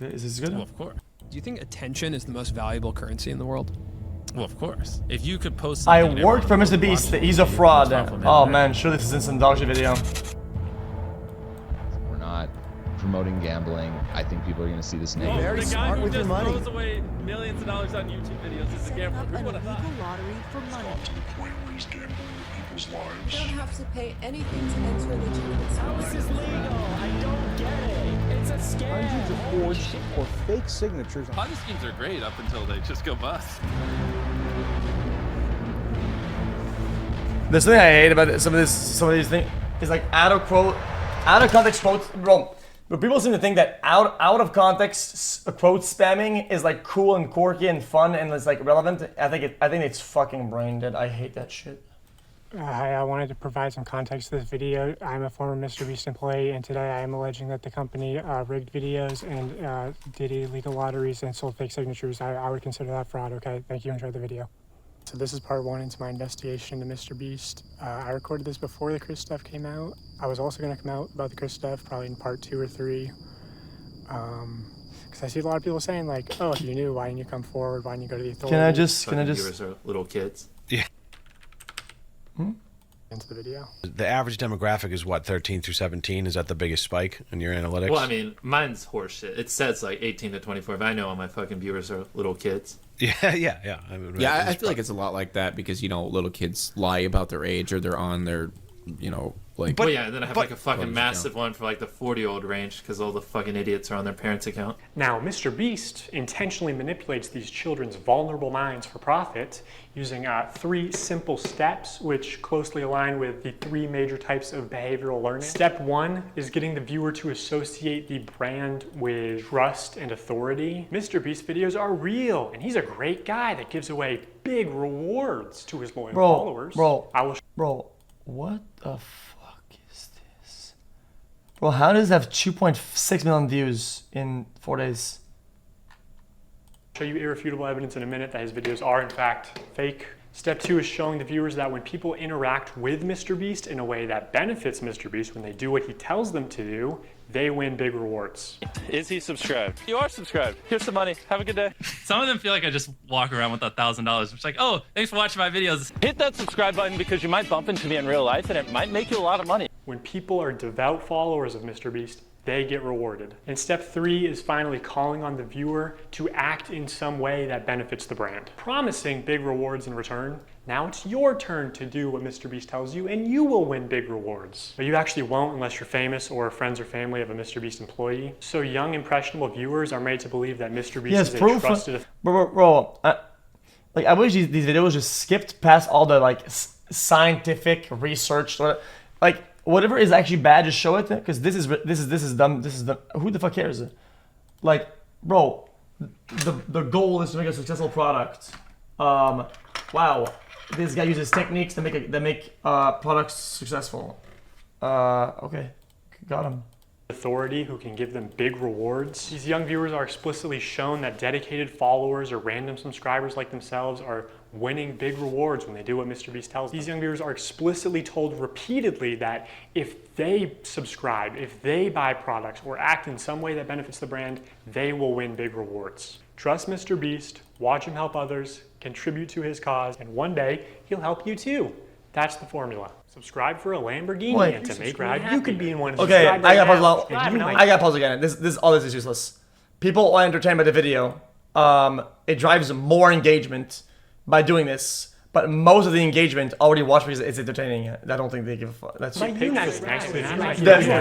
Is this good? Well, of course. Do you think attention is the most valuable currency in the world? Well, of course. If you could post I something worked for MrBeast. He's a fraud. Oh man, sure this is in some dog shit video. We're not promoting gambling. I think people are going to see this negative. Very smart with your money. Throws away millions of dollars on YouTube videos is a gambler. Who would have thought? Lottery for money. To the point where he's gambling with people's You lives. don't have to pay anything to enter a legitimate How is this legal? I don't get it. It's a scam. Hundreds of forged or fake signatures. Ponzi schemes are great up until they just go bust. The thing I hate about some of these things is like out of context quotes, bro. But people seem to think that out of context quote spamming is like cool and quirky and fun and it's like relevant. I think it's fucking brain dead. I hate that shit. Hi, I wanted to provide some context to this video. I'm a former MrBeast employee, and today I am alleging that the company rigged videos and did illegal lotteries and sold fake signatures. I would consider that fraud. Okay, thank you. Enjoy the video. So this is part one into my investigation into MrBeast. I recorded this before the Chris stuff came out. I was also going to come out about the Chris stuff probably in part 2 or 3. Because I see a lot of people saying like, oh, if you knew, why didn't you come forward? Why didn't you go to the authorities? Can I just? Viewers are little kids. Yeah. Into the video. The average demographic is what, 13 through 17? Is that the biggest spike in your analytics? Well, I mean, mine's horseshit. It says like 18 to 24, but I know all my fucking viewers are little kids. Yeah. I feel like it's a lot like that because, you know, little kids lie about their age or they're on their, you know, like... Well, yeah, and then I have like a fucking massive one for like the 40-year-old range because all the fucking idiots are on their parents' account. Now, MrBeast intentionally manipulates these children's vulnerable minds for profit using 3 simple steps which closely align with the 3 major types of behavioral learning. Step 1 is getting the viewer to associate the brand with trust and authority. MrBeast videos are real, and he's a great guy that gives away big rewards to his loyal followers. Bro, what the fuck is this? Bro, how does it have 2.6 million views in 4 days? Show you irrefutable evidence in a minute that his videos are in fact fake. Step 2 is showing the viewers that when people interact with MrBeast in a way that benefits MrBeast, when they do what he tells them to do, they win big rewards. Is he subscribed? You are subscribed. Here's some money. Have a good day. Some of them feel like I just walk around with $1,000. It's like, oh, thanks for watching my videos. Hit that subscribe button because you might bump into me in real life and it might make you a lot of money. When people are devout followers of MrBeast, they get rewarded. And step 3 is finally calling on the viewer to act in some way that benefits the brand, promising big rewards in return. Now it's your turn to do what MrBeast tells you and you will win big rewards. But you actually won't unless you're famous or friends or family of a MrBeast employee. So young, impressionable viewers are made to believe that MrBeast is a trusted... Bro, I wish these videos just skipped past all the like scientific research, like whatever is actually bad, just show it, because this is dumb. This is dumb. Who the fuck cares? Like, bro, the goal is to make a successful product. Wow, this guy uses techniques that make products successful. Okay, got him. Authority who can give them big rewards. These young viewers are explicitly shown that dedicated followers or random subscribers like themselves are winning big rewards when they do what MrBeast tells them. These young viewers are explicitly told repeatedly that if they subscribe, if they buy products or act in some way that benefits the brand, they will win big rewards. Trust MrBeast, watch him help others, contribute to his cause, and one day he'll help you too. That's the formula. Subscribe for a Lamborghini and to make ride, you could be in one of Okay, I got pause again. All this is useless. People are entertained by the video. It drives more engagement by doing this. But most of the engagement already watch because it's entertaining. I don't think they give a fuck. That's the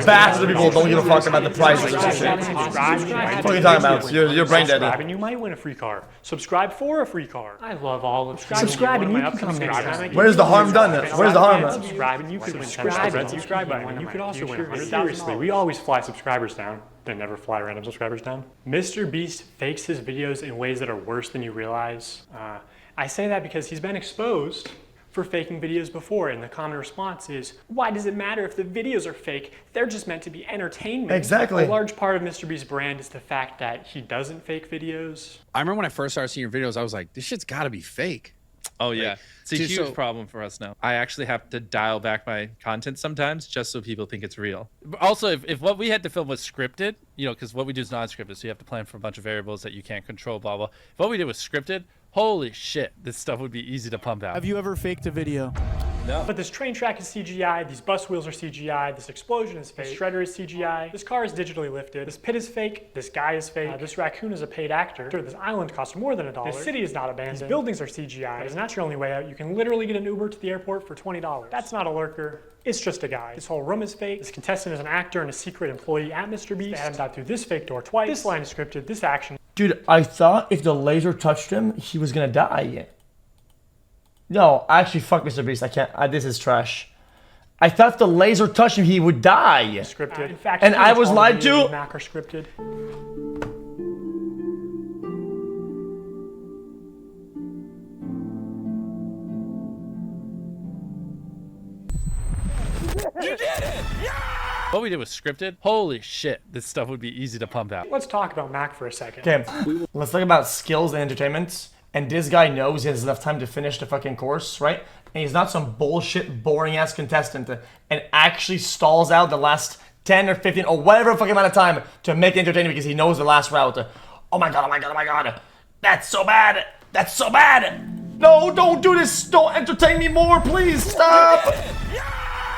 vast of the people don't give a fuck about the prices or some shit. What are you talking about? You're brain dead. And you might win a free car. Subscribe for a free car. I love all of subscribe and you can come next time. Where's the harm done? Where's the harm done? Subscribe and you could win 10 subscribe button. You could also win $100,000. Seriously, we always fly subscribers down. They never fly random subscribers down. MrBeast fakes his videos in ways that are worse than you realize. I say that because he's been exposed for faking videos before, and the common response is, why does it matter if the videos are fake? They're just meant to be entertainment. Exactly. A large part of MrBeast's brand is the fact that he doesn't fake videos. I remember when I first started seeing your videos, I was like, this shit's gotta be fake. Oh yeah, Like, it's a huge problem for us now. I actually have to dial back my content sometimes just so people think it's real. Also, if what we had to film was scripted, you know, because what we do is non-scripted, so you have to plan for a bunch of variables that you can't control, blah blah. If what we did was scripted, holy shit, this stuff would be easy to pump out. Have you ever faked a video? No. But this train track is CGI, these bus wheels are CGI, this explosion is fake, this shredder is CGI, this car is digitally lifted, this pit is fake, this guy is fake, this raccoon is a paid actor, this island costs more than $1, this city is not abandoned, these buildings are CGI, but it's not your only way out. You can literally get an Uber to the airport for $20. That's not a lurker. It's just a guy. This whole room is fake. This contestant is an actor and a secret employee at MrBeast. They had him dive through this fake door twice. This line is scripted. This action. Dude, I thought if the laser touched him, he was gonna die. No, actually, fuck MrBeast. I can't. This is trash. I thought if the laser touched him, he would die. Scripted. In fact, and I was lied to. Mac are scripted. You did it! Yeah! What we did was scripted. Holy shit, this stuff would be easy to pump out. Let's talk about Mac for a second. Okay, let's talk about skills and entertainment. And this guy knows he has enough time to finish the fucking course, right? And he's not some bullshit, boring-ass contestant and actually stalls out the last 10 or 15 or whatever fucking amount of time to make it entertaining because he knows the last route. Oh my god, oh my god, oh my god. That's so bad. That's so bad. No, don't do this. Don't entertain me more, please. Stop.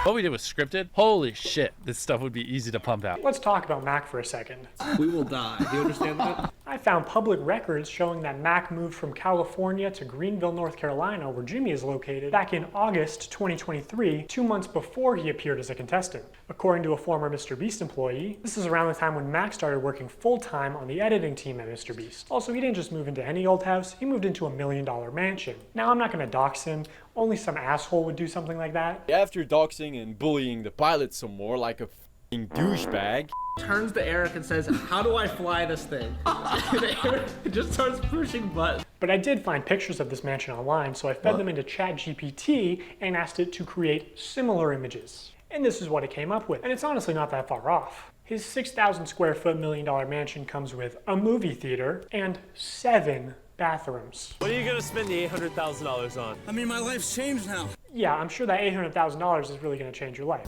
What we did was scripted. Holy shit, this stuff would be easy to pump out. Let's talk about Mac for a second. We will die. Do you understand that? I found public records showing that Mac moved from California to Greenville, North Carolina, where Jimmy is located, back in August 2023, 2 months before he appeared as a contestant. According to a former MrBeast employee, this is around the time when Mac started working full-time on the editing team at MrBeast. Also, he didn't just move into any old house, he moved into a $1 million mansion. Now, I'm not gonna dox him, only some asshole would do something like that. After doxing and bullying the pilot some more like a f***ing douchebag, turns to Eric and says, how do I fly this thing? And Eric just starts pushing buttons. But I did find pictures of this mansion online, so I fed them into ChatGPT and asked it to create similar images. And this is what it came up with. And it's honestly not that far off. His 6,000 square foot $1 million mansion comes with a movie theater and 7 bathrooms. What are you gonna spend the $800,000 on? I mean, my life's changed now. Yeah, I'm sure that $800,000 is really gonna change your life.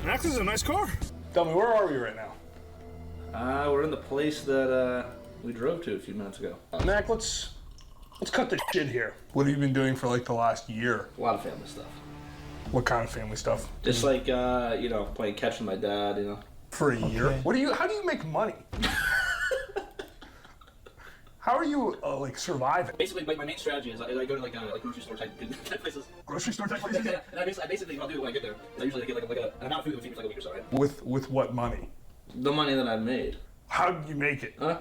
Max, this is a nice car. Tell me, where are we right now? We're in the place that we drove to a few minutes ago. Mac, let's cut the shit here. What have you been doing for like the last year? A lot of family stuff. What kind of family stuff? Just like you know, playing catch with my dad, you know. For a year? How do you make money? How are you like surviving? Basically, my main strategy is I go to like grocery store type places. Grocery store type places? Yeah, and I basically what I'll do when I get there, I usually get like an amount of food that would feed me for like a week or so, right? With what money? The money that I've made. How did you make it? Huh?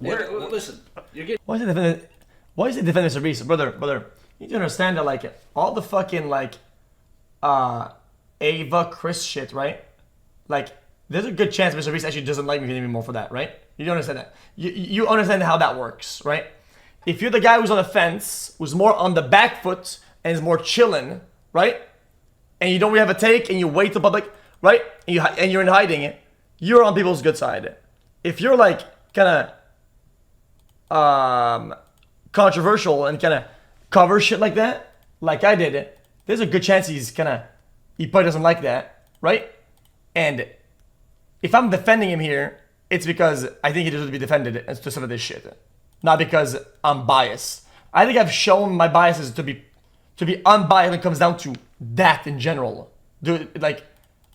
Listen, you're getting. Why is it defend MrBeast, brother? You need to understand that like all the fucking like Ava Chris shit, right? Like there's a good chance MrBeast actually doesn't like me anymore for that, right? You don't understand that. You understand how that works, right? If you're the guy who's on the fence, who's more on the back foot and is more chilling, right? And you don't really have a take and you wait till public, right? And you're in hiding, you're on people's good side. If you're like kind of controversial and kind of cover shit like that, like I did, there's a good chance he probably doesn't like that, right? And if I'm defending him here, it's because I think he deserves to be defended to some of this shit, not because I'm biased. I think I've shown my biases to be unbiased when it comes down to that in general. Dude, like,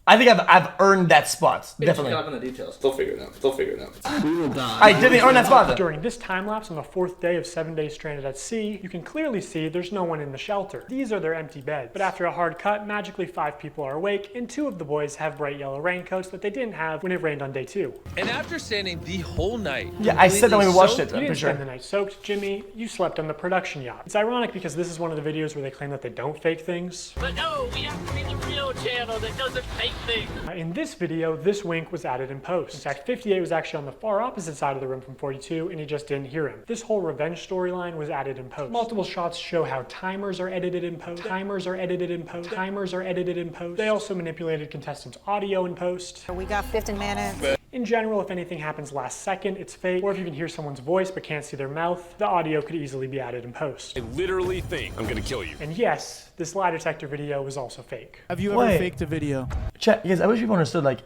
I think I've earned that spot, definitely. Up in the details. They'll figure it out. We will die. I didn't earn that spot. During this time lapse on the 4th day of 7 days stranded at sea, you can clearly see there's no one in the shelter. These are their empty beds. But after a hard cut, magically 5 people are awake, and 2 of the boys have bright yellow raincoats that they didn't have when it rained on day 2. And after standing the whole night, yeah, I said that when we watched it. You didn't spend the night soaked, Jimmy. You slept on the production yacht. It's ironic because this is one of the videos where they claim that they don't fake things. But no, we have to be the real channel that doesn't fake things. In this video, this wink was added in post. In fact, 58 was actually on the far opposite side of the room from 42, and he just didn't hear him. This whole revenge storyline was added in post. Multiple shots show how timers are edited in post. Timers are edited in post. Timers are edited in post. They also manipulated contestants' audio in post. We got 15 minutes. In general, if anything happens last second, it's fake, or if you can hear someone's voice but can't see their mouth, the audio could easily be added in post. I literally think I'm gonna kill you. And yes, this lie detector video was also fake. Have you ever faked a video? Chat, because I wish people understood, like,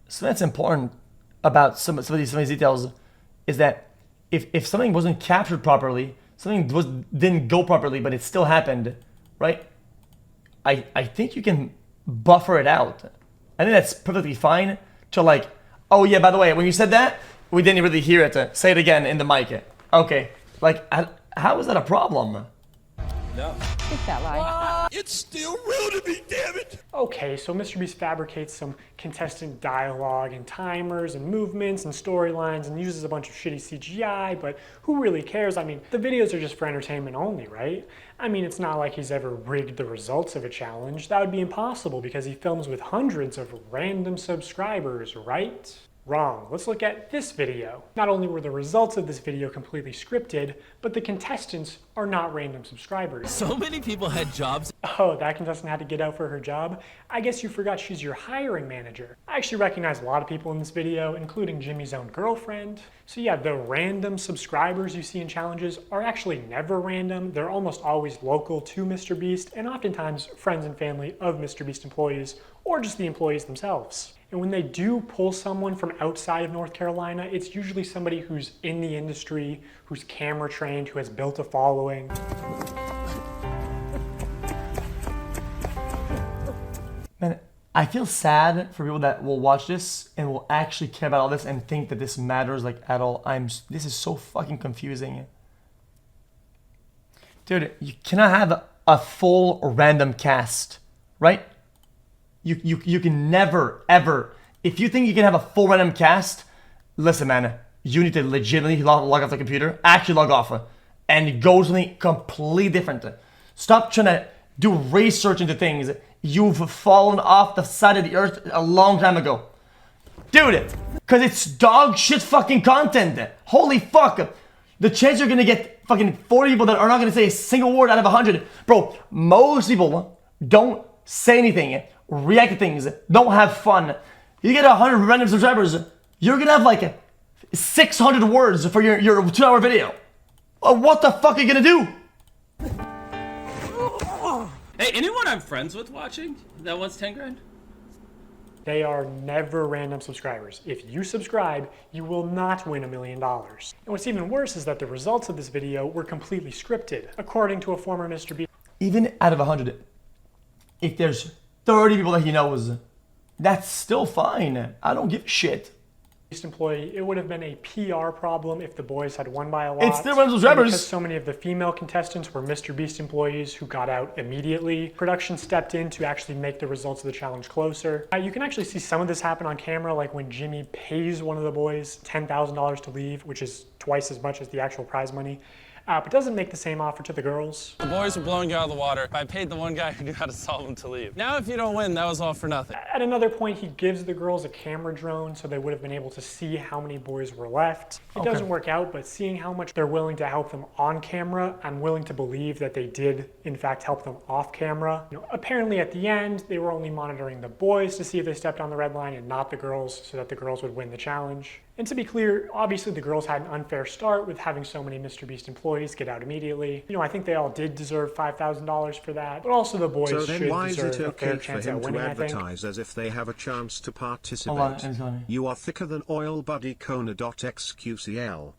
something that's important about some of these details is that if something wasn't captured properly, didn't go properly, but it still happened, right? I think you can buffer it out. I think that's perfectly fine to, like, oh yeah, by the way, when you said that, we didn't really hear it. Say it again in the mic. Okay, like, how is that a problem? No. Take that lie. It's still real to me, damn it! Okay, so MrBeast fabricates some contestant dialogue and timers and movements and storylines and uses a bunch of shitty CGI, but who really cares? I mean, the videos are just for entertainment only, right? I mean, it's not like he's ever rigged the results of a challenge. That would be impossible because he films with hundreds of random subscribers, right? Wrong. Let's look at this video. Not only were the results of this video completely scripted, but the contestants are not random subscribers. So many people had jobs. Oh, that contestant had to get out for her job? I guess you forgot she's your hiring manager. I actually recognize a lot of people in this video, including Jimmy's own girlfriend. So yeah, the random subscribers you see in challenges are actually never random. They're almost always local to MrBeast and oftentimes friends and family of MrBeast employees or just the employees themselves. And when they do pull someone from outside of North Carolina, it's usually somebody who's in the industry, who's camera trained, who has built a following. Man, I feel sad for people that will watch this and will actually care about all this and think that this matters, like, at all. This is so fucking confusing. Dude, you cannot have a full random cast, right? You can never, ever, if you think you can have a full random cast, listen, man, you need to legitimately log off the computer, actually log off, and go to something completely different. Stop trying to do research into things. You've fallen off the side of the earth a long time ago. Dude, because it's dog shit fucking content. Holy fuck. The chance you're gonna get fucking 40 people that are not gonna say a single word out of 100. Bro, most people don't say anything, react to things, don't have fun. You get 100 random subscribers, you're gonna have like 600 words for your 2-hour video. What the fuck are you gonna do? Hey, anyone I'm friends with watching that wants 10 grand? They are never random subscribers. If you subscribe, you will not win $1 million. And what's even worse is that the results of this video were completely scripted, according to a former MrBeast. Even out of 100, if there's 30 people that he knows, that's still fine. I don't give a shit. Employee, it would have been a PR problem if the boys had won by a lot. It's still random subscribers. Because so many of the female contestants were MrBeast employees who got out immediately, production stepped in to actually make the results of the challenge closer. You can actually see some of this happen on camera, like when Jimmy pays one of the boys $10,000 to leave, which is twice as much as the actual prize money. But doesn't make the same offer to the girls. The boys were blowing you out of the water. I paid the one guy who knew how to solve them to leave. Now if you don't win, that was all for nothing. At another point, he gives the girls a camera drone so they would have been able to see how many boys were left. It doesn't work out, but seeing how much they're willing to help them on camera, I'm willing to believe that they did, in fact, help them off camera. Apparently at the end, they were only monitoring the boys to see if they stepped on the red line and not the girls, so that the girls would win the challenge. And to be clear, obviously the girls had an unfair start with having so many MrBeast employees get out immediately. I think they all did deserve $5,000 for that, but also the boys should deserve a fair chance at winning, I think. As if they have a chance to participate. You are thicker than oil, buddy. Kona.xqcl.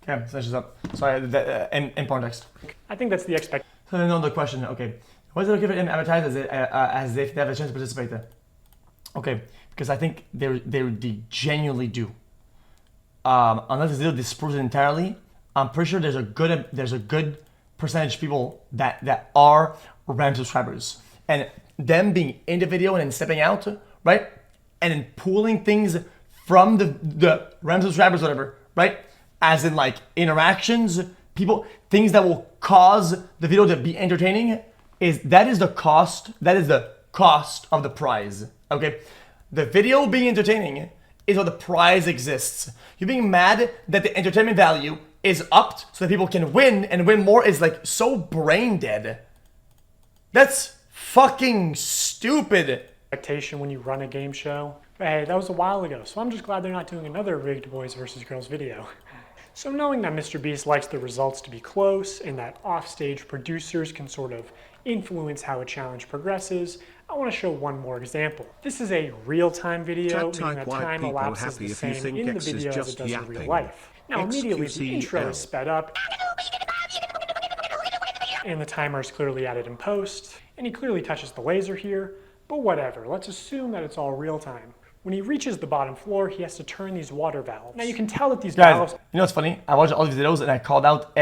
Okay, so that's just up. Sorry, in context. I think that's the expectation. So another question. Okay, why is it okay for them advertise as if they have a chance to participate there? Okay, because I think they genuinely do. Unless this deal disproves it entirely, I'm pretty sure there's a good percentage of people that are random subscribers, and them being in the video and then stepping out, right, and then pulling things from the random subscribers, whatever, right? As in like interactions, people, things that will cause the video to be entertaining, that is the cost of the prize, okay? The video being entertaining is what the prize exists. You being mad that the entertainment value is upped so that people can win and win more is like so brain dead. That's fucking stupid. Expectation when you run a game show. But hey, that was a while ago, so I'm just glad they're not doing another rigged boys versus girls video. So knowing that MrBeast likes the results to be close and that offstage producers can sort of influence how a challenge progresses, I want to show one more example. This is a real-time video, meaning that time elapses the same in the video as it does in real life. Now immediately the intro is sped up, and the timer is clearly added in post, and he clearly touches the laser here, but whatever, let's assume that it's all real time. When he reaches the bottom floor, he has to turn these water valves. Now you can tell that these valves... You know what's funny? I watched all these videos and I called out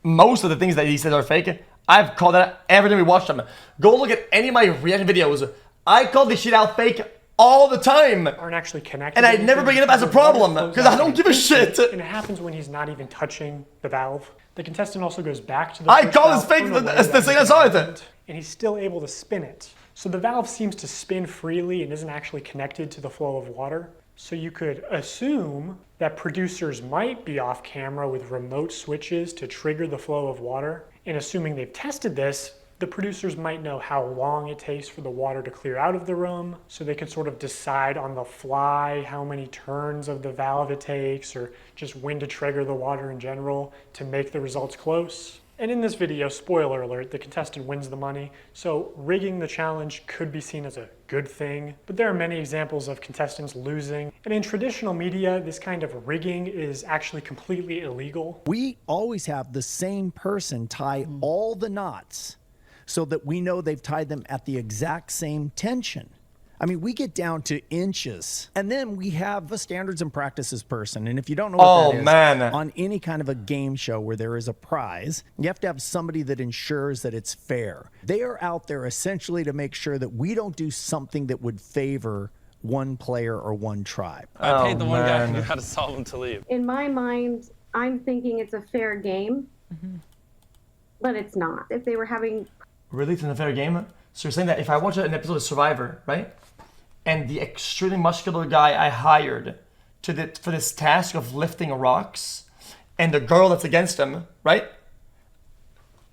most of the things that he said are fake. I've called that every time we watched them. Go look at any of my reaction videos. I call this shit out fake all the time. Aren't actually connected. And I never bring it up as a problem because I don't give a shit. And it happens when he's not even touching the valve. The contestant also goes back to the I call this fake the second I saw it. And he's still able to spin it. So the valve seems to spin freely and isn't actually connected to the flow of water. So you could assume that producers might be off camera with remote switches to trigger the flow of water. And assuming they've tested this, the producers might know how long it takes for the water to clear out of the room, so they could sort of decide on the fly how many turns of the valve it takes, or just when to trigger the water in general to make the results close. And in this video, spoiler alert, the contestant wins the money, so rigging the challenge could be seen as a good thing, but there are many examples of contestants losing. And in traditional media, this kind of rigging is actually completely illegal. We always have the same person tie all the knots so that we know they've tied them at the exact same tension. I mean, we get down to inches. And then we have a standards and practices person. And if you don't know what that is, on any kind of a game show where there is a prize, you have to have somebody that ensures that it's fair. They are out there essentially to make sure that we don't do something that would favor one player or one tribe. I paid the one guy who knew how to solve them to leave. In my mind, I'm thinking it's a fair game, but it's not. If they were having... Really? It's an unfair game? So you're saying that if I watch an episode of Survivor, right? And the extremely muscular guy I hired for this task of lifting rocks, and the girl that's against him, right?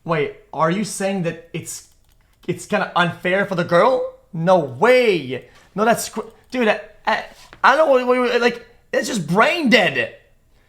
Wait, are you saying that it's kind of unfair for the girl? No way. No, that's... Dude, I don't know, like, it's just brain dead.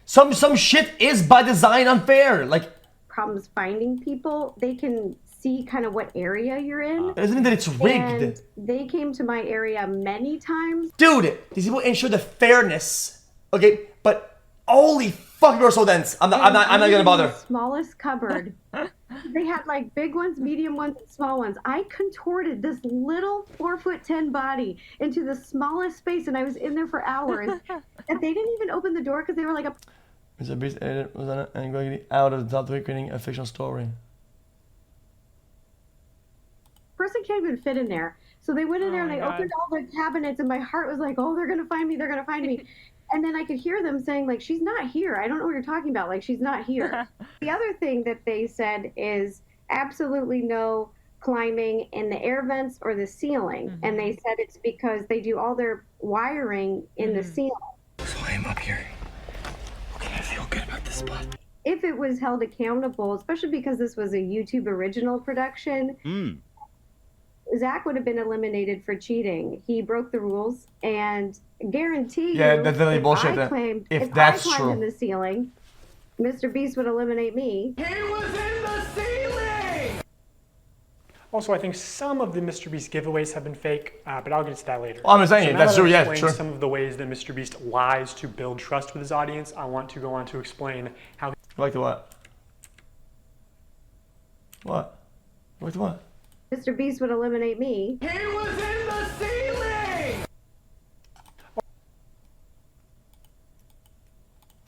Some shit is by design unfair. Like... Problems finding people, they can see kind of what area you're in. Isn't it that it's rigged? And they came to my area many times. Dude, these people ensure the fairness. Okay, but holy fuck, you're so dense. I'm not gonna bother. The smallest cupboard. They had like big ones, medium ones, and small ones. I contorted this little 4'10" body into the smallest space, and I was in there for hours. And they didn't even open the door because they were like a... MrBeast edited was on it and going out of the top three, creating a fictional story. Person can't even fit in there. So they went in there and they opened all the cabinets, and my heart was like, oh, they're gonna find me, they're gonna find me. And then I could hear them saying, like, she's not here. I don't know what you're talking about. Like, she's not here. The other thing that they said is absolutely no climbing in the air vents or the ceiling. And they said it's because they do all their wiring in the ceiling. So I am up here. Okay, I feel good about this spot. If it was held accountable, especially because this was a YouTube original production, Zach would have been eliminated for cheating. He broke the rules, and guarantee you, that's literally bullshit. If that's I climbed in the ceiling, MrBeast would eliminate me. He was in the ceiling! Also, I think some of the MrBeast giveaways have been fake, but I'll get to that later. Well, I'm saying that's true, yeah, sure. Some of the ways that MrBeast lies to build trust with his audience, I want to go on to explain how... Like the what? What? Like the what? MrBeast would eliminate me. He was in the ceiling!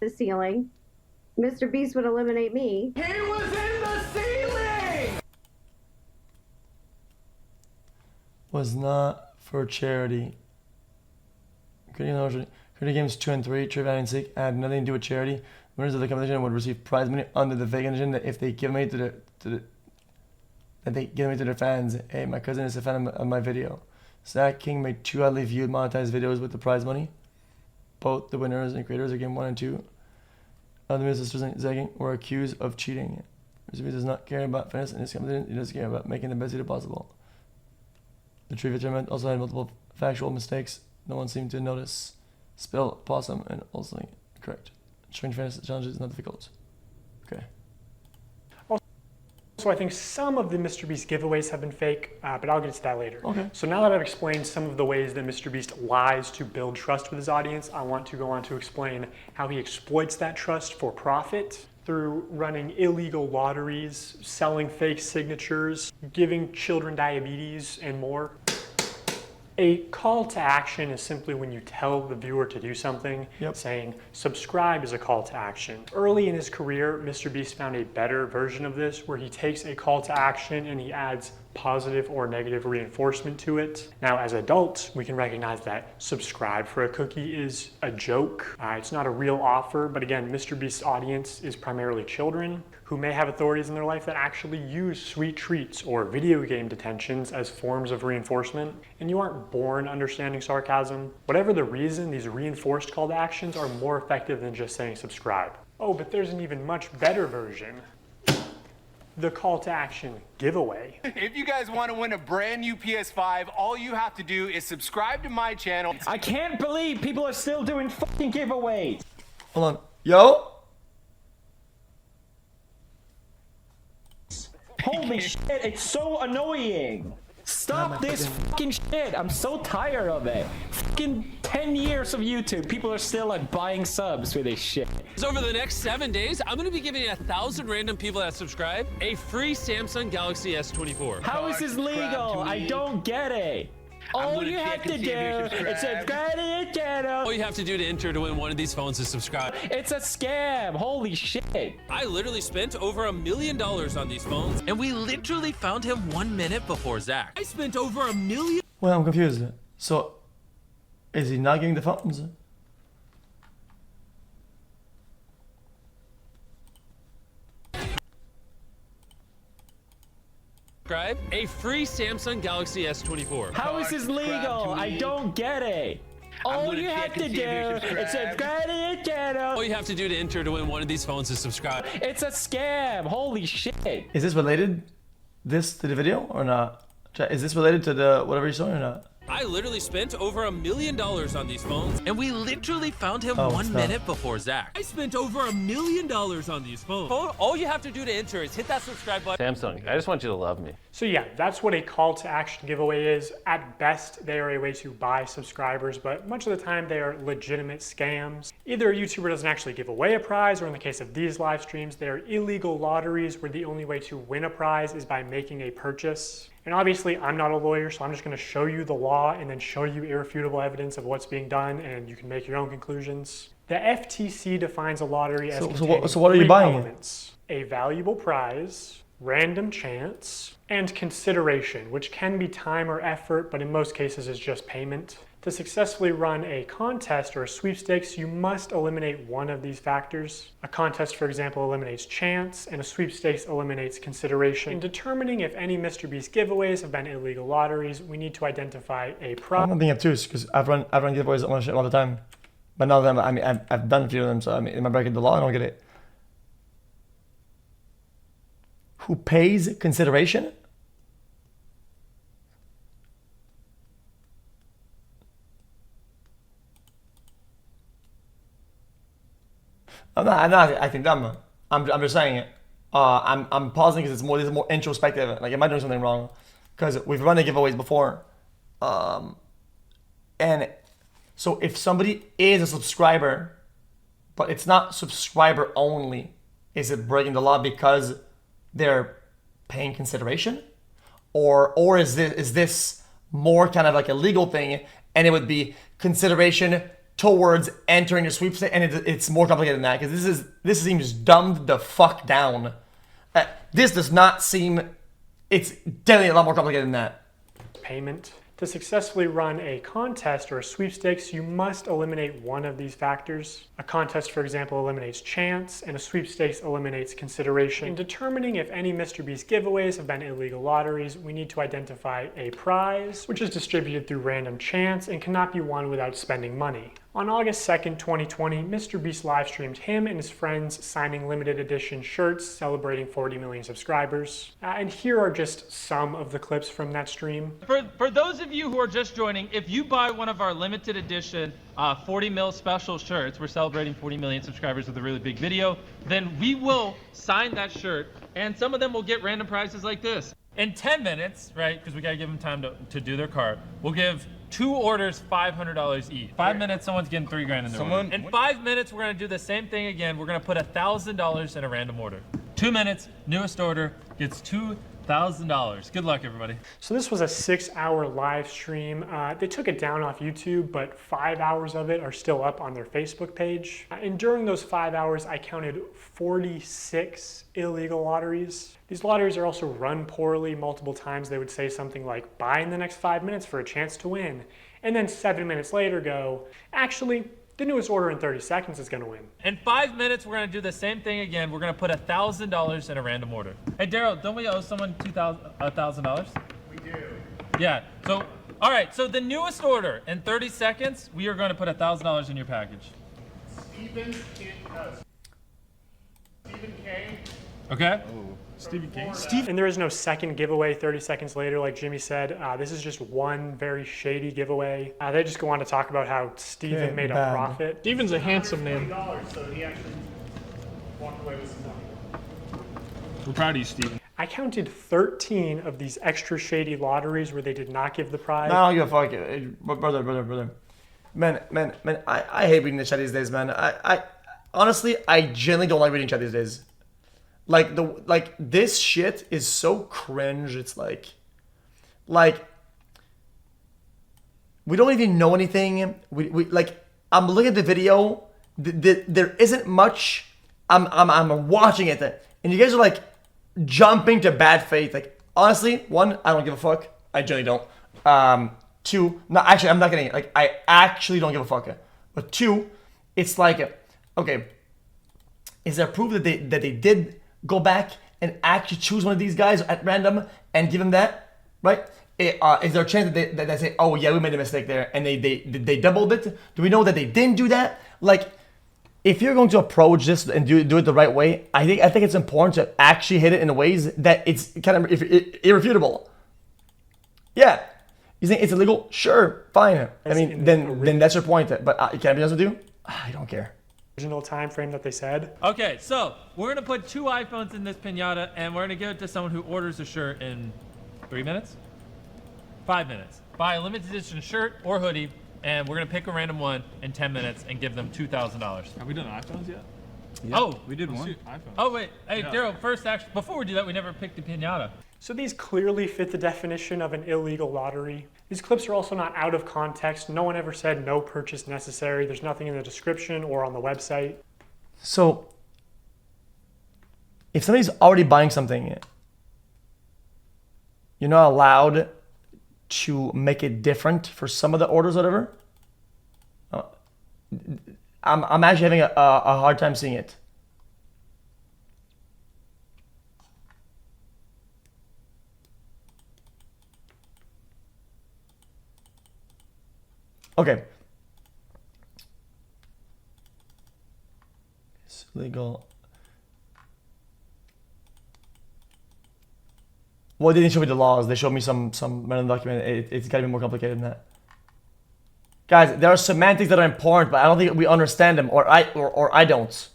The ceiling. MrBeast would eliminate me. He was in the ceiling! Was not for charity. Because Creative Games 2 and 3, Trivia and Sick had nothing to do with charity. Winners of the competition would receive prize money under the vague condition that if they give money to their fans. Hey, my cousin is a fan of my video. Zach King made 2 highly viewed monetized videos with the prize money. Both the winners and creators of Game 1 and 2. Other sisters and Zach King were accused of cheating. MrBeast does not care about fairness in his competition. He does care about making the best video possible. The trivia tournament also had multiple factual mistakes. No one seemed to notice. Spell possum and also correct. Strange fantasy challenges is not difficult. Okay. So I think some of the MrBeast giveaways have been fake, but I'll get to that later. Okay. So now that I've explained some of the ways that MrBeast lies to build trust with his audience, I want to go on to explain how he exploits that trust for profit through running illegal lotteries, selling fake signatures, giving children diabetes, and more. A call to action is simply when you tell the viewer to do something, saying subscribe is a call to action. Early in his career, MrBeast found a better version of this where he takes a call to action and he adds positive or negative reinforcement to it. Now, as adults, we can recognize that subscribe for a cookie is a joke. It's not a real offer, but again, MrBeast's audience is primarily children who may have authorities in their life that actually use sweet treats or video game detentions as forms of reinforcement, and you aren't born understanding sarcasm. Whatever the reason, these reinforced call to actions are more effective than just saying subscribe. Oh, but there's an even much better version. The call to action giveaway. If you guys want to win a brand new PS5, all you have to do is subscribe to my channel. I can't believe people are still doing fucking giveaways. Hold on. Yo? Holy shit, it's so annoying. Stop this fucking shit. I'm so tired of it. Fucking 10 years of YouTube. People are still like buying subs for this shit. Over the next 7 days, I'm gonna be giving 1,000 random people that subscribe a free Samsung Galaxy S24. How is this legal? I don't get it. All you have to do is subscribe to the channel. All you have to do to enter to win one of these phones is subscribe. It's a scam. Holy shit. I literally spent over $1 million on these phones, and we literally found him 1 minute before Zach. I spent over $1 million. Well, I'm confused. So, is he not getting the phones? A free Samsung Galaxy S24. How is this legal? I don't get it. All you have to do is subscribe to the channel. All you have to do to enter to win one of these phones is subscribe. It's a scam. Holy shit. Is this related, this to the video or not? Is this related to the whatever you saw or not? I literally spent over $1 million on these phones, and we literally found him 1 minute before Zach. I spent over $1 million on these phones. All you have to do to enter is hit that subscribe button. Samsung, I just want you to love me. So yeah, that's what a call to action giveaway is. At best, they are a way to buy subscribers, but much of the time they are legitimate scams. Either a YouTuber doesn't actually give away a prize, or in the case of these live streams, they are illegal lotteries where the only way to win a prize is by making a purchase. And obviously, I'm not a lawyer, so I'm just going to show you the law and then show you irrefutable evidence of what's being done, and you can make your own conclusions. The FTC defines a lottery as so what are you buying? Elements: a valuable prize, random chance, and consideration, which can be time or effort, but in most cases is just payment. To successfully run a contest or a sweepstakes, you must eliminate one of these factors. A contest, for example, eliminates chance, and a sweepstakes eliminates consideration. In determining if any MrBeast giveaways have been illegal lotteries, we need to identify a problem. I'm thinking of two, because I've run giveaways on my shit all the time. But none of them, I mean, I've done a few of them, so I mean, am I breaking the law? I don't get it. Who pays consideration? I'm not acting dumb. I'm just saying it. I'm pausing because this is more introspective. Like, am I doing something wrong? Because we've run the giveaways before. And so if somebody is a subscriber, but it's not subscriber only, is it breaking the law because they're paying consideration? Or is this more kind of like a legal thing, and it would be consideration towards entering a sweepstakes, and it's more complicated than that, because this seems dumbed the fuck down. This does not seem, it's definitely a lot more complicated than that. Payment. To successfully run a contest or a sweepstakes, you must eliminate one of these factors. A contest, for example, eliminates chance, and a sweepstakes eliminates consideration. In determining if any MrBeast giveaways have been illegal lotteries, we need to identify a prize, which is distributed through random chance and cannot be won without spending money. On August 2nd, 2020, MrBeast live streamed him and his friends signing limited edition shirts celebrating 40 million subscribers. And here are just some of the clips from that stream. For those of you who are just joining, if you buy one of our limited edition 40 mil special shirts, we're celebrating 40 million subscribers with a really big video, then we will sign that shirt, and some of them will get random prizes like this. In 10 minutes, right, because we gotta give them time to do their cart, we'll give 2 orders $500 each. 5 minutes, someone's getting $3 grand in their order. In 5 minutes, we're gonna do the same thing again. We're gonna put $1,000 in a random order. 2 minutes, newest order gets $2,000. Good luck, everybody. So this was a 6-hour live stream. They took it down off YouTube, but 5 hours of it are still up on their Facebook page. And during those 5 hours, I counted 46 illegal lotteries. These lotteries are also run poorly. Multiple times they would say something like, buy in the next 5 minutes for a chance to win. And then 7 minutes later go, actually, the newest order in 30 seconds is gonna win. In 5 minutes, we're gonna do the same thing again. We're gonna put $1,000 in a random order. Hey, Daryl, don't we owe someone $1,000? We do. Yeah, so, all right, so the newest order, in 30 seconds, we are gonna put $1,000 in your package. Stephen K. Okay. Stephen King. And there is no second giveaway 30 seconds later, like Jimmy said. This is just one very shady giveaway. They just go on to talk about how Stephen made a profit. Stephen's a handsome name. So he actually walked away with some money. We're proud of you, Stephen. I counted 13 of these extra shady lotteries where they did not give the prize. No, I don't give a fuck. Brother. Man, I hate reading the chat these days, man. I honestly, I genuinely don't like reading chat these days. Like this shit is so cringe. It's like we don't even know anything. We like I'm looking at the video. There isn't much. I'm watching it, and you guys are like jumping to bad faith. Like honestly, one, I don't give a fuck. I genuinely don't. Two, no, actually, I'm not kidding. Like I actually don't give a fuck. But two, it's like okay, is there proof that they did go back and actually choose one of these guys at random and give them that, right? Is there a chance that they say, oh yeah, we made a mistake there, and they doubled it? Do we know that they didn't do that? Like, if you're going to approach this and do it the right way, I think it's important to actually hit it in ways that it's kind of irrefutable. Yeah, you think it's illegal? Sure, fine. I mean, then that's your point. But can I be honest with you? I don't care. Original time frame that they said. Okay, so we're gonna put 2 iPhones in this piñata, and we're gonna give it to someone who orders a shirt in 3 minutes, 5 minutes. Buy a limited edition shirt or hoodie, and we're gonna pick a random one in 10 minutes and give them $2,000. Have we done iPhones yet? Yeah. Oh, we did one. Oh wait, hey Daryl. First, actually, before we do that, we never picked the piñata. So these clearly fit the definition of an illegal lottery. These clips are also not out of context. No one ever said no purchase necessary. There's nothing in the description or on the website. So, if somebody's already buying something, you're not allowed to make it different for some of the orders, whatever. I'm actually having a hard time seeing it. Okay. It's legal. Well, they didn't show me the laws. They showed me some random document. It's gotta be more complicated than that. Guys, there are semantics that are important, but I don't think we understand them, or I don't.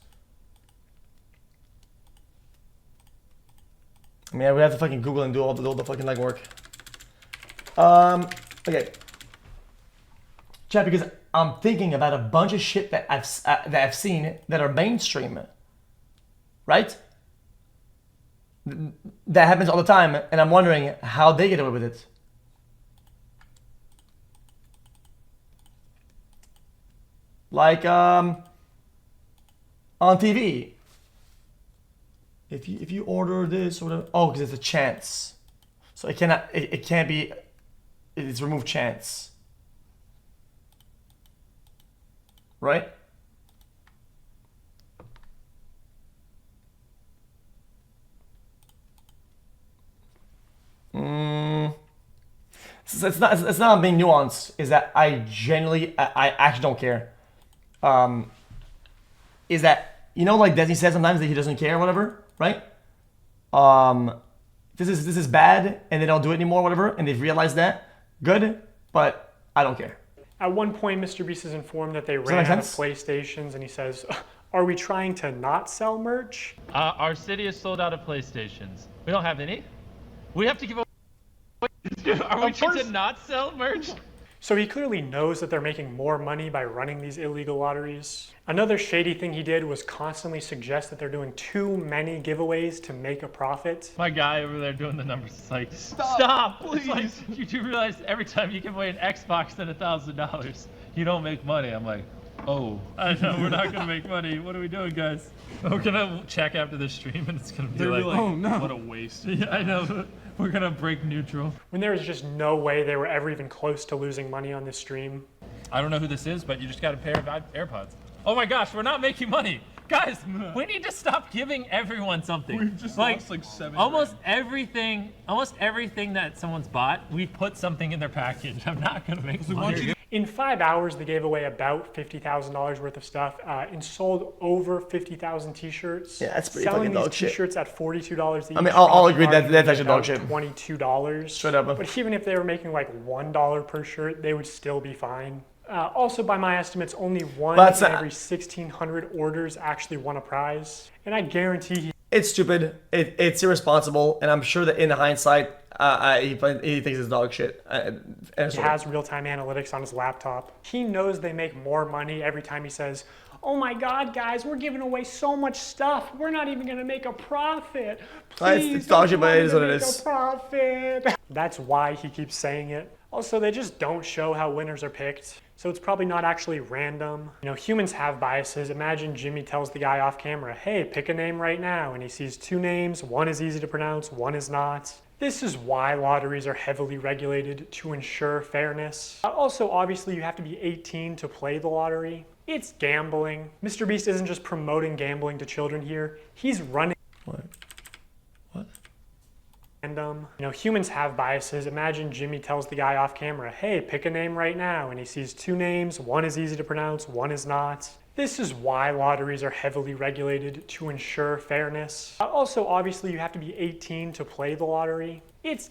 I mean, we have to fucking Google and do all the fucking legwork. Okay. Chat, because I'm thinking about a bunch of shit that I've seen that are mainstream, right? That happens all the time, and I'm wondering how they get away with it. Like on TV, if you order this or whatever, oh, because it's a chance, so it can't be it's remove chance. Right? It's not being nuanced. Is that I actually don't care. Is that, you know, like Desi says sometimes that he doesn't care, whatever, right? This is bad, and they don't do it anymore, whatever, and they've realized that. Good, but I don't care. At one point, MrBeast is informed that they ran out of PlayStations, and he says, "Are we trying to not sell merch?" Our city is sold out of PlayStations. We don't have any. We have to give away. Are we trying to not sell merch? So he clearly knows that they're making more money by running these illegal lotteries. Another shady thing he did was constantly suggest that they're doing too many giveaways to make a profit. My guy over there doing the numbers is like, stop, please. Like, you do realize every time you give away an Xbox at $1,000, you don't make money. I'm like, oh, I know we're not gonna make money. What are we doing, guys? We're gonna check after the stream, and it's gonna be like, oh no, what a waste. Yeah, I know. We're gonna break neutral. When there was just no way they were ever even close to losing money on this stream. I don't know who this is, but you just got a pair of AirPods. Oh my gosh, we're not making money. Guys, we need to stop giving everyone something. We've just lost like 7 almost everything that someone's bought, we put something in their package. I'm not gonna make money. In 5 hours, they gave away about $50,000 worth of stuff and sold over 50,000 t-shirts. Yeah, that's pretty selling fucking dog these shit. t-shirts at $42 each. I mean, I'll agree that's actually dog shit. $22. Straight up. But even if they were making like $1 per shirt, they would still be fine. Also, by my estimates, only one in every 1,600 orders actually won a prize. And I guarantee it's stupid. It's irresponsible, and I'm sure that in hindsight, he thinks it's dog shit. He has real-time analytics on his laptop. He knows they make more money every time he says, "Oh my God, guys, we're giving away so much stuff. We're not even gonna make a profit. Please, it's dog shit, but it is what it make is. a profit." That's why he keeps saying it. Also, they just don't show how winners are picked, so it's probably not actually random. You know, humans have biases. Imagine Jimmy tells the guy off camera, "Hey, pick a name right now," and he sees 2 names. One is easy to pronounce, one is not. This is why lotteries are heavily regulated, to ensure fairness. Also, obviously, you have to be 18 to play the lottery. It's gambling. MrBeast isn't just promoting gambling to children here. He's running. What? You know, humans have biases. Imagine Jimmy tells the guy off camera, "Hey, pick a name right now," and he sees 2 names. One is easy to pronounce, one is not. This is why lotteries are heavily regulated, to ensure fairness. Also, obviously, you have to be 18 to play the lottery. It's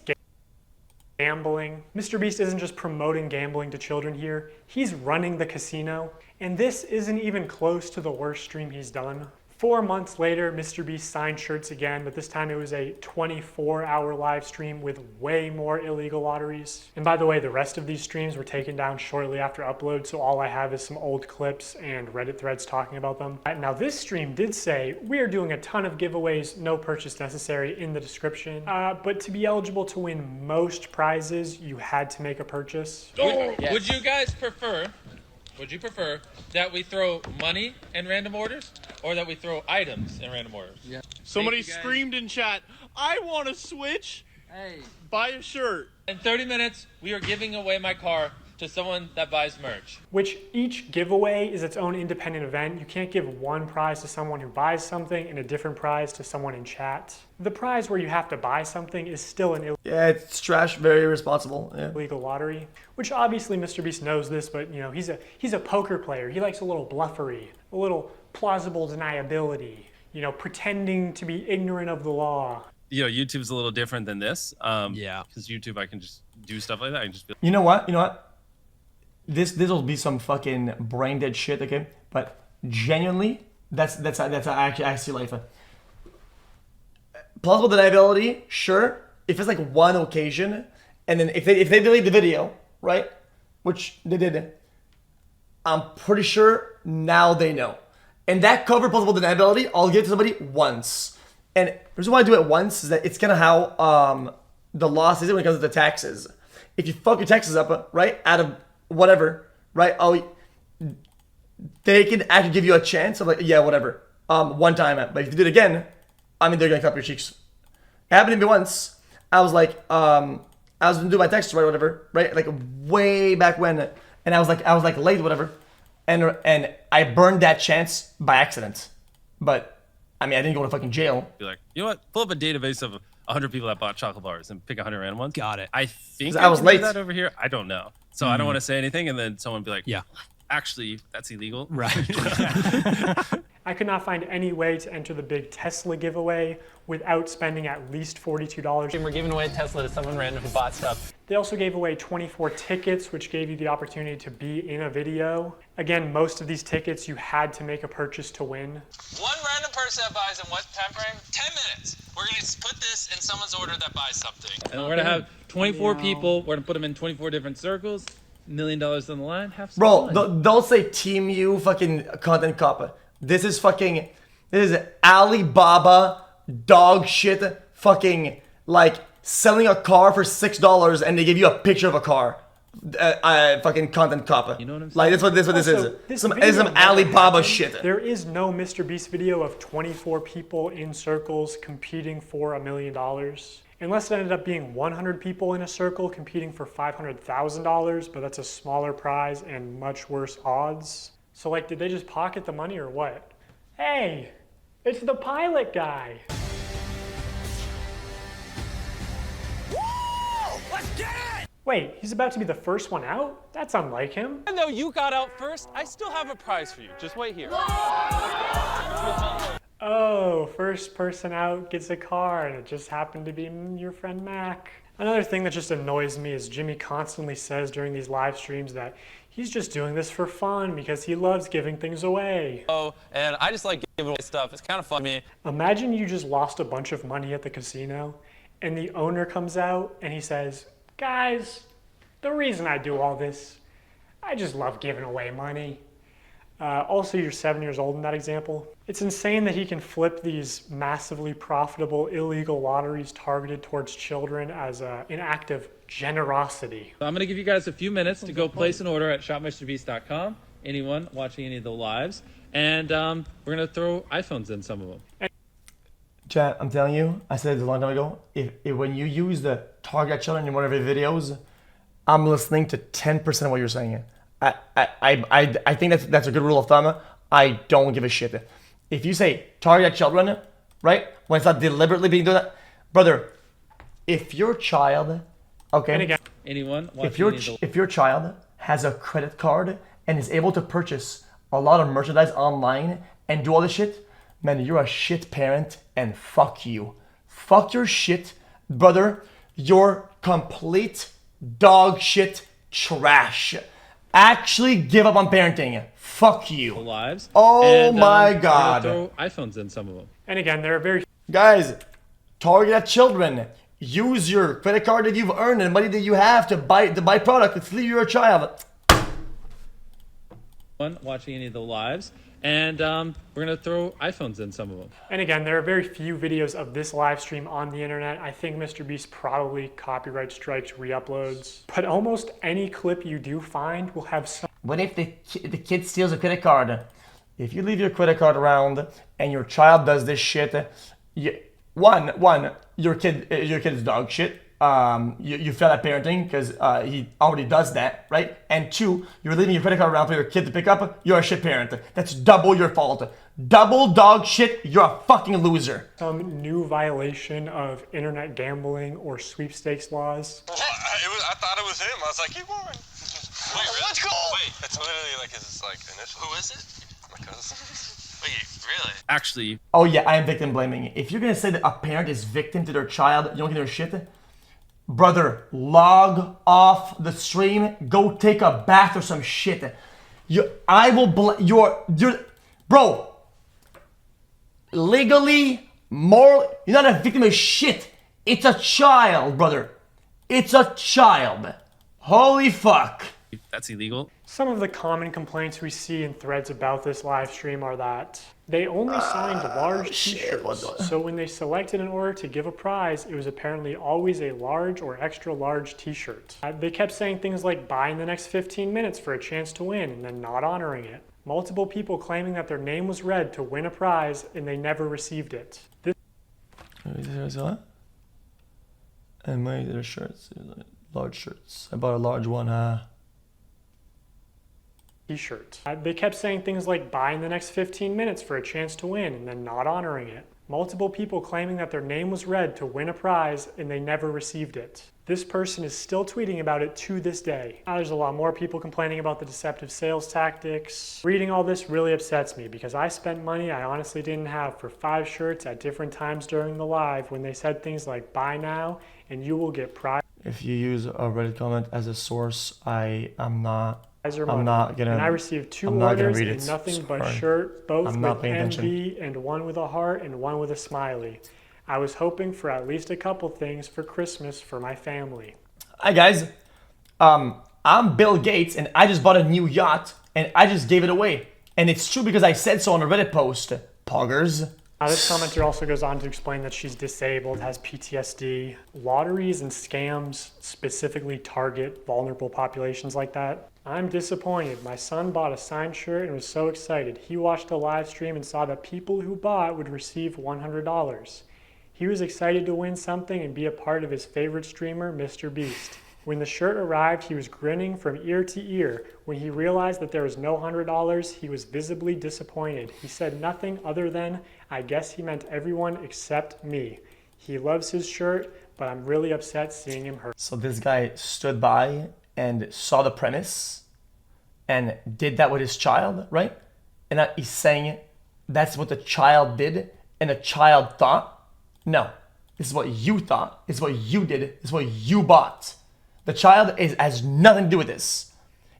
gambling. MrBeast isn't just promoting gambling to children here. He's running the casino. And this isn't even close to the worst stream he's done. 4 months later, MrBeast signed shirts again, but this time it was a 24-hour live stream with way more illegal lotteries. And by the way, the rest of these streams were taken down shortly after upload, so all I have is some old clips and Reddit threads talking about them. Now this stream did say, "We are doing a ton of giveaways, no purchase necessary," in the description. But to be eligible to win most prizes, you had to make a purchase. Would you guys prefer that we throw money in random orders, or that we throw items in random orders? Yeah. Somebody screamed in chat, "I want to switch. Hey, buy a shirt." In 30 minutes, we are giving away my car to someone that buys merch. Which each giveaway is its own independent event. You can't give one prize to someone who buys something and a different prize to someone in chat. The prize where you have to buy something is still an Yeah, it's trash, very irresponsible. Yeah. illegal lottery, which obviously MrBeast knows this, but you know, he's a poker player. He likes a little bluffery, a little plausible deniability, you know, pretending to be ignorant of the law. You know, YouTube's a little different than this. Yeah. Because YouTube, I can just do stuff like that. I can just. You know what? This will be some fucking brain dead shit, okay? But genuinely, that's actually I see life. Plausible deniability, sure. If it's like one occasion, and then if they delete the video, right? Which they did, I'm pretty sure now they know. And that cover plausible deniability, I'll give it to somebody once. And the reason why I do it once is that it's kind of how the law says it when it comes to the taxes. If you fuck your taxes up, right, out of whatever, right? They can actually give you a chance of like, yeah, whatever, one time. But if you do it again, I mean, they're gonna cut your cheeks. It happened to me once. I was like, I I was gonna do my text right, whatever, right, like way back when, and I was like late, whatever, and I burned that chance by accident, but I mean I didn't go to fucking jail. Be like, you know what? Pull up a database of 100 people that bought chocolate bars and pick 100 random ones. Got it. I think I was can late. do that over here. I don't know, so I don't want to say anything, and then someone be like, yeah, actually that's illegal. Right. I could not find any way to enter the big Tesla giveaway without spending at least $42. And we're giving away a Tesla to someone random who bought stuff. They also gave away 24 tickets, which gave you the opportunity to be in a video. Again, most of these tickets you had to make a purchase to win. One random person that buys in what time frame? 10 minutes. We're going to put this in someone's order that buys something. And we're going to have 24 people. We're going to put them in 24 different circles. $1 million on the line. Have some Bro, fun. don't say Team You fucking content cop. This is Alibaba dog shit fucking like selling a car for $6 and they give you a picture of a car. Fucking content cop. You know what I'm saying? Like that's what this Also, is. Some Alibaba shit. There is no MrBeast video of 24 people in circles competing for $1 million. Unless it ended up being 100 people in a circle competing for $500,000, but that's a smaller prize and much worse odds. So like, did they just pocket the money or what? Hey, it's the pilot guy. Woo! Let's get it! Wait, he's about to be the first one out? That's unlike him. Even though you got out first, I still have a prize for you. Just wait here. Oh, first person out gets a car, and it just happened to be your friend Mac. Another thing that just annoys me is Jimmy constantly says during these live streams that he's just doing this for fun because he loves giving things away. Oh, and I just like giving away stuff. It's kind of fun to me. Imagine you just lost a bunch of money at the casino, and the owner comes out and he says, guys, the reason I do all this, I just love giving away money. Also, you're 7 years old in that example. It's insane that he can flip these massively profitable illegal lotteries targeted towards children as an act of generosity. So I'm going to give you guys a few minutes to go place an order at shopmrbeast.com. Anyone watching any of the lives. And we're going to throw iPhones in some of them. Chat, I'm telling you, I said it a long time ago, if when you use the target children in one of your videos, I'm listening to 10% of what you're saying. I think that's a good rule of thumb. I don't give a shit. If you say target children, right, when it's not deliberately being done, brother, if your child, okay, And again, anyone if watching your child has a credit card and is able to purchase a lot of merchandise online and do all this shit, man, you're a shit parent and fuck you. Fuck your shit, brother. You're complete dog shit trash. Actually give up on parenting. Fuck you. lives. Oh and, my we're God. gonna throw iPhones in some of them. And again, there are very Guys, target at children. Use your credit card that you've earned and money that you have to buy product. It's leave your child. Watching any of the lives. And we're going to throw iPhones in some of them. And again, there are very few videos of this live stream on the internet. I think MrBeast probably copyright strikes re-uploads. But almost any clip you do find will have some... What if the kid steals a credit card? If you leave your credit card around and your child does this shit, your kid's dog shit. You fail at parenting because he already does that, right? And two, you're leaving your credit card around for your kid to pick up. You're a shit parent. That's double your fault. Double dog shit. You're a fucking loser. Some new violation of internet gambling or sweepstakes laws. I thought it was him. I was like, keep going. Wait, really? Let's go. Wait, it's literally like his initial. Who is it? My cousin. Wait, really? Actually. Oh yeah, I am victim blaming. If you're gonna say that a parent is victim to their child, you don't get their shit. Brother, log off the stream. Go take a bath or some shit. I will you're bro. Legally, moral, you're not a victim of shit. It's a child, brother. It's a child. Holy fuck. That's illegal. Some of the common complaints we see in threads about this live stream are that they only signed large t-shirts, so when they selected an order to give a prize, it was apparently always a large or extra large t-shirt. They kept saying things like buy in the next 15 minutes for a chance to win and then not honoring it. Multiple people claiming that their name was read to win a prize and they never received it. And my shirts. Large shirts. I bought a large one. T-shirt. They kept saying things like buy in the next 15 minutes for a chance to win and then not honoring it. Multiple people claiming that their name was read to win a prize and they never received it. This person is still tweeting about it to this day. Now, there's a lot more people complaining about the deceptive sales tactics. Reading all this really upsets me because I spent money I honestly didn't have for 5 shirts at different times during the live when they said things like buy now and you will get prize. If you use a Reddit comment as a source, I'm not gonna. And I received 2 orders and nothing but shirt, both with MB and one with a heart and one with a smiley. I was hoping for at least a couple things for Christmas for my family. Hi guys, I'm Bill Gates and I just bought a new yacht and I just gave it away. And it's true because I said so on a Reddit post. Poggers. This commenter also goes on to explain that she's disabled, has PTSD. Lotteries and scams specifically target vulnerable populations like that. I'm disappointed. My son bought a signed shirt and was so excited. He watched the live stream and saw that people who bought would receive $100. He was excited to win something and be a part of his favorite streamer, MrBeast. When the shirt arrived, he was grinning from ear to ear. When he realized that there was no $100, he was visibly disappointed. He said nothing other than, I guess he meant everyone except me. He loves his shirt, but I'm really upset seeing him hurt. So this guy stood by and saw the premise and did that with his child, right? And now he's saying that's what the child did and the child thought? No, this is what you thought. This is what you did. This is what you bought. The child has nothing to do with this.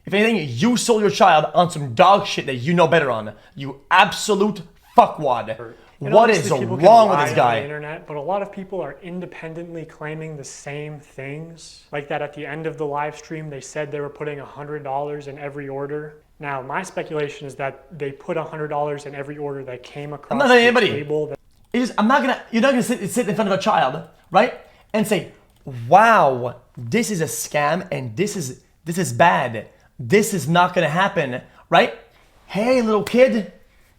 If anything, you sold your child on some dog shit that you know better on. You absolute fuckwad. What is wrong with this guy? On the internet, but a lot of people are independently claiming the same things. Like that at the end of the live stream, they said they were putting $100 in every order. Now, my speculation is that they put $100 in every order that came across the table. You're not gonna sit in front of a child, right? And say, wow, this is a scam and this is bad. This is not gonna happen, right? Hey, little kid,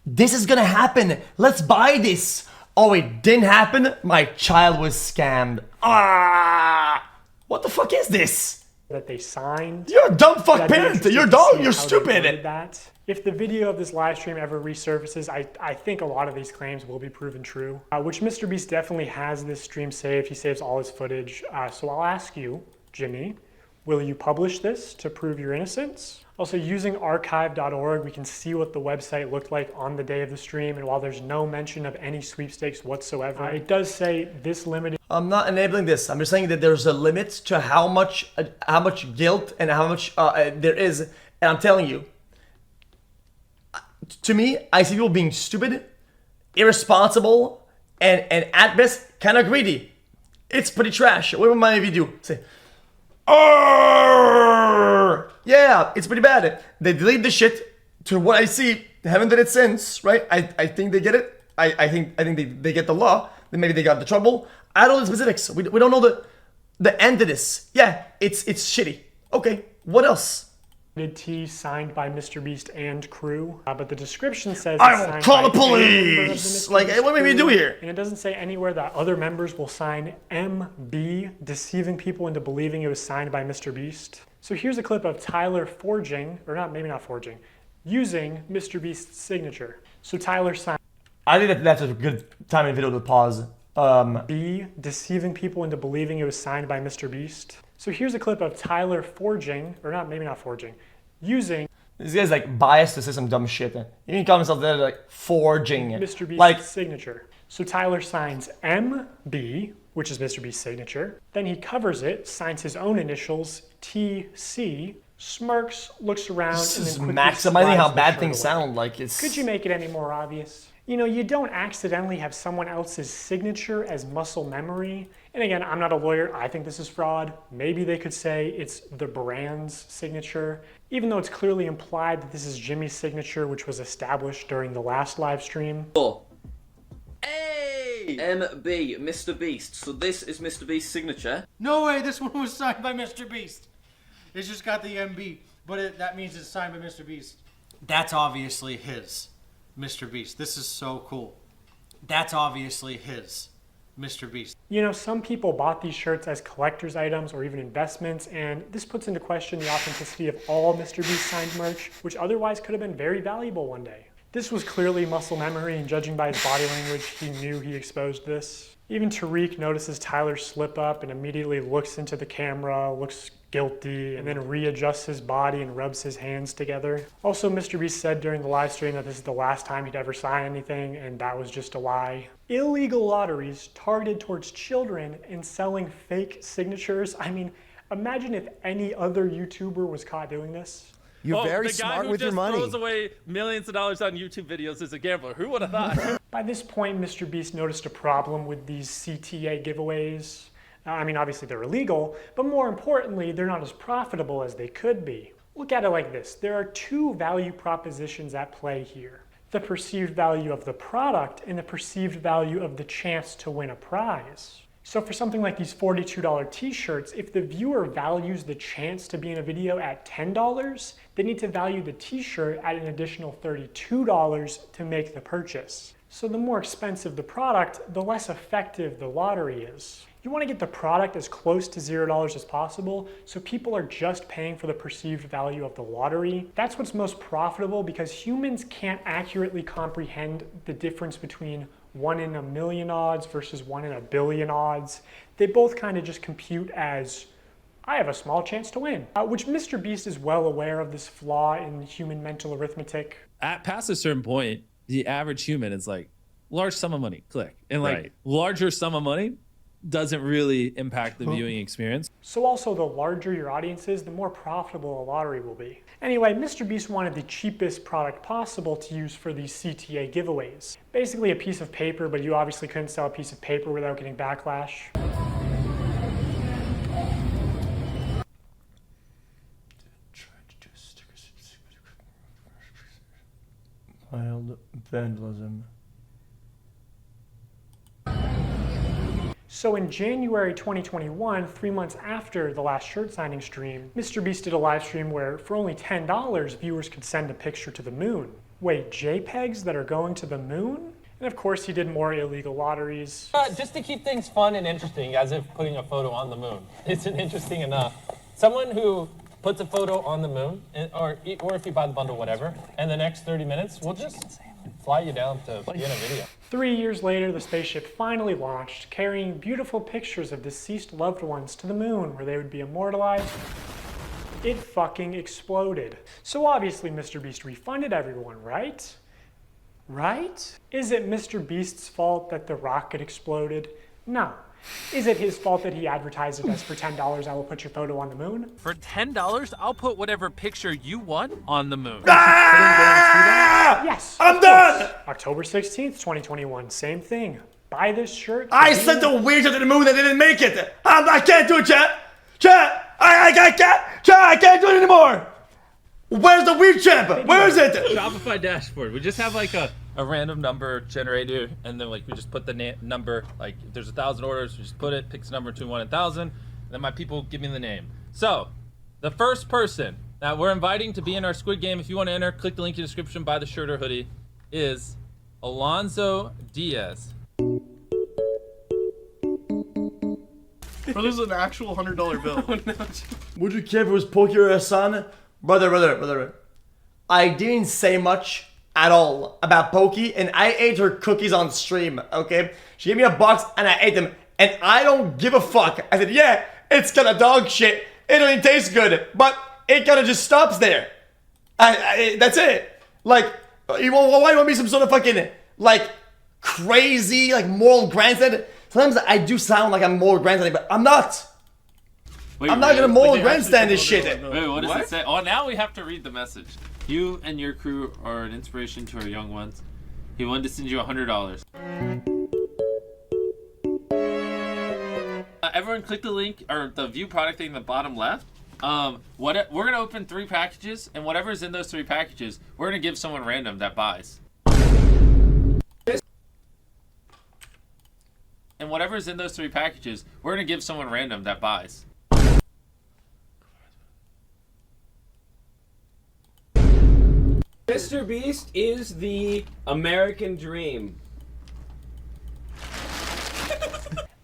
this is gonna happen. Let's buy this. Oh, it didn't happen? My child was scammed. Ah! What the fuck is this? That they signed. You're a dumb fuck parent. You're dumb. You're stupid. If the video of this live stream ever resurfaces, I think a lot of these claims will be proven true, which MrBeast definitely has this stream saved. He saves all his footage. So I'll ask you, Jimmy, will you publish this to prove your innocence? Also, using archive.org, we can see what the website looked like on the day of the stream, and while there's no mention of any sweepstakes whatsoever, it does say this limited. I'm not enabling this. I'm just saying that there's a limit to how much guilt and how much there is, and I'm telling you, to me, I see people being stupid, irresponsible, and at best, kind of greedy. It's pretty trash. What would my do? Say, "Arrgh!" Yeah, it's pretty bad. They delete the shit. To what I see, they haven't done it since, right? I think they get it. I think they get the law. Then maybe they got the trouble. I don't know the specifics. We don't know the end of this. Yeah, it's shitty. Okay, what else? Tee signed by MrBeast and crew, but the description says I will call the police. Like, what do we do here? And it doesn't say anywhere that other members will sign MB, deceiving people into believing it was signed by MrBeast. So here's a clip of Tyler forging, or maybe not forging, using MrBeast's signature. So Tyler signed. I think that's a good time in the video to pause. B, deceiving people into believing it was signed by MrBeast. So here's a clip of Tyler forging, or maybe not forging, using. This guy's like biased to say some dumb shit. You can call himself there like forging. MrBeast's signature. So Tyler signs MB, which is MrBeast's signature. Then he covers it, signs his own initials, TC, smirks, looks around, this and is then maximizing how bad things sound. Like it's. Could you make it any more obvious? You know, you don't accidentally have someone else's signature as muscle memory. And again, I'm not a lawyer. I think this is fraud. Maybe they could say it's the brand's signature, even though it's clearly implied that this is Jimmy's signature, which was established during the last live stream. Hey! MB, MrBeast. So this is MrBeast's signature. No way, this one was signed by MrBeast. It's just got the MB, but that means it's signed by MrBeast. That's obviously his. MrBeast. This is so cool. That's obviously his. Mr. Beast. You know, some people bought these shirts as collector's items or even investments, and this puts into question the authenticity of all Mr. Beast signed merch, which otherwise could have been very valuable one day. This was clearly muscle memory, and judging by his body language, he knew he exposed this. Even Tariq notices Tyler slip up and immediately looks into the camera, looks guilty, and then readjusts his body and rubs his hands together. Also, Mr. Beast said during the live stream that this is the last time he'd ever sign anything, and that was just a lie. Illegal lotteries targeted towards children and selling fake signatures. I mean, imagine if any other YouTuber was caught doing this. You're very smart with your money. The guy who just throws away millions of dollars on YouTube videos is a gambler. Who would have thought? By this point, Mr. Beast noticed a problem with these CTA giveaways. I mean, obviously they're illegal, but more importantly, they're not as profitable as they could be. Look at it like this. There are two value propositions at play here. The perceived value of the product and the perceived value of the chance to win a prize. So for something like these $42 t-shirts, if the viewer values the chance to be in a video at $10, they need to value the t-shirt at an additional $32 to make the purchase. So the more expensive the product, the less effective the lottery is. You want to get the product as close to $0 as possible, so people are just paying for the perceived value of the lottery. That's what's most profitable because humans can't accurately comprehend the difference between 1 in a million odds versus 1 in a billion odds. They both kind of just compute as, I have a small chance to win, which Mr. Beast is well aware of this flaw in human mental arithmetic. At past a certain point, the average human is like, large sum of money, click. And like larger sum of money doesn't really impact the viewing experience. So also the larger your audience is, the more profitable a lottery will be. Anyway, Mr. Beast wanted the cheapest product possible to use for these CTA giveaways. Basically a piece of paper, but you obviously couldn't sell a piece of paper without getting backlash. Wild vandalism. So in January 2021, 3 months after the last shirt signing stream, Mr. Beast did a live stream where for only $10, viewers could send a picture to the moon. Wait, JPEGs that are going to the moon? And of course he did more illegal lotteries. Just to keep things fun and interesting, as if putting a photo on the moon isn't interesting enough. Someone who puts a photo on the moon, or if you buy the bundle, whatever, and the next 30 minutes, we'll just fly you down to be in a video. 3 years later, the spaceship finally launched, carrying beautiful pictures of deceased loved ones to the moon where they would be immortalized. It fucking exploded. So obviously Mr. Beast refunded everyone, right? Right? Is it Mr. Beast's fault that the rocket exploded? No. Is it his fault that he advertised it as for $10 I will put your photo on the moon? For $10, I'll put whatever picture you want on the moon. Yes. I'm done! October 16th, 2021, same thing. Buy this shirt. I sent a wager to the moon and didn't make it. I can't do it, chat. Chat, I can't do it anymore. Where's the weird champ? Where is it? Shopify dashboard. We just have like a random number generator, and then like we just put the number. Like if there's 1,000 orders, we just put it, picks a number between 1 and 1,000, and then my people give me the name. So the first person that we're inviting to be in our Squid Game, if you want to enter, click the link in the description, buy the shirt or hoodie, is Alonzo Diaz. Bro, there's an actual $100 bill. Would you care if it was Pokey or Hassan? Brother. I didn't say much at all about Pokey, and I ate her cookies on stream, okay? She gave me a box, and I ate them, and I don't give a fuck. I said, yeah, it's kind of dog shit. It doesn't taste good, but it kind of just stops there. That's it. Like, why do you want me some sort of fucking, like, crazy, like, moral grandstand? Sometimes I do sound like I'm moral grandstanding, but I'm not. Wait, I'm not gonna moral grandstand this shit. Wait, what does it say? Oh, now we have to read the message. You and your crew are an inspiration to our young ones. He wanted to send you $100. Everyone click the link, or the view product thing in the bottom left. We're gonna open 3 packages, and whatever's in those 3 packages, we're gonna give someone random that buys. And whatever's in those 3 packages, we're gonna give someone random that buys. Mr. Beast is the American dream.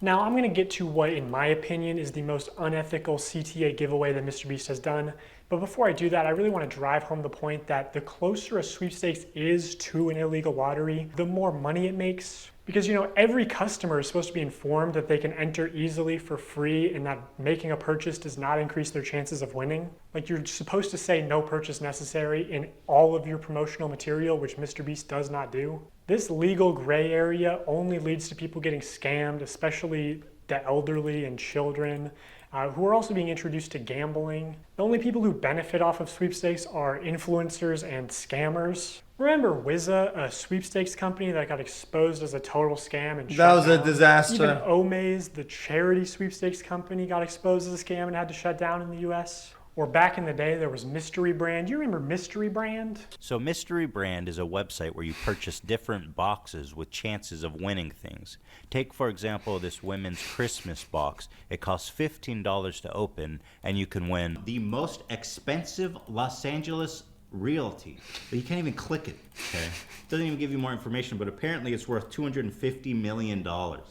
Now I'm going to get to what, in my opinion, is the most unethical CTA giveaway that MrBeast has done. But before I do that, I really want to drive home the point that the closer a sweepstakes is to an illegal lottery, the more money it makes. Because, you know, every customer is supposed to be informed that they can enter easily for free and that making a purchase does not increase their chances of winning. Like, you're supposed to say no purchase necessary in all of your promotional material, which MrBeast does not do. This legal gray area only leads to people getting scammed, especially the elderly and children, who are also being introduced to gambling. The only people who benefit off of sweepstakes are influencers and scammers. Remember Wizza, a sweepstakes company that got exposed as a total scam and that was a disaster. Even Omaze, the charity sweepstakes company, got exposed as a scam and had to shut down in the US. Or back in the day, there was Mystery Brand. You remember Mystery Brand? So Mystery Brand is a website where you purchase different boxes with chances of winning things. Take, for example, this women's Christmas box. It costs $15 to open, and you can win the most expensive Los Angeles realty. But you can't even click it, okay? It doesn't even give you more information, but apparently it's worth $250 million. I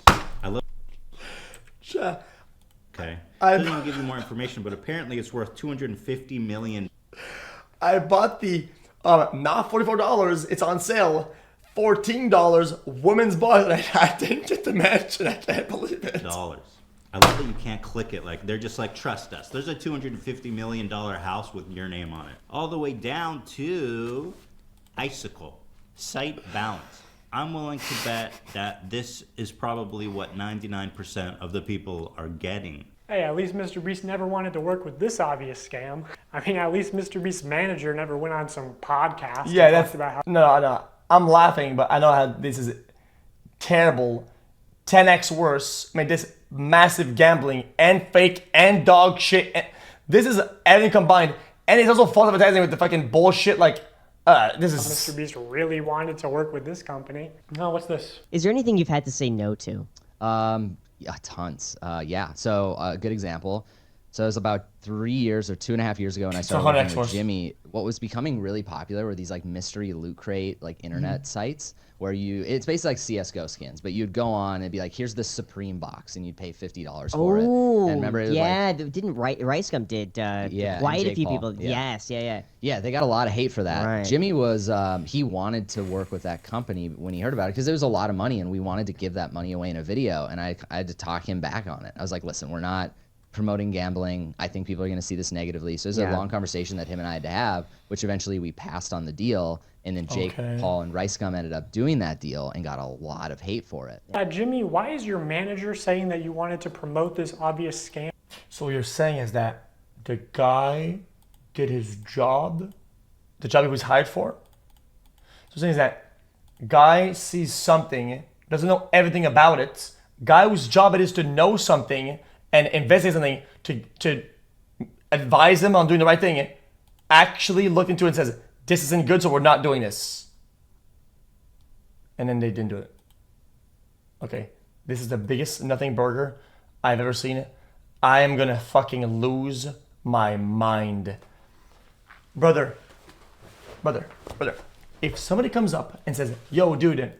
love Okay. Doesn't even give you more information, but apparently it's worth $250 million. I bought the not $44. It's on sale. $14 women's box. I didn't get the mention. I can't believe it. Dollars. I love that you can't click it. Like, they're just like, trust us. There's a $250 million house with your name on it. All the way down to Icicle. Site balance. I'm willing to bet that this is probably what 99% of the people are getting. Hey, at least MrBeast never wanted to work with this obvious scam. I mean, at least MrBeast's manager never went on some podcast. Yeah, and that's talked about how. no. I'm laughing, but I know how this is terrible. 10x worse. I mean, this massive gambling and fake and dog shit. And this is everything combined, and it's also false advertising with the fucking bullshit. Like, this is. MrBeast really wanted to work with this company. No, what's this? Is there anything you've had to say no to? Yeah, tons. Yeah. So a good example. So it was about 3 years or 2.5 years ago, and I started working with Jimmy. What was becoming really popular were these like mystery loot crate like internet sites where it's basically like CS:GO skins, but you'd go on and be like, here's the Supreme box, and you'd pay $50 for it. And remember, it was didn't Ricegum did quite a few people. Yeah. Yes, Yeah, they got a lot of hate for that. Right. Jimmy was he wanted to work with that company when he heard about it because there was a lot of money, and we wanted to give that money away in a video, and I had to talk him back on it. I was like, listen, we're not promoting gambling. I think people are going to see this negatively. So it was a long conversation that him and I had to have, which eventually we passed on the deal. And then Jake, Paul, and Ricegum ended up doing that deal and got a lot of hate for it. Jimmy, why is your manager saying that you wanted to promote this obvious scam? So what you're saying is that the guy did his job, the job he was hired for? So you're saying is that guy sees something, doesn't know everything about it, guy whose job it is to know something and investigate something to advise them on doing the right thing, actually looked into it and says, this isn't good, so we're not doing this. And then they didn't do it. Okay, this is the biggest nothing burger I've ever seen. I am gonna fucking lose my mind. Brother. If somebody comes up and says, yo, dude,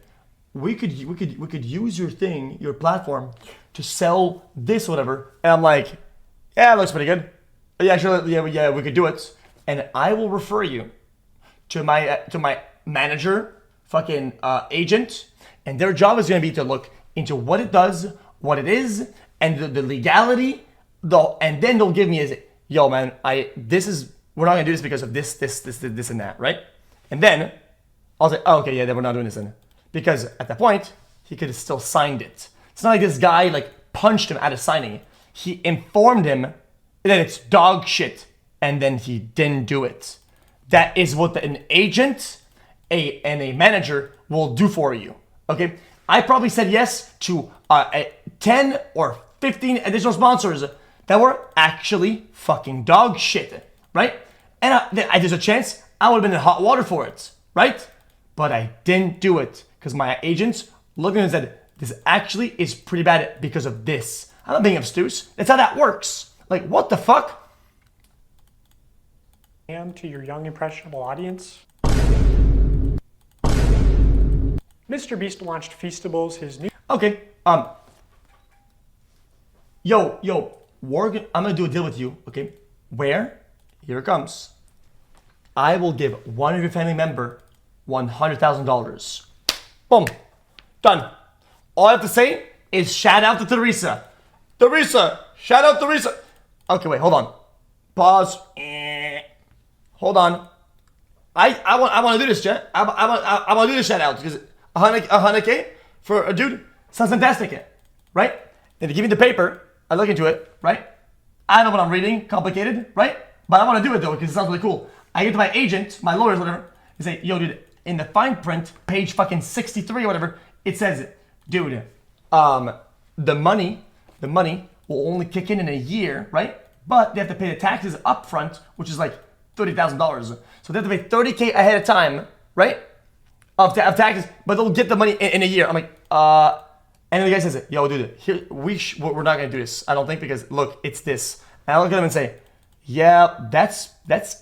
we could use your thing, your platform, to sell this or whatever, and I'm like, yeah, it looks pretty good. Yeah, sure, yeah, we could do it. And I will refer you to my manager, fucking agent, and their job is gonna be to look into what it does, what it is, and the legality, and then they'll give me yo man, we're not gonna do this because of this and that, right? And then I'll say, oh, okay, yeah, then we're not doing this then. Because at that point, he could have still signed it. It's not like this guy like punched him out of signing it. He informed him that it's dog shit, and then he didn't do it. That is what an agent and a manager will do for you, okay? I probably said yes to 10 or 15 additional sponsors that were actually fucking dog shit, right? And there's a chance I would have been in hot water for it, right? But I didn't do it because my agents looked at it and said, this actually is pretty bad because of this. I'm not being obtuse. That's how that works. Like, what the fuck? To your young, impressionable audience. MrBeast launched Feastables, his new... Okay, yo, I'm gonna do a deal with you, okay? Where? Here it comes. I will give one of your family member $100,000. Boom. Done. All I have to say is shout out to Teresa. Teresa! Shout out Teresa! Okay, wait, hold on. Pause. Hold on. I want to do this, Jet. I want to do this shout out because 100K for a dude sounds fantastic, right? And they give me the paper, I look into it, right? I don't know what I'm reading, complicated, right? But I want to do it though because it sounds really cool. I get to my agent, my lawyers, whatever, and say, yo, dude, in the fine print, page fucking 63 or whatever, it says, dude, the money will only kick in a year, right? But they have to pay the taxes up front, which is like $30,000. So they have to pay $30K ahead of time, right? Of taxes, but they'll get the money in a year. I'm like, and then the guy says, yo, dude, here, we're not gonna do this. I don't think because look, it's this. And I look at him and say, yeah, that's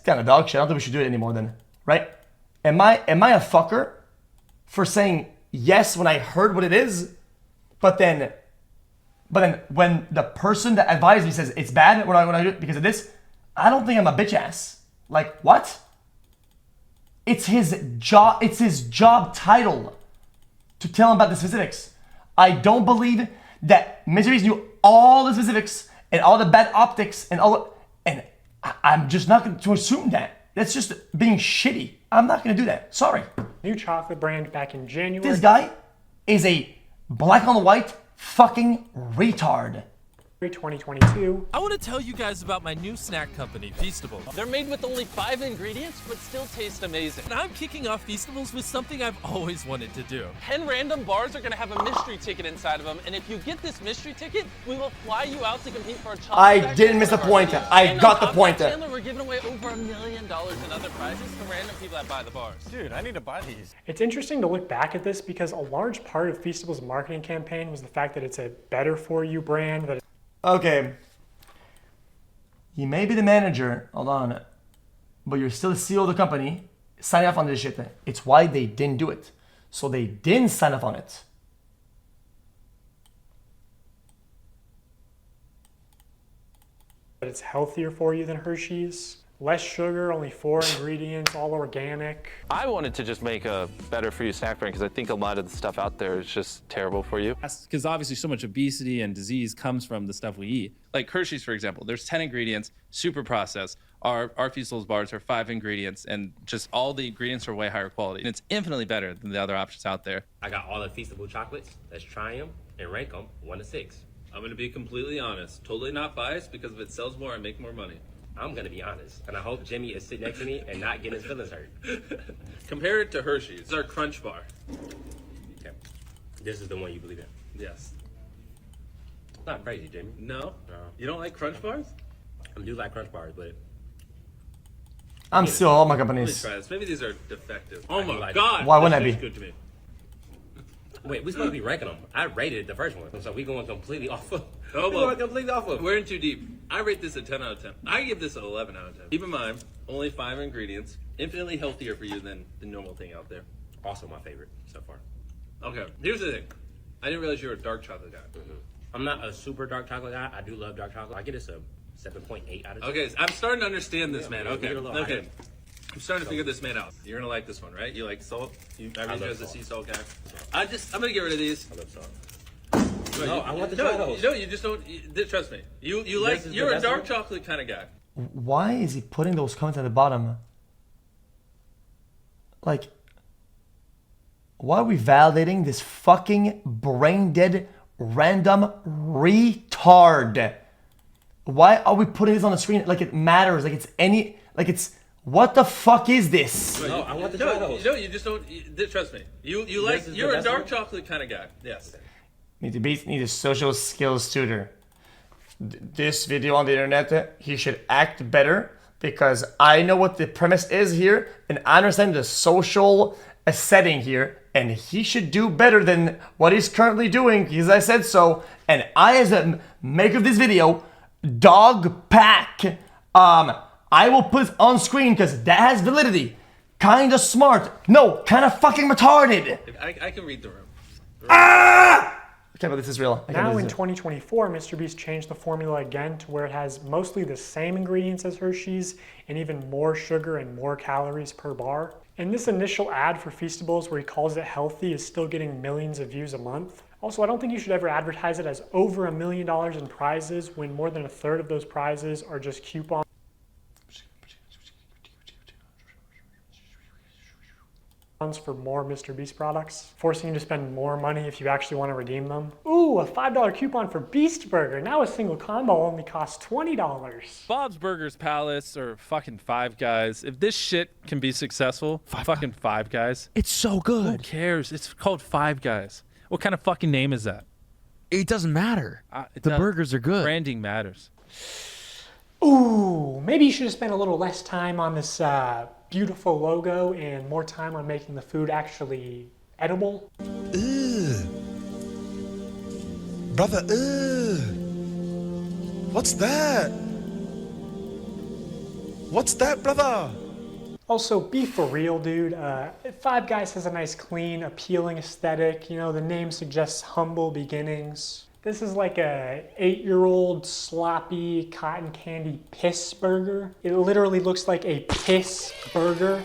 kind of dog shit. I don't think we should do it anymore then, right? Am I a fucker for saying yes when I heard what it is, but then when the person that advised me says it's bad when I do it because of this, I don't think I'm a bitch ass. Like what? It's his job. It's his job title to tell him about the specifics. I don't believe that MrBeast knew all the specifics and all the bad optics and all. And I'm just not going to assume that. That's just being shitty. I'm not going to do that. Sorry. New chocolate brand back in January. This guy is a black on white fucking retard. 2022. I want to tell you guys about my new snack company, Feastables. They're made with only 5 ingredients, but still taste amazing. And I'm kicking off Feastables with something I've always wanted to do. 10 random bars are going to have a mystery ticket inside of them, and if you get this mystery ticket, we will fly you out to compete for a chocolate. I didn't miss the point. I got the point. Chandler, we're giving away over $1 million in other prizes to random people that buy the bars. Dude, I need to buy these. It's interesting to look back at this because a large part of Feastables' marketing campaign was the fact that it's a better for you brand. That okay. You may be the manager, hold on, but you're still the CEO of the company. Sign off on this shit. It's why they didn't do it. So they didn't sign off on it. But it's healthier for you than Hershey's. Less sugar, only 4 ingredients, all organic. I wanted to just make a better for you snack brand because I think a lot of the stuff out there is just terrible for you. Because obviously so much obesity and disease comes from the stuff we eat. Like Hershey's, for example, there's 10 ingredients, super processed. Our Feastables bars are 5 ingredients, and just all the ingredients are way higher quality. And it's infinitely better than the other options out there. I got all the Feastable chocolates. Let's try them and rank them 1 to 6. I'm gonna be completely honest, totally not biased, because if it sells more, I make more money. I'm gonna be honest, and I hope Jimmy is sitting next to me and not getting his feelings hurt. Compare it to Hershey's. It's our Crunch Bar. Okay. This is the one you believe in? Yes. Not crazy, Jimmy. No? You don't like Crunch Bars? I do like Crunch Bars, but... I'm still all my Let me companies. try this. Maybe these are defective. Oh my God! Why wouldn't I This be? tastes good to me. Wait, we're supposed to be ranking them. I rated the first one, so we going completely off of... Oh, we well, going completely off of... we're in too deep. I rate this a 10 out of 10. I give this an 11 out of 10. Keep in mind, only 5 ingredients, infinitely healthier for you than the normal thing out there. Also my favorite so far. Okay, here's the thing. I didn't realize you were a dark chocolate guy. I'm not a super dark chocolate guy. I do love dark chocolate. I get this a 7.8 out of 10. Okay, so I'm starting to understand this, man. we Okay, get a little okay. higher. I'm starting to figure this man out. You're gonna like this one, right? You like salt? I read you as a sea salt guy. I'm gonna get rid of these. I love salt. No, I want the no, chocolate. no, you just don't. Trust me. You like. is the You're a best dark one? chocolate kind of guy. Why is he putting those comments at the bottom? Like, why are we validating this fucking brain dead random retard? Why are we putting this on the screen like it matters? Like it's any. Like it's. What the fuck is this? No, I want the No, chocolate. no, you just don't. Trust me. You like. is the You're a best dark one? chocolate kind of guy. Yes. MrBeast needs a social skills tutor. This video on the internet, he should act better because I know what the premise is here and I understand the social setting here, and he should do better than what he's currently doing because I said so. And I, as a maker of this video, dog pack, I will put it on screen because that has validity. Kinda smart. No, kinda fucking retarded. I can read the room. Okay, but this is real. Now in 2024, MrBeast changed the formula again to where it has mostly the same ingredients as Hershey's and even more sugar and more calories per bar. And this initial ad for Feastables where he calls it healthy is still getting millions of views a month. Also, I don't think you should ever advertise it as over $1 million in prizes when more than a third of those prizes are just coupons for more MrBeast products, forcing you to spend more money if you actually want to redeem them. Ooh, a $5 coupon for Beast Burger. Now a single combo only costs $20. Bob's Burgers Palace or fucking Five Guys. If this shit can be successful, fucking Five Guys. It's so good. Who cares? It's called Five Guys. What kind of fucking name is that? It doesn't matter. The burgers are good. Branding matters. Ooh, maybe you should have spent a little less time on this beautiful logo and more time on making the food actually edible. Ugh. Brother, ugh. What's that? What's that, brother? Also, be for real, dude. Five Guys has a nice, clean, appealing aesthetic. You know, the name suggests humble beginnings. This is like a 8-year-old sloppy cotton candy piss burger. It literally looks like a piss burger.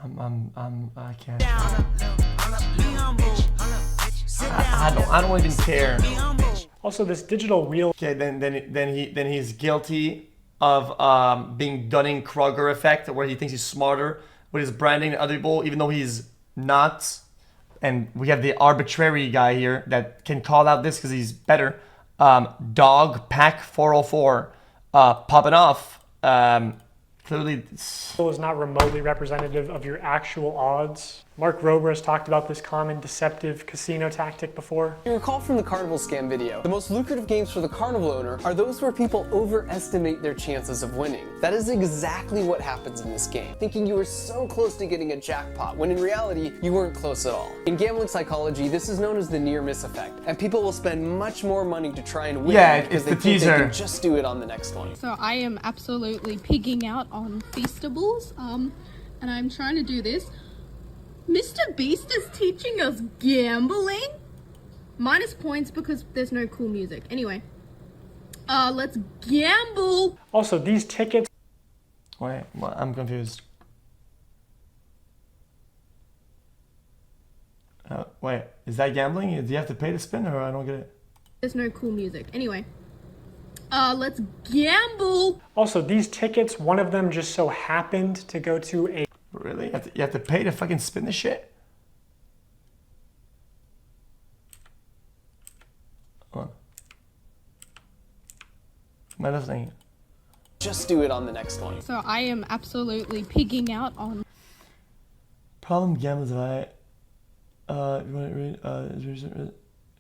I can't. I don't even care. Also, this digital wheel. Okay, then he's guilty of being Dunning-Kruger effect, where he thinks he's smarter with his branding than other people, even though he's not. And we have the arbitrary guy here that can call out this because he's better. Dog Pack 404 popping off. Clearly, is not remotely representative of your actual odds. Mark Rober has talked about this common deceptive casino tactic before. You recall from the Carnival scam video, the most lucrative games for the Carnival owner are those where people overestimate their chances of winning. That is exactly what happens in this game, thinking you were so close to getting a jackpot, when in reality, you weren't close at all. In gambling psychology, this is known as the near-miss effect, and people will spend much more money to try and win because they think they can just do it on the next one. So I am absolutely pigging out on Feastables, and I'm trying to do this. MrBeast is teaching us gambling? Minus points because there's no cool music. Anyway, let's gamble. Also, these tickets. Wait, I'm confused. Wait, is that gambling? Do you have to pay to spin, or I don't get it? There's no cool music. Anyway, let's gamble. Also, these tickets, one of them just so happened to go to a. Really? You have to pay to fucking spin this shit? Hold on. Am I listening? Just do it on the next one. So I am absolutely pigging out on. Problem gamblers, if you want to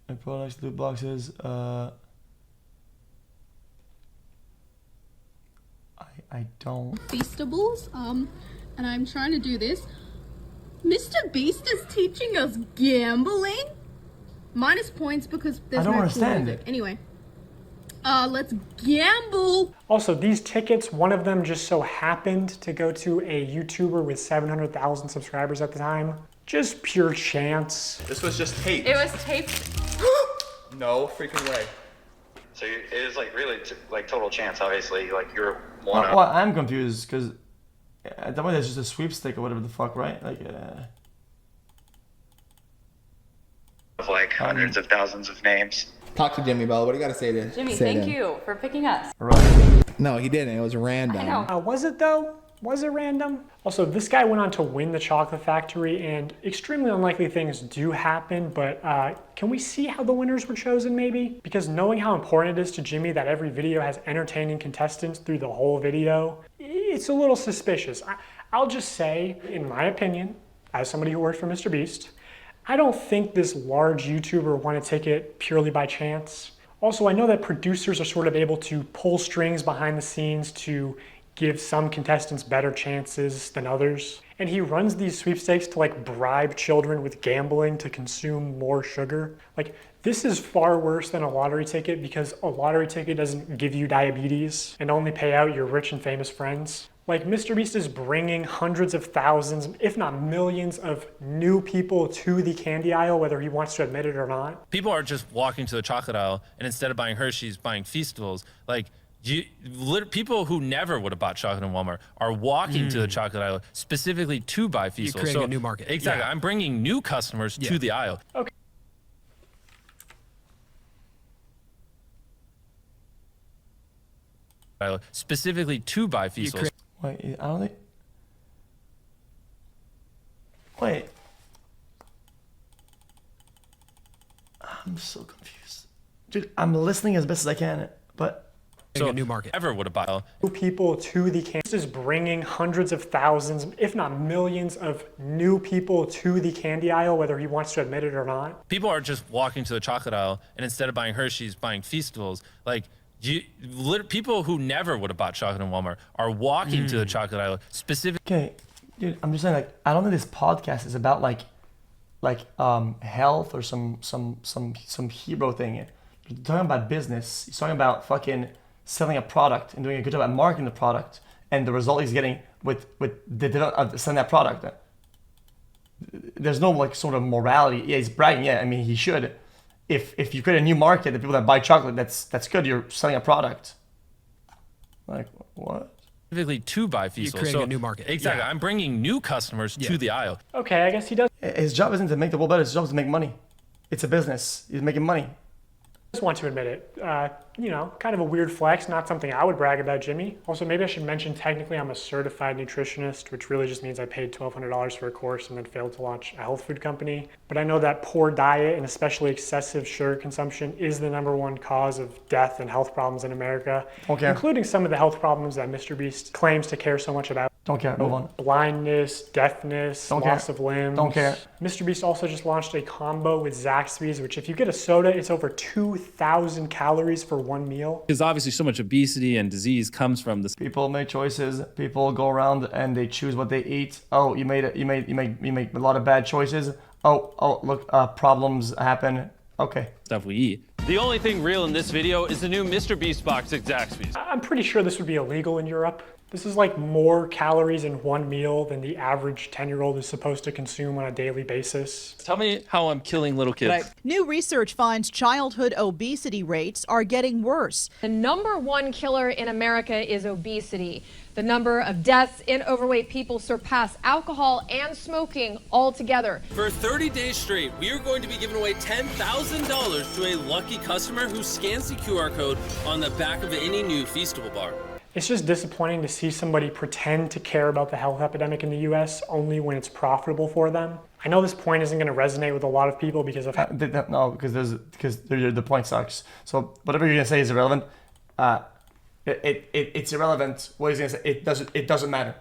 read, products, loot boxes, I don't. Feastables, and I'm trying to do this. MrBeast is teaching us gambling? Minus points because there's no cool music. Anyway, let's gamble. Also, these tickets, one of them just so happened to go to a YouTuber with 700,000 subscribers at the time. Just pure chance. This was just taped. It was taped. No freaking way. So it is like really like total chance, obviously. Like you're one. Well, I'm confused because that way that's just a sweepstake or whatever the fuck, right? Like, of like hundreds of thousands of names. Talk to Jimmy, Bella. What do you got to say to Jimmy, thank you for picking us. No, he didn't. It was random. I know. Was it though? Was it random? Also, this guy went on to win the chocolate factory, and extremely unlikely things do happen, but can we see how the winners were chosen maybe? Because knowing how important it is to Jimmy that every video has entertaining contestants through the whole video, it's a little suspicious. I'll just say, in my opinion, as somebody who worked for MrBeast, I don't think this large YouTuber won a ticket purely by chance. Also, I know that producers are sort of able to pull strings behind the scenes to give some contestants better chances than others. And he runs these sweepstakes to like bribe children with gambling to consume more sugar. Like, this is far worse than a lottery ticket because a lottery ticket doesn't give you diabetes and only pay out your rich and famous friends. Like, MrBeast is bringing hundreds of thousands, if not millions, of new people to the candy aisle, whether he wants to admit it or not. People are just walking to the chocolate aisle, and instead of buying Hershey's, buying Feastables. Like, people who never would have bought chocolate in Walmart are walking to the chocolate aisle specifically to buy Feastables. You're creating a new market. Exactly. Yeah. I'm bringing new customers to the aisle. Okay. Specifically to buy Feastables. Wait, I don't think. Wait. I'm so confused. Dude, I'm listening as best as I can, but. So a new market. Ever would have bought. New people to the candy is bringing hundreds of thousands, if not millions, of new people to the candy aisle, whether he wants to admit it or not. People are just walking to the chocolate aisle, and instead of buying Hershey's, buying Feastables. Like, people who never would have bought chocolate in Walmart are walking to the chocolate aisle specifically. Okay, dude, I'm just saying, like, I don't think this podcast is about like health or some hero thing. You're talking about business. He's talking about fucking selling a product and doing a good job at marketing the product, and the result he's getting with selling that product. There's no like sort of morality. Yeah, he's bragging. Yeah, I mean he should. If you create a new market, the people that buy chocolate, that's good. You're selling a product. Like what? Specifically to buy Feastables. You're creating a new market. Exactly. I'm bringing new customers to the aisle. Okay, I guess he does. His job isn't to make the world better. His job is to make money. It's a business. He's making money. Just want to admit it. You know, kind of a weird flex, not something I would brag about, Jimmy. Also, maybe I should mention technically I'm a certified nutritionist, which really just means I paid $1,200 for a course and then failed to launch a health food company. But I know that poor diet and especially excessive sugar consumption is the #1 cause of death and health problems in America, including some of the health problems that MrBeast claims to care so much about. Don't care. Move on. Blindness, deafness, loss of limbs. Don't care. MrBeast also just launched a combo with Zaxby's, which if you get a soda, it's over 2,000 calories for one meal. Because obviously so much obesity and disease comes from this. People make choices. People go around and they choose what they eat. Oh, you make a lot of bad choices. Oh, look, problems happen. Okay. Stuff we eat. The only thing real in this video is the new MrBeast box at Zaxby's. I'm pretty sure this would be illegal in Europe. This is like more calories in one meal than the average 10-year-old is supposed to consume on a daily basis. Tell me how I'm killing little kids. New research finds childhood obesity rates are getting worse. The #1 killer in America is obesity. The number of deaths in overweight people surpass alcohol and smoking altogether. For 30 days straight, we are going to be giving away $10,000 to a lucky customer who scans the QR code on the back of any new Feastable bar. It's just disappointing to see somebody pretend to care about the health epidemic in the US only when it's profitable for them. I know this point isn't going to resonate with a lot of people because of no, because the point sucks. So whatever you're gonna say is irrelevant. It's irrelevant. What he's gonna say, it doesn't matter.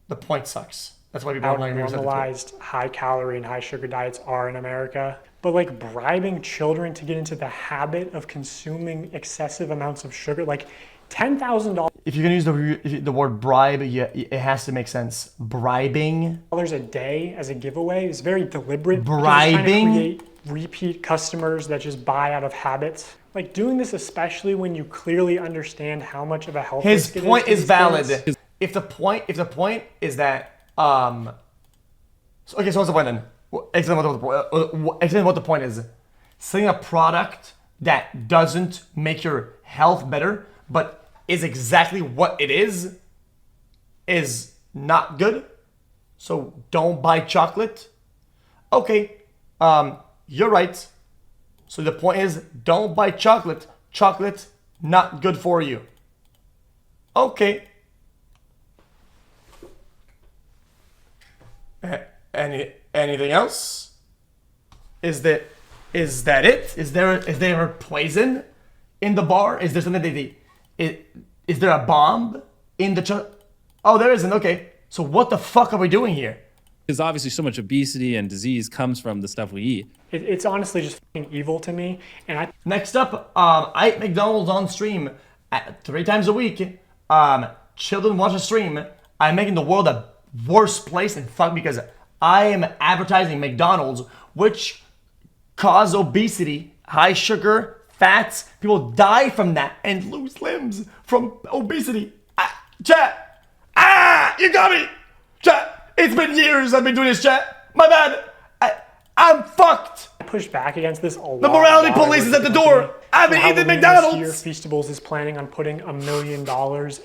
The point sucks. That's why people are not going to normalized high calorie and high sugar diets are in America. But like bribing children to get into the habit of consuming excessive amounts of sugar, like $10,000. If you're gonna use the word bribe, it has to make sense. Bribing a day as a giveaway is very deliberate. Bribing. Create repeat customers that just buy out of habit. Like doing this, especially when you clearly understand how much of a health risk it is. His point is valid. If the point is that so what's the point then? Explain what the point is. Selling a product that doesn't make your health better, but is exactly what it is not good. So don't buy chocolate. Okay, you're right. So the point is, don't buy chocolate. Chocolate, not good for you. Okay. Anything else? Is that it? Is there poison in the bar? Is there something is there a bomb in the chocolate? Oh, there isn't. Okay. So what the fuck are we doing here? Because obviously so much obesity and disease comes from the stuff we eat. It's honestly just fucking evil to me. And Next up, I eat McDonald's on stream 3 times a week. Children watch the stream. I'm making the world a worse place and fuck because I am advertising McDonald's, which cause obesity, high sugar, fats. People die from that and lose limbs from obesity. Chat. Chat, you got me. Chat, it's been years I've been doing this, chat. My bad. I'm fucked. I pushed back against this a lot. The morality police is at the door. I've been eating McDonald's. This year, Feastables is planning on putting $1 million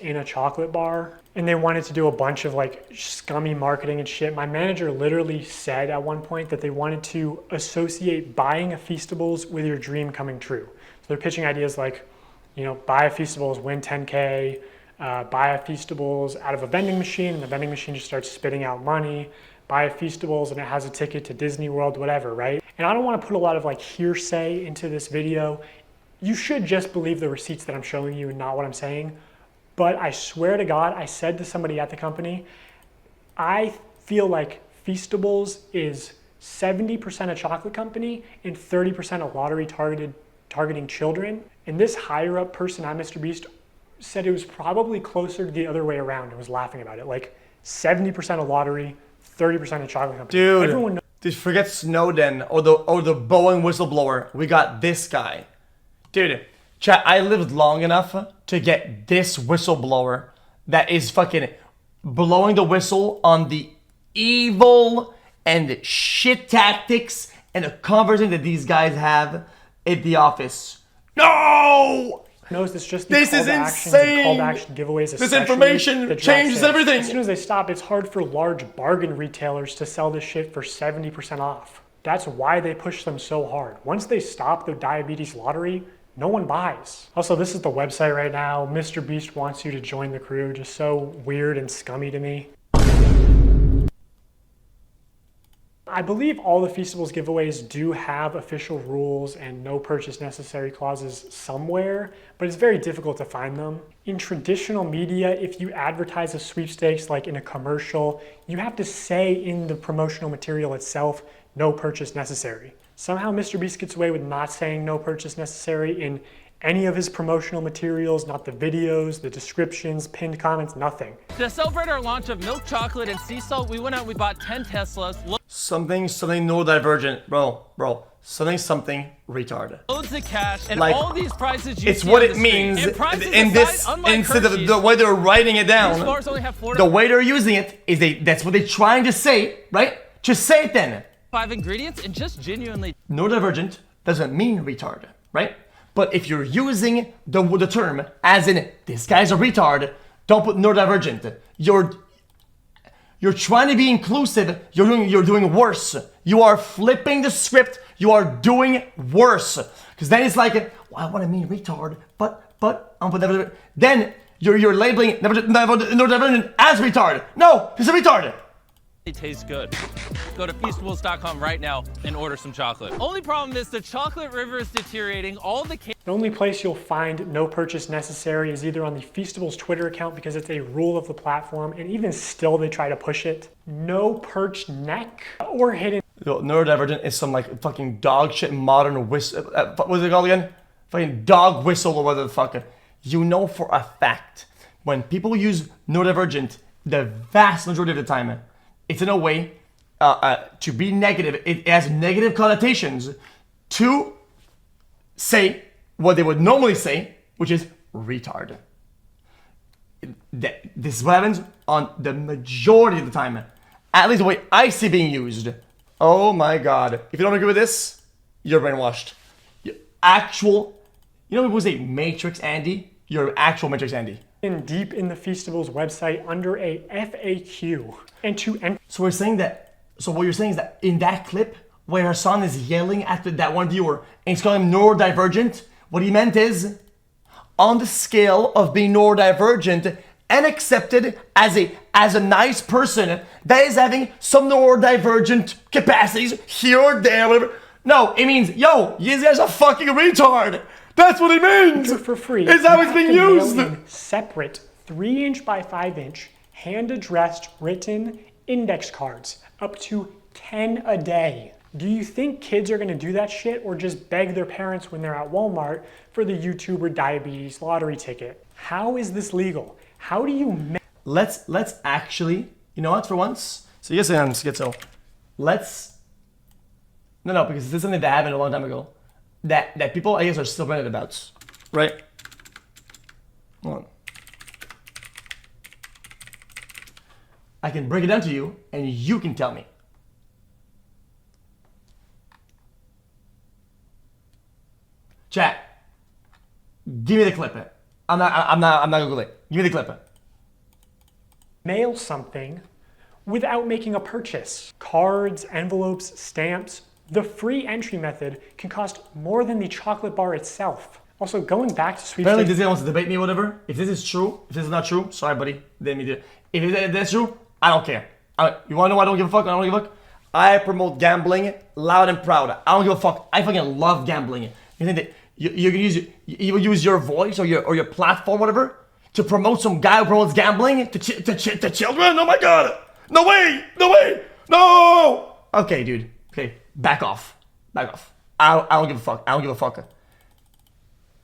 in a chocolate bar. And they wanted to do a bunch of like scummy marketing and shit. My manager literally said at one point that they wanted to associate buying a Feastables with your dream coming true. So they're pitching ideas like, you know, buy a Feastables, win 10K, buy a Feastables out of a vending machine, and the vending machine just starts spitting out money. Buy a Feastables and it has a ticket to Disney World, whatever, right? And I don't want to put a lot of like hearsay into this video. You should just believe the receipts that I'm showing you and not what I'm saying. But I swear to God, I said to somebody at the company, I feel like Feastables is 70% a chocolate company and 30% a lottery targeting children. And this higher up person at MrBeast said it was probably closer to the other way around and was laughing about it. Like 70% a lottery, 30% a chocolate company. Dude, everyone knows. Dude, forget Snowden or the Boeing whistleblower. We got this guy. Dude, chat, I lived long enough to get this whistleblower that is fucking blowing the whistle on the evil and shit tactics and the conversation that these guys have at the office. No! Knows this just this is insane. Call to action giveaways. This information changes everything. As soon as they stop, it's hard for large bargain retailers to sell this shit for 70% off. That's why they push them so hard. Once they stop the diabetes lottery, no one buys. Also, this is the website right now. MrBeast wants you to join the crew. Just so weird and scummy to me. I believe all the Feastables giveaways do have official rules and no purchase necessary clauses somewhere, but it's very difficult to find them. In traditional media, if you advertise a sweepstakes like in a commercial, you have to say in the promotional material itself, no purchase necessary. Somehow MrBeast gets away with not saying no purchase necessary in any of his promotional materials, not the videos, the descriptions, pinned comments, nothing. To celebrate our launch of milk chocolate and sea salt, we went out and we bought 10 Teslas. Something neurodivergent. Bro. Something retard. Loads of cash and like, all these prices you it's see what on it the means street. in this, instead of the way they're writing it down, these bars only have 4 the way they're using it is that's what they're trying to say, right? Just say it then. 5 ingredients and just genuinely. Neurodivergent doesn't mean retard, right? But if you're using the term as in this guy's a retard, don't put neurodivergent. You're trying to be inclusive. You're doing worse. You are flipping the script. You are doing worse. Because then it's like, well, I want to mean retard, but then you're labeling neurodivergent as retard. No, he's a retard. It tastes good. Go to Feastables.com right now and order some chocolate. Only problem is the chocolate river is deteriorating. The only place you'll find no purchase necessary is either on the Feastables Twitter account because it's a rule of the platform, and even still they try to push it. No perched neck or hidden. Neurodivergent is some like fucking dog shit modern whistle. What was it called again? Fucking dog whistle or whatever the fuck. You know for a fact when people use neurodivergent, the vast majority of the time, it's in a way to be negative. It has negative connotations to say what they would normally say, which is retard. This is what happens on the majority of the time. At least the way I see being used. Oh my God. If you don't agree with this, you're brainwashed. You know people say Matrix Andy? You're actual Matrix Andy. In deep in the Feastables website under a FAQ. So we're saying that, so what you're saying is that in that clip where her son is yelling at that one viewer and he's calling him neurodivergent, what he meant is on the scale of being neurodivergent and accepted as a nice person that is having some neurodivergent capacities here or there, whatever. No, it means, yo, you guys are fucking retard. That's what it means. For free. Is how it's being used. Separate 3" by 5" hand-addressed written index cards, up to 10 a day. Do you think kids are gonna do that shit or just beg their parents when they're at Walmart for the YouTuber diabetes lottery ticket? How is this legal? How do you Let's actually, you know what, for once? So yes, I'm schizo. No, because this is something that happened a long time ago. That people, I guess, are still branded about, right? Hold on. I can break it down to you, and you can tell me. Chat. Give me the clip. I'm not Googling it. Give me the clip. Mail something without making a purchase. Cards, envelopes, stamps. The free entry method can cost more than the chocolate bar itself. Also, going back to sweepstakes. Apparently, this guy wants to debate me or whatever. If this is true, if this is not true, sorry, buddy. Didn't mean to. If that's true, I don't care. You wanna know why I don't give a fuck? I don't give a fuck. I promote gambling loud and proud. I don't give a fuck. I fucking love gambling. You think that you can use your voice or your platform, whatever, to promote some guy who promotes gambling to children? Oh my god! No way! No way! No! Okay, dude. Okay, back off. Back off. I don't give a fuck. I don't give a fuck.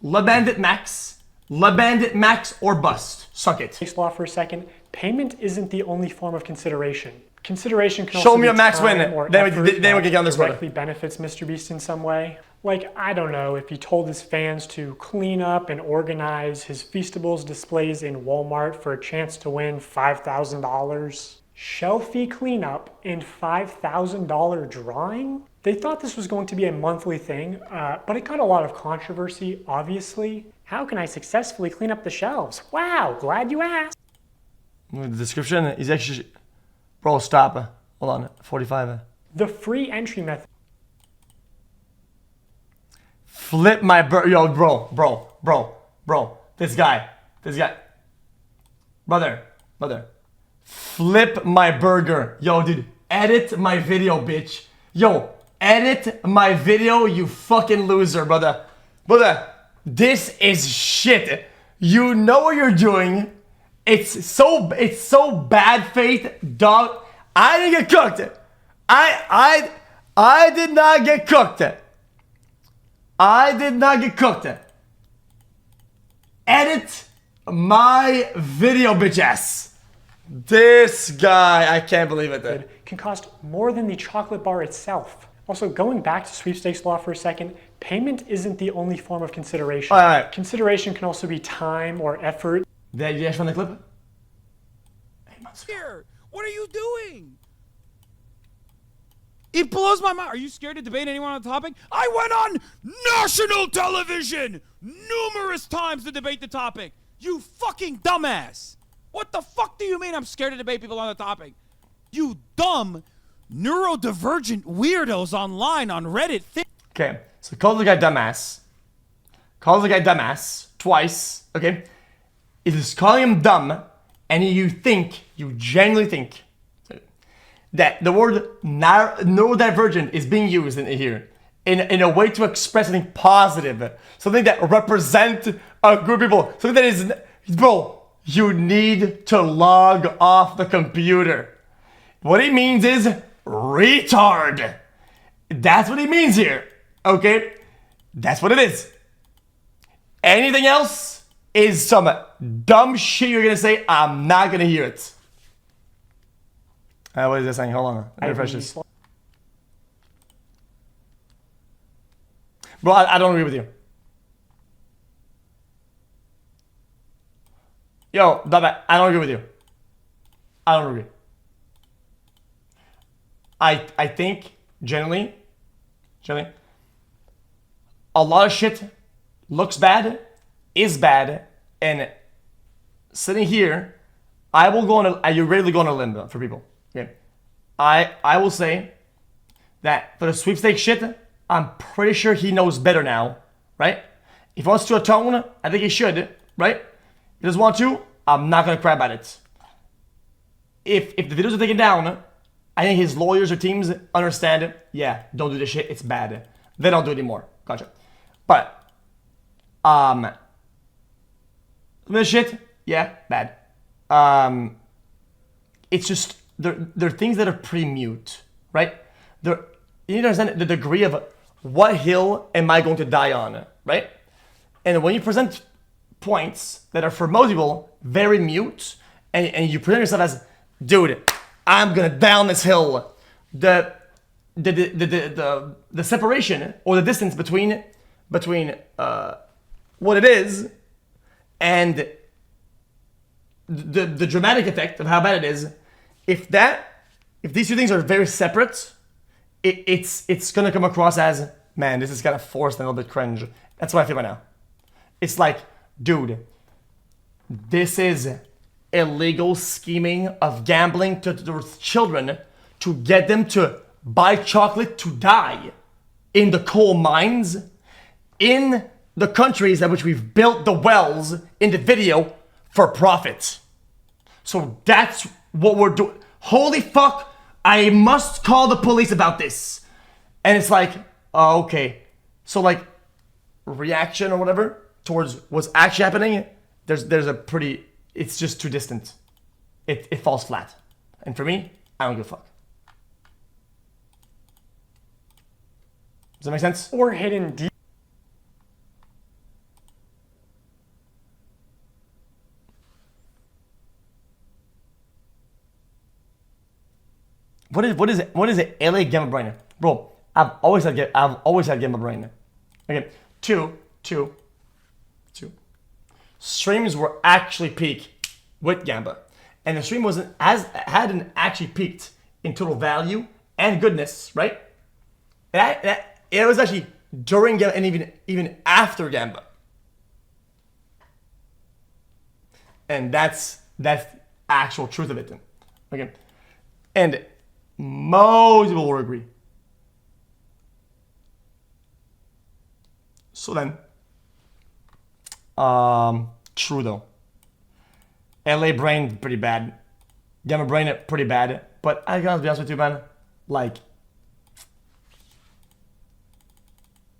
Le Bandit Max. Le Bandit Max or bust. Suck it. Law for a second. Payment isn't the only form of consideration. Consideration can show also me be a max time win. or Then we effort can get on this one. directly benefits MrBeast in some way. Like, I don't know, if he told his fans to clean up and organize his Feastables displays in Walmart for a chance to win $5,000. Shelfie cleanup and $5,000 drawing? They thought this was going to be a monthly thing, but it got a lot of controversy, obviously. How can I successfully clean up the shelves? Wow, glad you asked. The description is actually... Bro, stop. Hold on. 45. The free entry method. Flip my yo, bro. This guy. Brother. Flip my burger. Yo, dude. Edit my video, bitch. Yo, edit my video, you fucking loser, brother. Brother, this is shit. You know what you're doing. It's so bad faith, dog. I didn't get cooked. I did not get cooked. I did not get cooked. Edit my video, bitch ass. This guy, I can't believe it. Can cost more than the chocolate bar itself. Also, going back to sweepstakes law for a second, payment isn't the only form of consideration. All right. Consideration can also be time or effort. Did you guys find the clip? Here, what are you doing? It blows my mind. Are you scared to debate anyone on the topic? I went on national television numerous times to debate the topic. You fucking dumbass. What the fuck do you mean I'm scared to debate people on the topic? You dumb, neurodivergent weirdos online on Reddit. Okay, so call the guy dumbass. Call the guy dumbass twice, okay? It is calling him dumb, and you genuinely think that the word neurodivergent is being used in here in a way to express something positive, something that represents a group of people, something that is, bro, you need to log off the computer. What he means is retard. That's what he means here, okay? That's what it is. Anything else is some dumb shit you're gonna say. I'm not gonna hear it. What is this saying? Hold on. Let me refresh this. Bro, I don't agree with you. Yo, I don't agree with you. I don't agree. I think, generally, a lot of shit looks bad, is bad, and sitting here, I rarely go on a limb for people. Okay. I will say that for the sweepstakes shit, I'm pretty sure he knows better now, right? If he wants to atone, I think he should, right? If he doesn't want to, I'm not gonna crap at it. If the videos are taken down, I think his lawyers or teams understand it. Yeah, don't do this shit, it's bad. They don't do it anymore. Gotcha. But this shit, yeah, bad. It's just there are things that are pretty mute, right? You need to understand the degree of what hill am I going to die on, right? And when you present points that are for most people very mute, and you present yourself as, dude, I'm gonna die on this hill. The separation or the distance between what it is and the dramatic effect of how bad it if these two things are very separate, it's gonna come across as, man, this is kind of forced and a little bit cringe. That's what I feel right now. It's like, dude, this is illegal scheming of gambling with children to get them to buy chocolate to die in the coal mines in the countries in which we've built the wells in the video for profit. So that's what we're doing. Holy fuck, I must call the police about this. And it's like, oh, okay. So like, reaction or whatever towards what's actually happening, there's a pretty, it's just too distant. It falls flat. And for me, I don't give a fuck. Does that make sense? Or hidden deep. What is it? LA Gamma Brain, bro. I've always had Gamma Brain. Okay, two. Streams were actually peak with Gamba, and the stream hadn't actually peaked in total value and goodness, right? It was actually during Gamba and even after Gamba, and that's the actual truth of it. Then, okay, and most people will agree. So then, true though. LA Brain, pretty bad. Gamma Brain, pretty bad. But I gotta be honest with you, man. Like,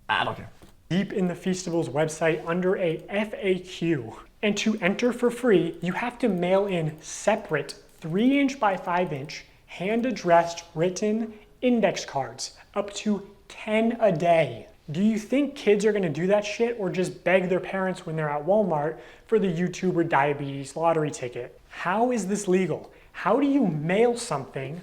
I don't care. Deep in the Feastables website under a FAQ. And to enter for free, you have to mail in separate 3" by 5" hand-addressed written index cards, up to 10 a day. Do you think kids are gonna do that shit or just beg their parents when they're at Walmart for the YouTuber diabetes lottery ticket? How is this legal? How do you mail something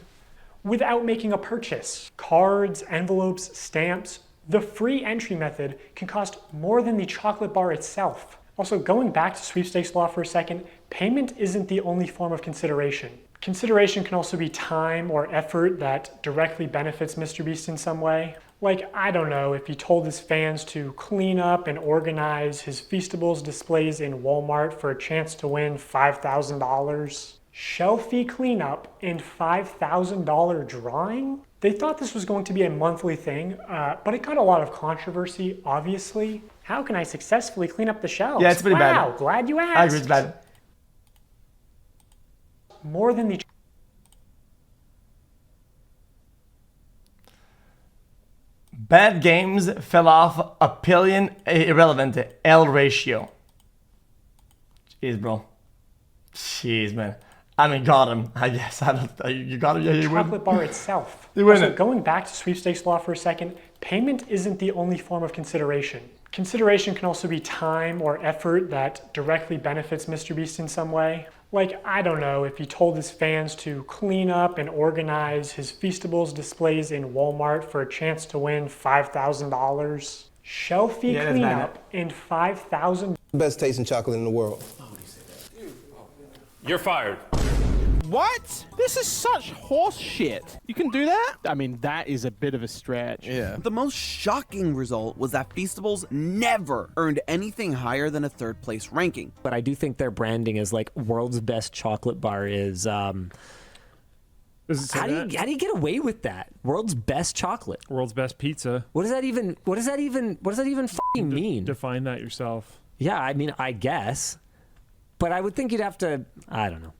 without making a purchase? Cards, envelopes, stamps. The free entry method can cost more than the chocolate bar itself. Also, going back to sweepstakes law for a second, payment isn't the only form of consideration. Consideration can also be time or effort that directly benefits MrBeast in some way. Like, I don't know, if he told his fans to clean up and organize his Feastables displays in Walmart for a chance to win $5,000. Shelfie cleanup and $5,000 drawing? They thought this was going to be a monthly thing, but it got a lot of controversy, obviously. How can I successfully clean up the shelves? Yeah, it's pretty bad. Wow, glad you asked. I agree, it's bad. More than the... Bad games fell off a pillion irrelevant L ratio. Jeez, bro. Jeez, man. I mean, got him. I guess. I don't. You got him. Yeah, you win. Chocolate bar itself. You win Also, it. going back to sweepstakes law for a second, payment isn't the only form of consideration. Consideration can also be time or effort that directly benefits MrBeast in some way. Like, I don't know, if he told his fans to clean up and organize his Feastables displays in Walmart for a chance to win $5,000. Shelfie cleanup and $5,000. Best tasting chocolate in the world. You're fired. What? This is such horse shit. You can do that? I mean, that is a bit of a stretch. Yeah. The most shocking result was that Feastables never earned anything higher than a 3rd place ranking. But I do think their branding is like world's best chocolate bar is how do you get away with that? World's best chocolate. World's best pizza. What does that even fucking mean? Define that yourself. Yeah, I mean, I guess. But I would think you'd have to, I don't know.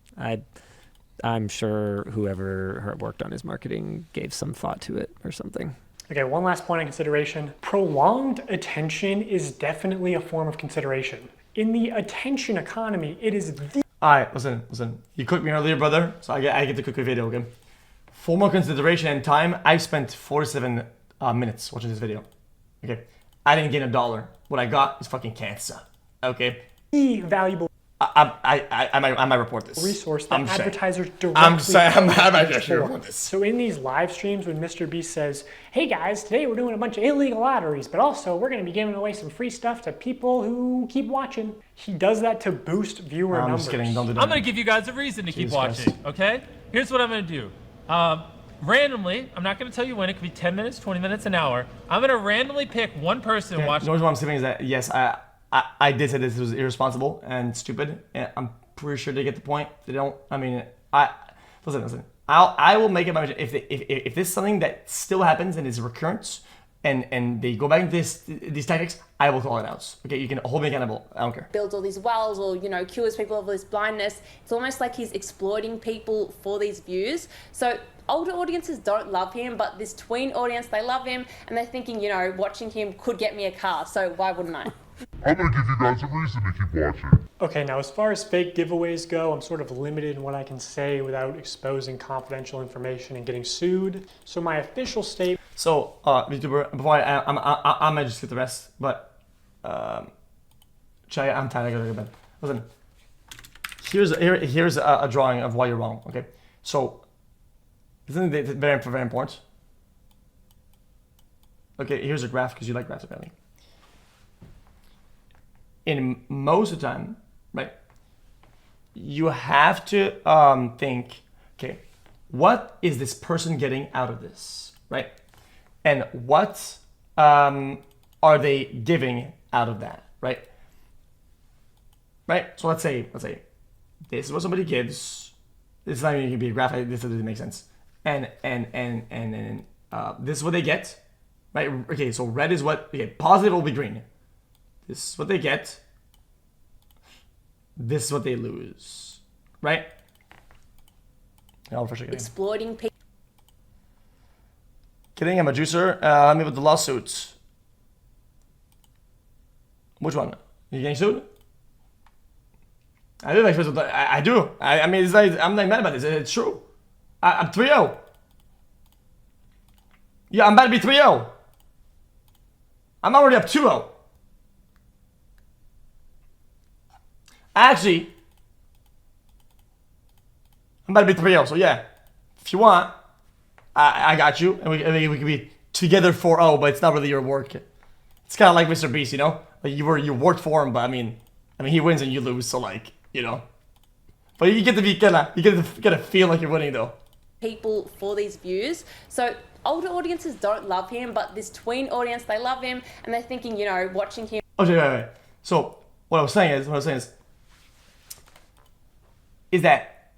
I'm sure whoever worked on his marketing gave some thought to it or something. Okay, one last point of consideration. Prolonged attention is definitely a form of consideration. In the attention economy, it is the... Alright, listen. You cooked me earlier, brother, so I get to cook a video, okay? For more consideration and time, I spent 47 minutes watching this video. Okay? I didn't gain $1. What I got is fucking cancer. Okay? The valuable... I might report this. Resource that advertisers directly... I'm actually report this. So in these live streams when MrBeast says, hey guys, today we're doing a bunch of illegal lotteries, but also we're going to be giving away some free stuff to people who keep watching. He does that to boost viewer numbers. I'm just kidding. Don't do that. I'm going to give you guys a reason to keep watching, okay? Here's what I'm gonna do. Randomly, I'm not gonna tell you when. It could be 10 minutes, 20 minutes, an hour. I'm gonna randomly pick one person Okay, watching. what I'm saying is that yes, I did say this was irresponsible and stupid. And I'm pretty sure they get the point. They don't. I mean, listen. I will make it my if this is something that still happens and is recurrent, and they go back into these tactics, I will call it out. Okay, you can hold me accountable. I don't care. Builds all these wells, or cures people of this blindness. It's almost like he's exploiting people for these views. So older audiences don't love him, but this tween audience, they love him, and they're thinking, watching him could get me a car. So why wouldn't I? I'm gonna give you guys a reason to keep watching. Okay, now as far as fake giveaways go, I'm sort of limited in what I can say without exposing confidential information and getting sued. So my official statement. So, YouTuber, before I'm gonna just get the rest, but Chai, I'm tired. I gotta go to bed. Listen, here's a drawing of why you're wrong. Okay, so isn't it very important? Okay, here's a graph because you like graphs apparently. In most of the time, right, you have to think, okay, what is this person getting out of this, right? And what are they giving out of that, right? Right. So let's say this is what somebody gives. This is not even gonna be a graph. This doesn't make sense. And this is what they get, right? Okay. So red is what. Okay. Positive will be green. This is what they get. This is what they lose, right? For sure Exploiting people. Kidding, I'm a juicer. Help me with the lawsuits. Which one? You getting sued? I do like I do. I mean, it's like, I'm not mad about this. It's true. I'm 3-0. Yeah, I'm about to be 3-0. I'm already up 2-0. Actually, I'm about to be 3-0. So yeah, if you want, I got you, and we can be together 4-0. But it's not really your work. It's kind of like MrBeast, Like you worked for him, but I mean he wins and you lose. So like, But you get to be get to feel like you're winning though. People for these views. So older audiences don't love him, but this tween audience, they love him, and they're thinking, watching him. Okay, wait. So what I was saying is that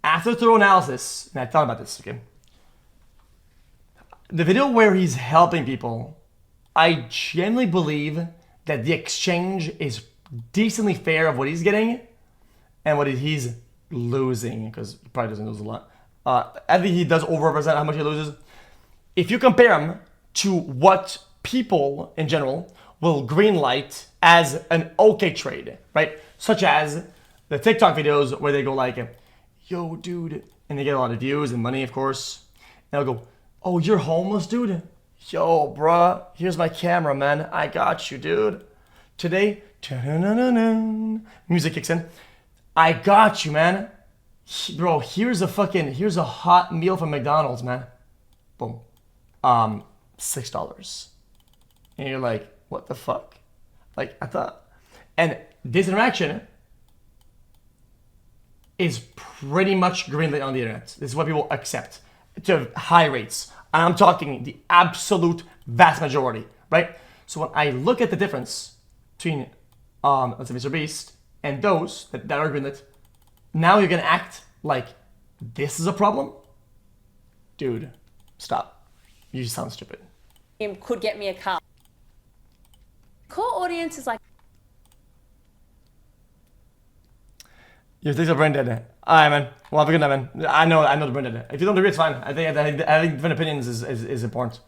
after thorough analysis, and I thought about this, okay? The video where he's helping people, I genuinely believe that the exchange is decently fair of what he's getting and what he's losing, because he probably doesn't lose a lot. I think he does overrepresent how much he loses. If you compare him to what people in general will greenlight as an okay trade, right? Such as the TikTok videos where they go like, yo, dude, and they get a lot of views and money, of course. And they'll go, oh, you're homeless, dude? Yo, bruh, here's my camera, man. I got you, dude. Today, music kicks in. I got you, man. Bro, here's a hot meal from McDonald's, man. Boom. $6. And you're like, what the fuck? Like, I thought. And this interaction is pretty much greenlit on the internet. This is what people accept to high rates. And I'm talking the absolute vast majority, right? So when I look at the difference between, let's say, MrBeast and those that are greenlit, now you're gonna act like this is a problem? Dude, stop. You sound stupid. Him could get me a car. Core audience is like. Your things are brain dead. Alright, man. Well, have a good night, man. I know the brain dead. If you don't agree, it's fine. I think different opinions is important.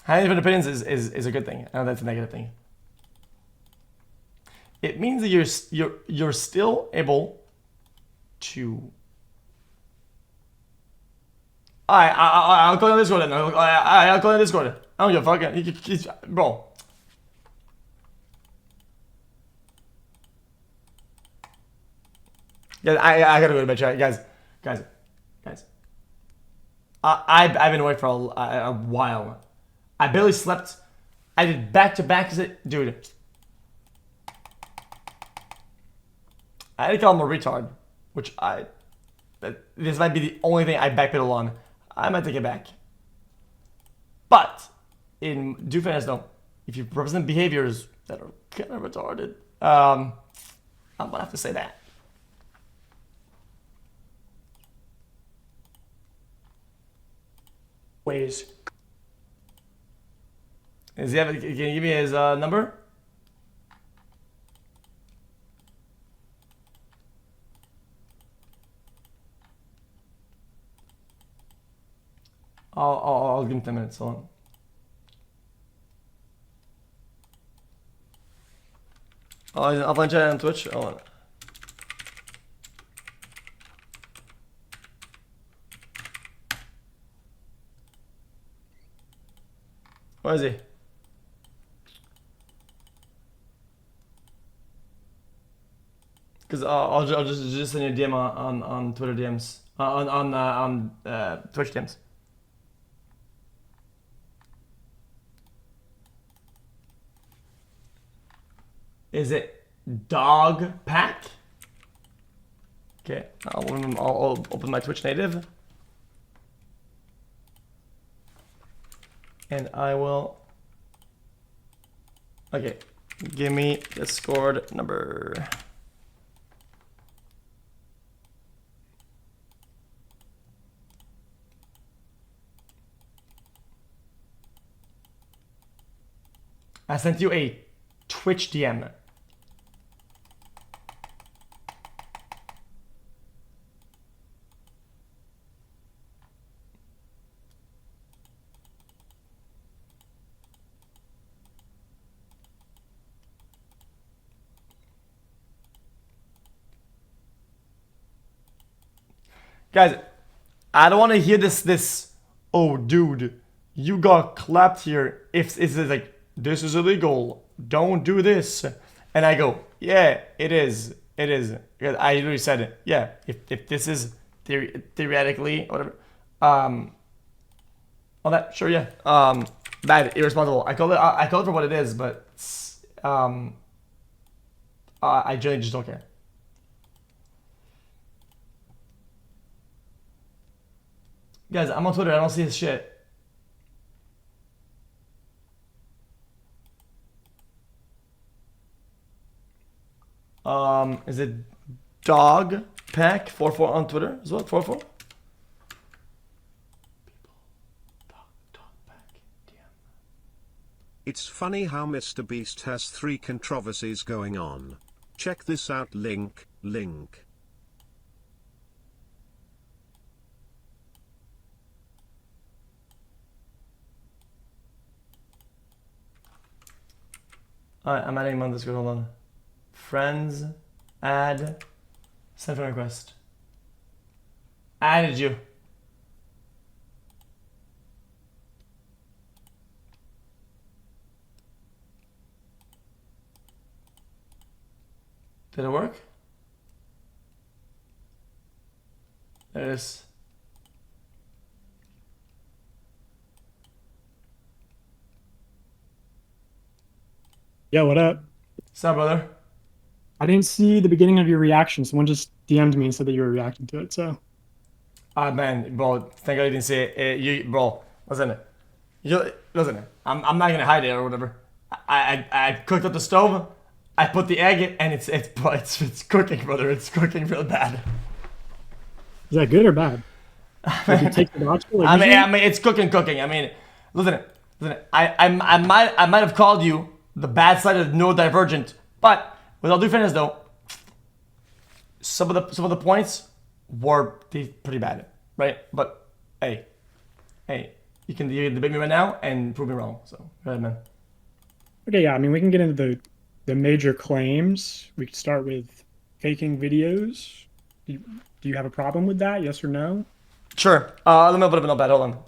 Having different opinions is a good thing. I know that's a negative thing. It means that you're still able to. I'll call you on Discord then. I'll call you on Discord. I don't give a fuck. Bro. Yeah, I gotta go to bed, chat. Guys. I've been awake for a while. I barely slept. I did back-to-back. Dude. I had to call him a retard. which this might be the only thing I backpedal on, I might take it back. But in due fairness, though, if you represent behaviors that are kind of retarded, I'm gonna have to say that. Ways. Can you give me his number? I'll give him 10 minutes. Hold on. I'll find chat on Twitch. Hold on. Where is he? Because I'll just send you a DM on Twitter DMs on Twitch DMs. Is it Dog Pack? Okay, I'll open my Twitch native. And I will... Okay, give me Discord number. I sent you a Twitch DM. Guys, I don't want to hear this, oh dude, you got clapped here. If it's like, this is illegal, don't do this. And I go, yeah, it is. Because I literally said it. Yeah, if this is theoretically, whatever, all that, sure, yeah. Bad, irresponsible. I call it for what it is, but I generally just don't care. Guys, I'm on Twitter, I don't see his shit. Is it Dog Pack 44 on Twitter? Is what 44? It's funny how MrBeast has 3 controversies going on. Check this out. Link. Alright, I'm adding him on Discord, hold on. Friends, add, send friend request. Added you. Did it work? There it is. Yo, what up? What's up, brother? I didn't see the beginning of your reaction. Someone just DM'd me and said that you were reacting to it, so. Ah, man, bro, thank God you didn't see it. Bro, listen. I'm not gonna hide it or whatever. I cooked up the stove, I put the egg, and it's cooking, brother. It's cooking real bad. Is that good or bad? Did you take the gospel? I mean, it's cooking. I mean, listen. I might have called you the bad side of neurodivergent, but with all due fairness, though, some of the points were pretty bad, right? But hey, you can debate me right now and prove me wrong. So go ahead, man. Okay, yeah. I mean, we can get into the major claims. We could start with faking videos. Do you have a problem with that? Yes or no? Sure. Let me open up a notepad. Hold on.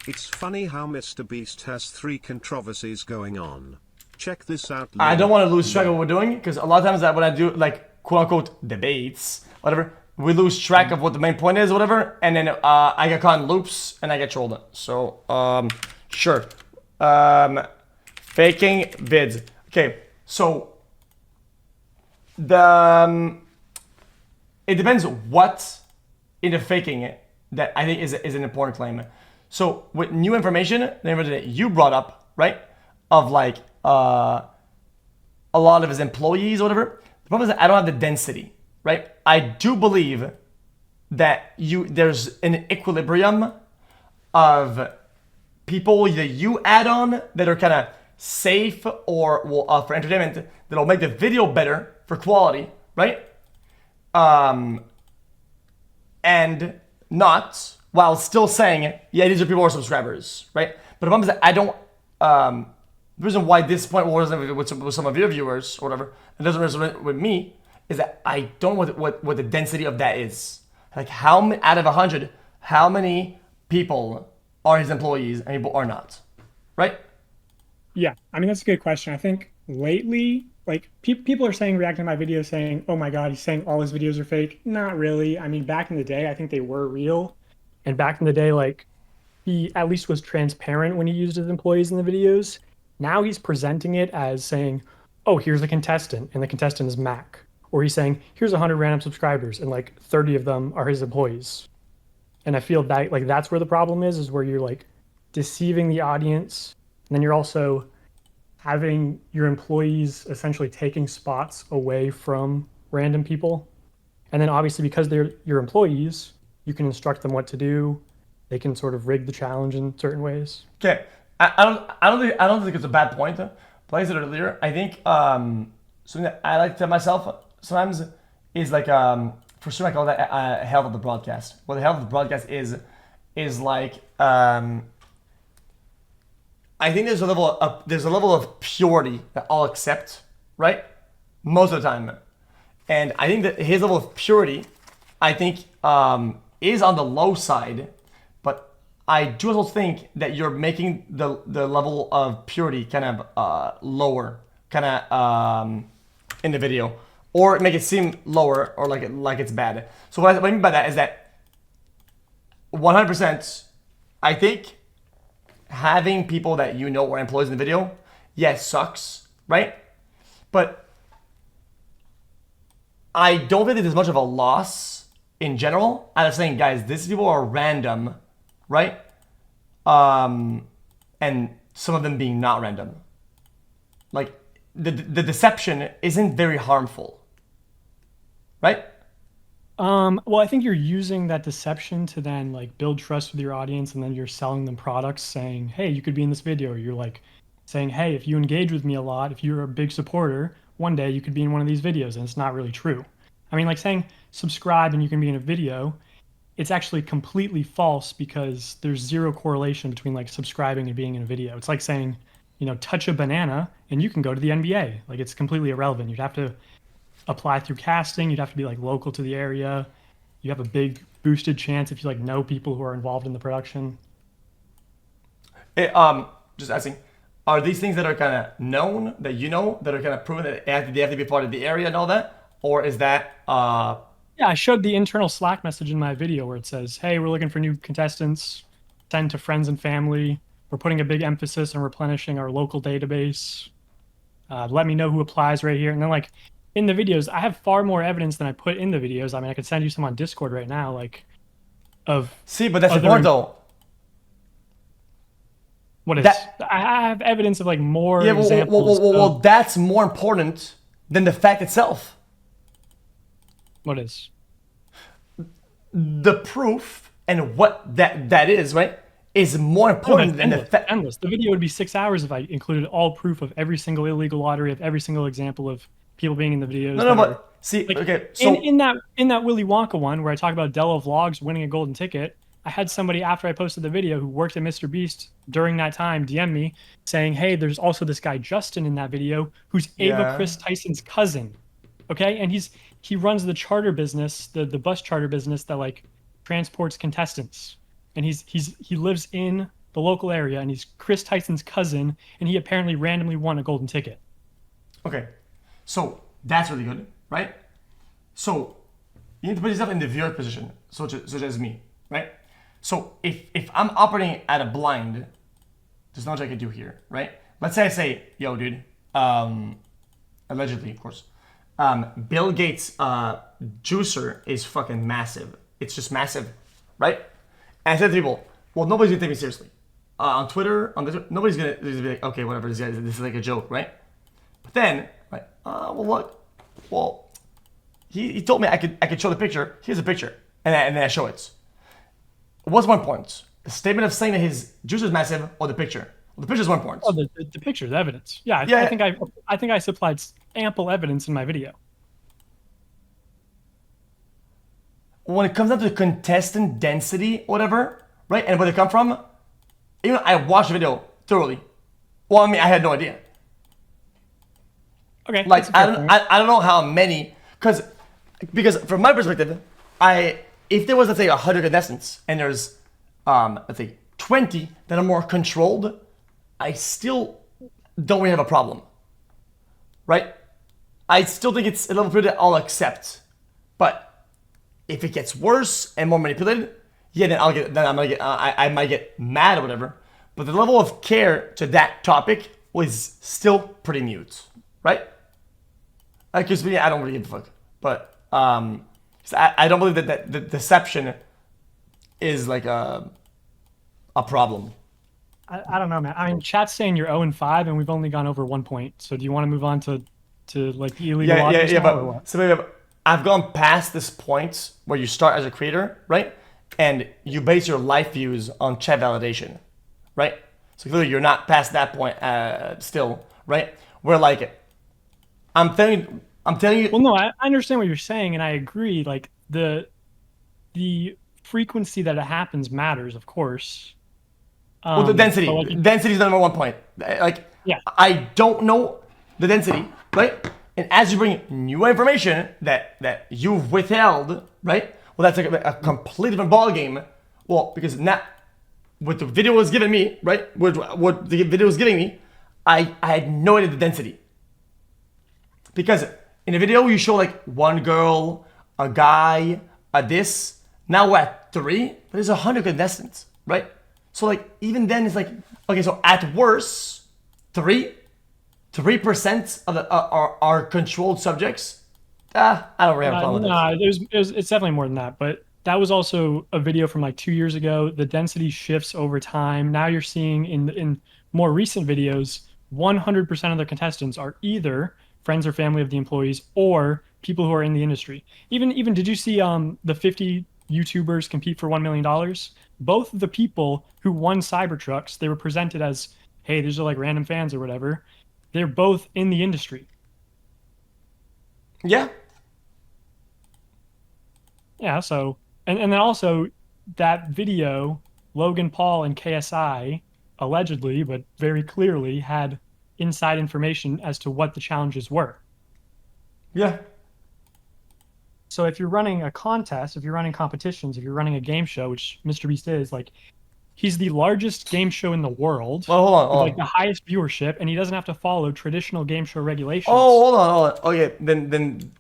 It's funny how MrBeast has 3 controversies going on. Check this out. I don't want to lose track of what we're doing, because a lot of times that when I do like quote unquote debates, whatever, we lose track of what the main point is, whatever, and then I get caught in loops and I get trolled. So sure. Faking vids. Okay, so the it depends what in the faking that I think is an important claim. So with new information, the information that you brought up, right, of like a lot of his employees or whatever, the problem is that I don't have the density, right? I do believe that there's an equilibrium of people that you add on that are kind of safe or for entertainment that'll make the video better for quality, right? And not while still saying, yeah, these are people who are subscribers, right? But the problem is that I don't. The reason why this point wasn't with some of your viewers or whatever, it doesn't resonate with me, is that I don't know what the density of that is. Like how many, out of 100, how many people are his employees and people are not, right? Yeah, I mean, that's a good question. I think lately, like people are saying, reacting to my videos saying, oh my God, he's saying all his videos are fake. Not really. I mean, back in the day, I think they were real. And back in the day, like he at least was transparent when he used his employees in the videos. Now he's presenting it as saying, oh, here's a contestant and the contestant is Mac. Or he's saying, here's 100 random subscribers and like 30 of them are his employees. And I feel that like that's where the problem is where you're like deceiving the audience. And then you're also having your employees essentially taking spots away from random people. And then obviously because they're your employees, you can instruct them what to do. They can sort of rig the challenge in certain ways. Okay. I don't think it's a bad point. But like I said earlier, I think something that I like to tell myself sometimes is like for sure I call that health of the broadcast. What the health of the broadcast is like I think there's a level of purity that I'll accept, right? Most of the time. And I think that his level of purity, I think, is on the low side, but I do also think that you're making the level of purity kind of lower, kind of in the video, or make it seem lower or like it's bad. So what I mean by that is that 100%, I think having people that you know are employees in the video, yes, sucks, right? But I don't think there's much of a loss in general out of saying, guys, these people are random, right? And some of them being not random. Like, the deception isn't very harmful, right? Well, I think you're using that deception to then like build trust with your audience, and then you're selling them products saying, hey, you could be in this video. Or you're like saying, hey, if you engage with me a lot, if you're a big supporter, one day you could be in one of these videos, and it's not really true. I mean, like saying subscribe and you can be in a video, it's actually completely false because there's zero correlation between like subscribing and being in a video. It's like saying, you know, touch a banana and you can go to the NBA. Like it's completely irrelevant. You'd have to apply through casting. You'd have to be like local to the area. You have a big boosted chance if you like know people who are involved in the production. Hey, just asking, are these things that are kind of known that you know that are kind of proven that they have to be part of the area and all that, or is that? Yeah, I showed the internal Slack message in my video where it says, "Hey, we're looking for new contestants. Send to friends and family. We're putting a big emphasis on replenishing our local database. Let me know who applies right here." And then like. In the videos, I have far more evidence than I put in the videos. I mean, I could send you some on Discord right now, like, of... See, but that's important, though. What is... I have evidence of, like, more examples well, that's more important than the fact itself. What is? The proof and what that is, right, is more important than the fact... Endless. The video would be 6 hours if I included all proof of every single illegal lottery, of every single example of... people being in the videos. No, but see, like, okay, so in that Willy Wonka one where I talk about Dello Vlogs winning a golden ticket, I had somebody after I posted the video who worked at MrBeast during that time DM me saying, "Hey, there's also this guy Justin in that video who's Ava Chris Tyson's cousin." Okay, and he runs the charter business, the bus charter business that like transports contestants, and he lives in the local area, and he's Chris Tyson's cousin, and he apparently randomly won a golden ticket. Okay. So that's really good, right? So you need to put yourself in the viewer position, such as me, right? So if I'm operating at a blind, there's not much I can do here, right? Let's say I say, yo, dude, allegedly, of course, Bill Gates' juicer is fucking massive. It's just massive, right? And I said to people, well, nobody's gonna take me seriously. On Twitter, nobody's gonna be like, okay, whatever, this is like a joke, right? But then, like, well, look, well, he told me I could show the picture. Here's a picture, and then I show it. What's more important? The statement of saying that his juicer is massive, or the picture? Well, the picture is more important. Oh, the picture is evidence. Yeah, I think I supplied ample evidence in my video. When it comes down to the contestant density, whatever, right, and where they come from, even I watched the video thoroughly. Well, I mean, I had no idea. Okay. Like, I don't know how many, because from my perspective, if there was, let's say, 100 contestants, and there's, let's say, 20 that are more controlled, I still don't really have a problem, right? I still think it's a level play that I'll accept, but if it gets worse and more manipulated, yeah, then I might get mad or whatever. But the level of care to that topic was still pretty mute, right? Because me, I don't really give a fuck. But I don't believe that the deception is like a problem. I don't know, man. I mean, chat's saying you're 0-5, and we've only gone over 1 point. So do you want to move on to like the illegal audience now, or what? So maybe I've gone past this point where you start as a creator, right? And you base your life views on chat validation, right? So clearly you're not past that point still, right? Where like, I'm telling you. Well, no, I understand what you're saying, and I agree. Like the frequency that it happens matters, of course. Well, the density. Density is the number 1 point. Like, yeah. I don't know the density, right? And as you bring new information that you've withheld, right? Well, that's like a completely different ballgame. Well, because now, what the video was giving me, right? What the video was giving me, I had no idea the density. Because in a video, you show like one girl, a guy, a this. Now we're at 3, but there's 100 contestants, right? So like, even then it's like, okay, so at worst, 3% of the are controlled subjects. I don't really have a problem with this. It's definitely more than that, but that was also a video from like 2 years ago. The density shifts over time. Now you're seeing in more recent videos, 100% of the contestants are either friends or family of the employees or people who are in the industry. Even did you see the 50 YouTubers compete for $1 million? Both of the people who won Cybertrucks, they were presented as, hey, these are like random fans or whatever. They're both in the industry. Yeah. Yeah, so, and then also that video, Logan Paul and KSI allegedly, but very clearly, had inside information as to what the challenges were. Yeah. So if you're running a contest, if you're running competitions, if you're running a game show, which MrBeast is, like, he's the largest game show in the world. Oh, hold on. With, like, the highest viewership, and he doesn't have to follow traditional game show regulations. Oh, hold on. Okay, then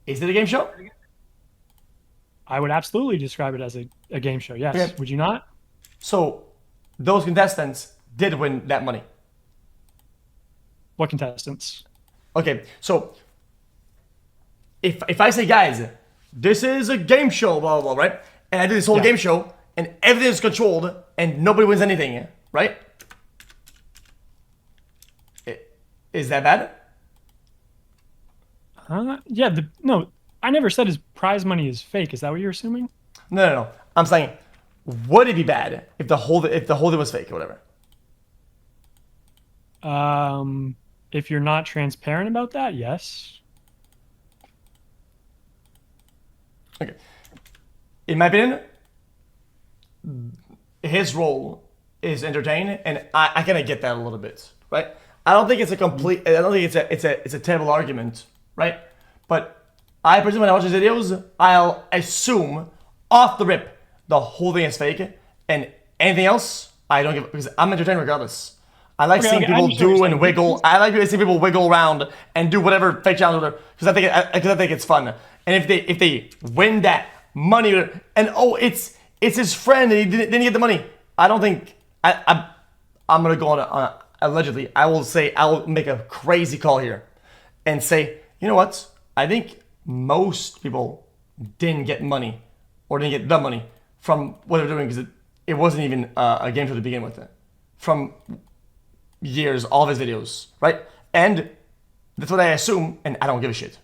is it a game show? I would absolutely describe it as a game show, yes. Okay. Would you not? So those contestants did win that money. What contestants? Okay, so if I say, guys, this is a game show, blah, blah, blah, right? And I do this whole game show, and everything is controlled, and nobody wins anything, right? Is that bad? Yeah, no, I never said his prize money is fake. Is that what you're assuming? No. I'm saying, would it be bad if the whole thing was fake or whatever? If you're not transparent about that, yes. Okay. In my opinion, his role is entertaining, and I kind of get that a little bit, right? I don't think it's a complete. I don't think it's a terrible argument, right? But I personally, when I watch his videos, I'll assume off the rip the whole thing is fake, and anything else I don't give, because I'm entertained regardless. I like seeing people do and wiggle. I like seeing people wiggle around and do whatever fake challenge, because I think it's fun. And if they win that money, and it's his friend and he didn't get the money, I don't think I'm gonna go on allegedly. I will say I will make a crazy call here. and say, you know what? I think most people didn't get money or didn't get the money from what they're doing because it wasn't even a game show to begin with. From years, all of his videos, right? And that's what I assume, and I don't give a shit.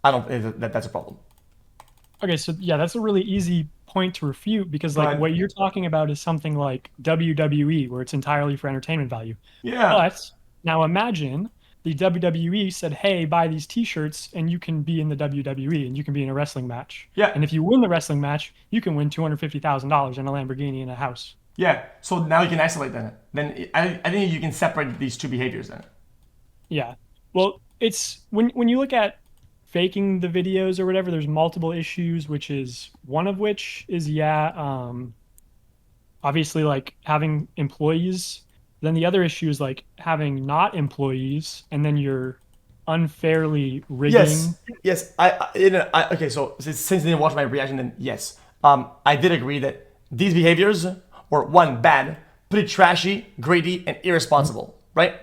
I don't. That's a problem. Okay, so yeah, that's a really easy point to refute because like what you're talking about is something like WWE, where it's entirely for entertainment value. Yeah. But now imagine the WWE said, "Hey, buy these T-shirts, and you can be in the WWE, and you can be in a wrestling match. Yeah. And if you win the wrestling match, you can win $250,000 in a Lamborghini and a house." Yeah. So now you can isolate that. Then I think you can separate these two behaviors then. Yeah. Well, it's when you look at faking the videos or whatever, there's multiple issues, which is one of which is obviously like having employees. Then the other issue is like having not employees, and then you're unfairly rigging. Yes. Okay. So since you didn't watch my reaction, then yes, I did agree that these behaviors were one, bad, pretty trashy, greedy, and irresponsible, right?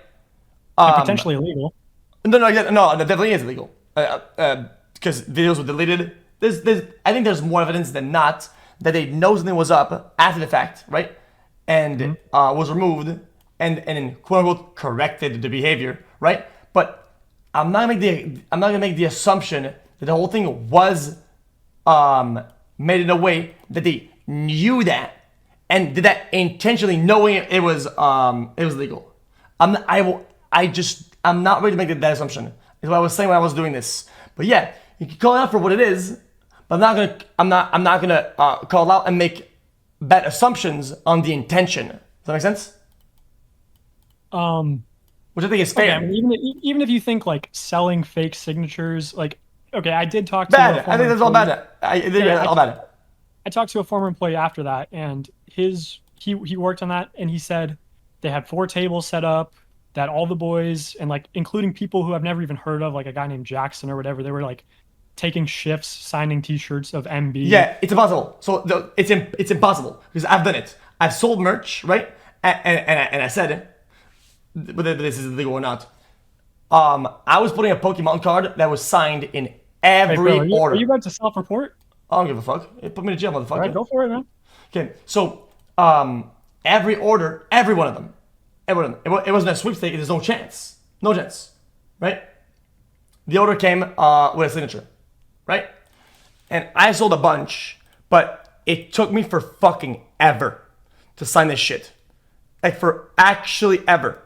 And potentially illegal. No, it definitely is illegal. Because videos were deleted. I think there's more evidence than not that they know something was up after the fact, right? And was removed and then quote unquote corrected the behavior, right? But I'm not gonna make the assumption that the whole thing was made in a way that they knew that and did that intentionally, knowing it was legal. I'm not ready to make that assumption. Is what I was saying when I was doing this. But yeah, you can call it out for what it is, but I'm not gonna call it out and make bad assumptions on the intention. Does that make sense? Which I think is fair. Okay, I mean, even if you think like selling fake signatures, like okay, I did talk to bad. I think that's all bad. All bad. I talked to a former employee after that, and he worked on that, and he said they had 4 tables set up. That all the boys and like including people who I've never even heard of, like a guy named Jackson or whatever, they were like taking shifts, signing T-shirts of MB. Yeah, it's impossible. So it's impossible because I've done it. I've sold merch, right? And I said, whether this is illegal or not. I was putting a Pokemon card that was signed in every order. Are you about to self-report? I don't give a fuck. Put me in jail, motherfucker. All right, go for it, man. Okay, so every order, every one of them. It wasn't a sweepstake. There's no chance, right? The order came with a signature, right? And I sold a bunch, but it took me for fucking ever to sign this shit, like for actually ever.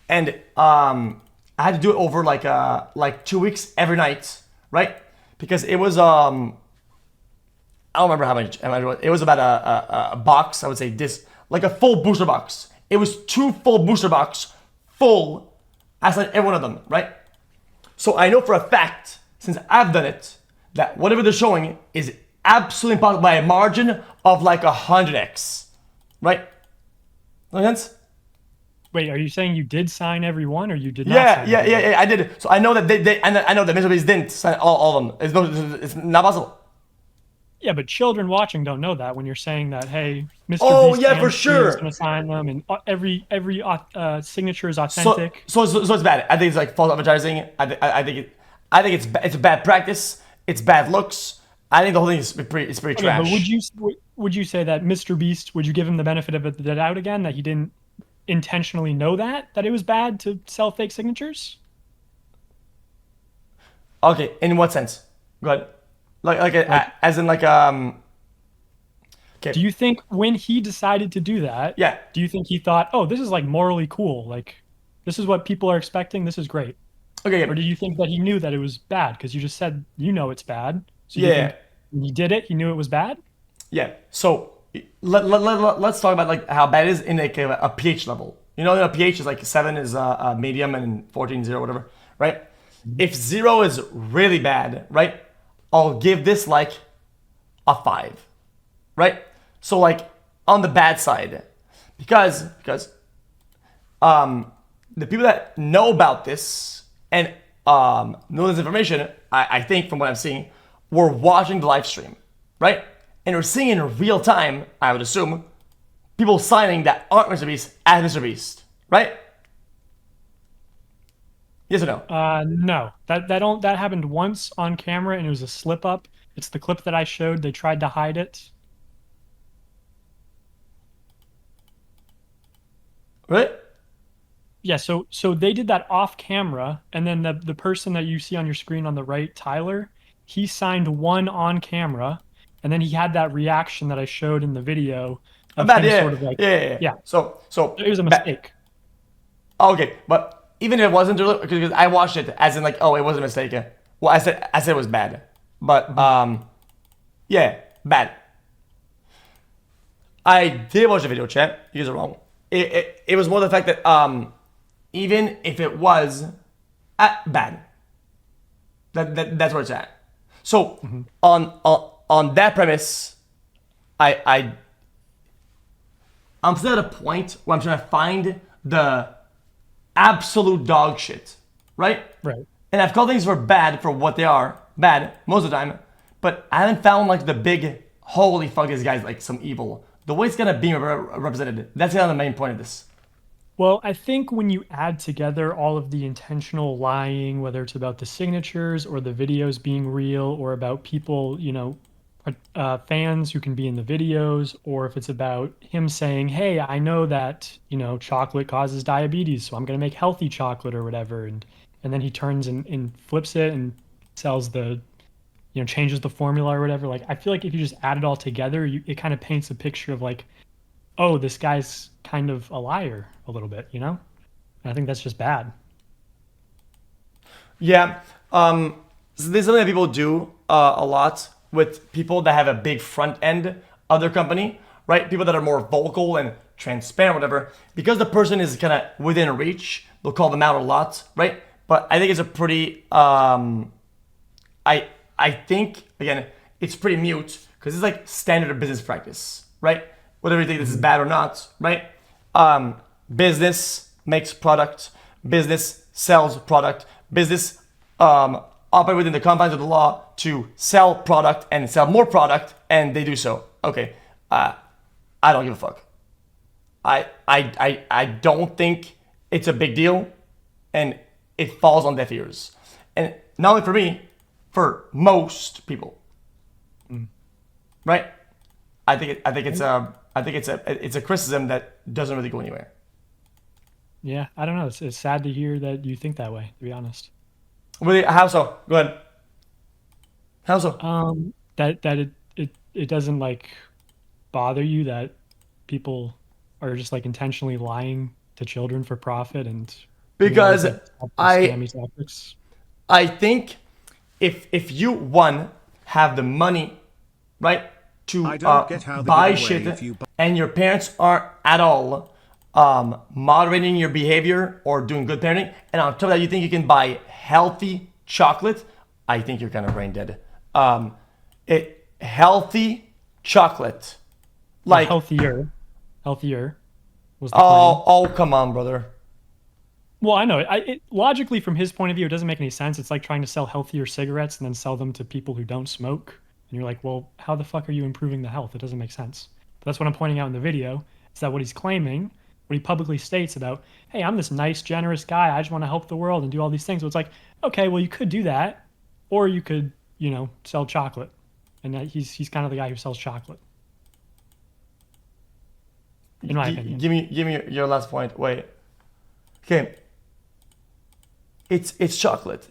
And I had to do it over like 2 weeks every night, right? Because it was I don't remember how much it was about a box. I would say this like a full booster box. It was 2 full booster box, full. I signed every one of them, right? So I know for a fact, since I've done it, that whatever they're showing is absolutely impossible by a margin of like 100x, right? Make sense? Wait, are you saying you did sign every one, or you did not? Yeah, I did. So I know that I know that MrBeast didn't sign all of them. It's not possible. Yeah, but children watching don't know that when you're saying that, hey, Mr. Oh, Beast yeah, for sure. is going to sign them, and every signature is authentic. So it's bad. I think it's like false advertising. I think it's bad practice. It's bad looks. I think the whole thing is pretty trash. But would you say that Mr. Beast, would you give him the benefit of the doubt again, that he didn't intentionally know that it was bad to sell fake signatures? Okay, in what sense? Go ahead. As in like okay. Do you think when he decided to do that, do you think he thought, oh, this is like morally cool, like this is what people are expecting, this is great? Okay. Or do you think that he knew that it was bad? Because you just said it's bad. So when he did it, he knew it was bad? Yeah. So let's talk about like how bad it is in like a pH level. You know, a pH is like 7 is medium and 14 0, whatever, right? If 0 is really bad, right? I'll give this like a 5, right? So like on the bad side, because the people that know about this and know this information, I think from what I'm seeing, were watching the live stream, right? And we're seeing in real time, I would assume, people signing that aren't MrBeast as MrBeast, right? Yes or no? No. That happened once on camera, and it was a slip up. It's the clip that I showed. They tried to hide it. Right? Yeah, so they did that off camera, and then the person that you see on your screen on the right, Tyler, he signed one on camera, and then he had that reaction that I showed in the video of Bad, him yeah, sort of like yeah. So it was a mistake. Okay, but even if it wasn't, because I watched it as in like, oh, it was a mistake. Well, I said it was bad, but yeah, bad. I did watch the video, chat. You guys are wrong. It was more the fact that even if it was bad, that's where it's at. So on that premise, I'm still at a point where I'm trying to find the absolute dog shit, right? Right. And I've called things for bad for what they are, bad most of the time, but I haven't found like the big holy fuck, this guy's like some evil. The way it's gonna be represented, that's kind of the main point of this. Well, I think when you add together all of the intentional lying, whether it's about the signatures or the videos being real, or about people, fans who can be in the videos, or if it's about him saying, hey, I know that, chocolate causes diabetes, so I'm going to make healthy chocolate or whatever. And then he turns and flips it and sells changes the formula or whatever. Like, I feel like if you just add it all together, it kind of paints a picture of like, oh, this guy's kind of a liar a little bit, And I think that's just bad. Yeah. So this is something that people do a lot with people that have a big front end of their company, right? People that are more vocal and transparent, whatever. Because the person is kind of within reach, they'll call them out a lot, right? But I think it's a pretty, I think, again, it's pretty mute because it's like standard business practice, right? Whether you think this is bad or not, right? Business makes product, business sells product, business operate within the confines of the law to sell product and sell more product, and they do so. Okay, I don't give a fuck. I don't think it's a big deal, and it falls on deaf ears. And not only for me, for most people, right? I think it's a criticism that doesn't really go anywhere. Yeah, I don't know. It's sad to hear that you think that way, to be honest. Really? How so? Go ahead. How so? That it doesn't like bother you that people are just like intentionally lying to children for profit and because scammy tactics. I think if you have the money, right, to buy shit and your parents aren't at all moderating your behavior or doing good parenting, and on top of that you think you can buy healthy chocolate, I think you're kind of brain dead. Healthy chocolate, like healthier was the oh come on, brother. Well, I know it logically from his point of view, it doesn't make any sense. It's like trying to sell healthier cigarettes and then sell them to people who don't smoke, and you're like, well, how the fuck are you improving the health? It doesn't make sense. But that's what I'm pointing out in the video, is that what he's claiming, what he publicly states about, hey, I'm this nice, generous guy, I just want to help the world and do all these things. So it's like, okay, well, you could do that, or you could, sell chocolate. And he's kind of the guy who sells chocolate. In my opinion. Give me your last point. Wait. Okay. It's chocolate.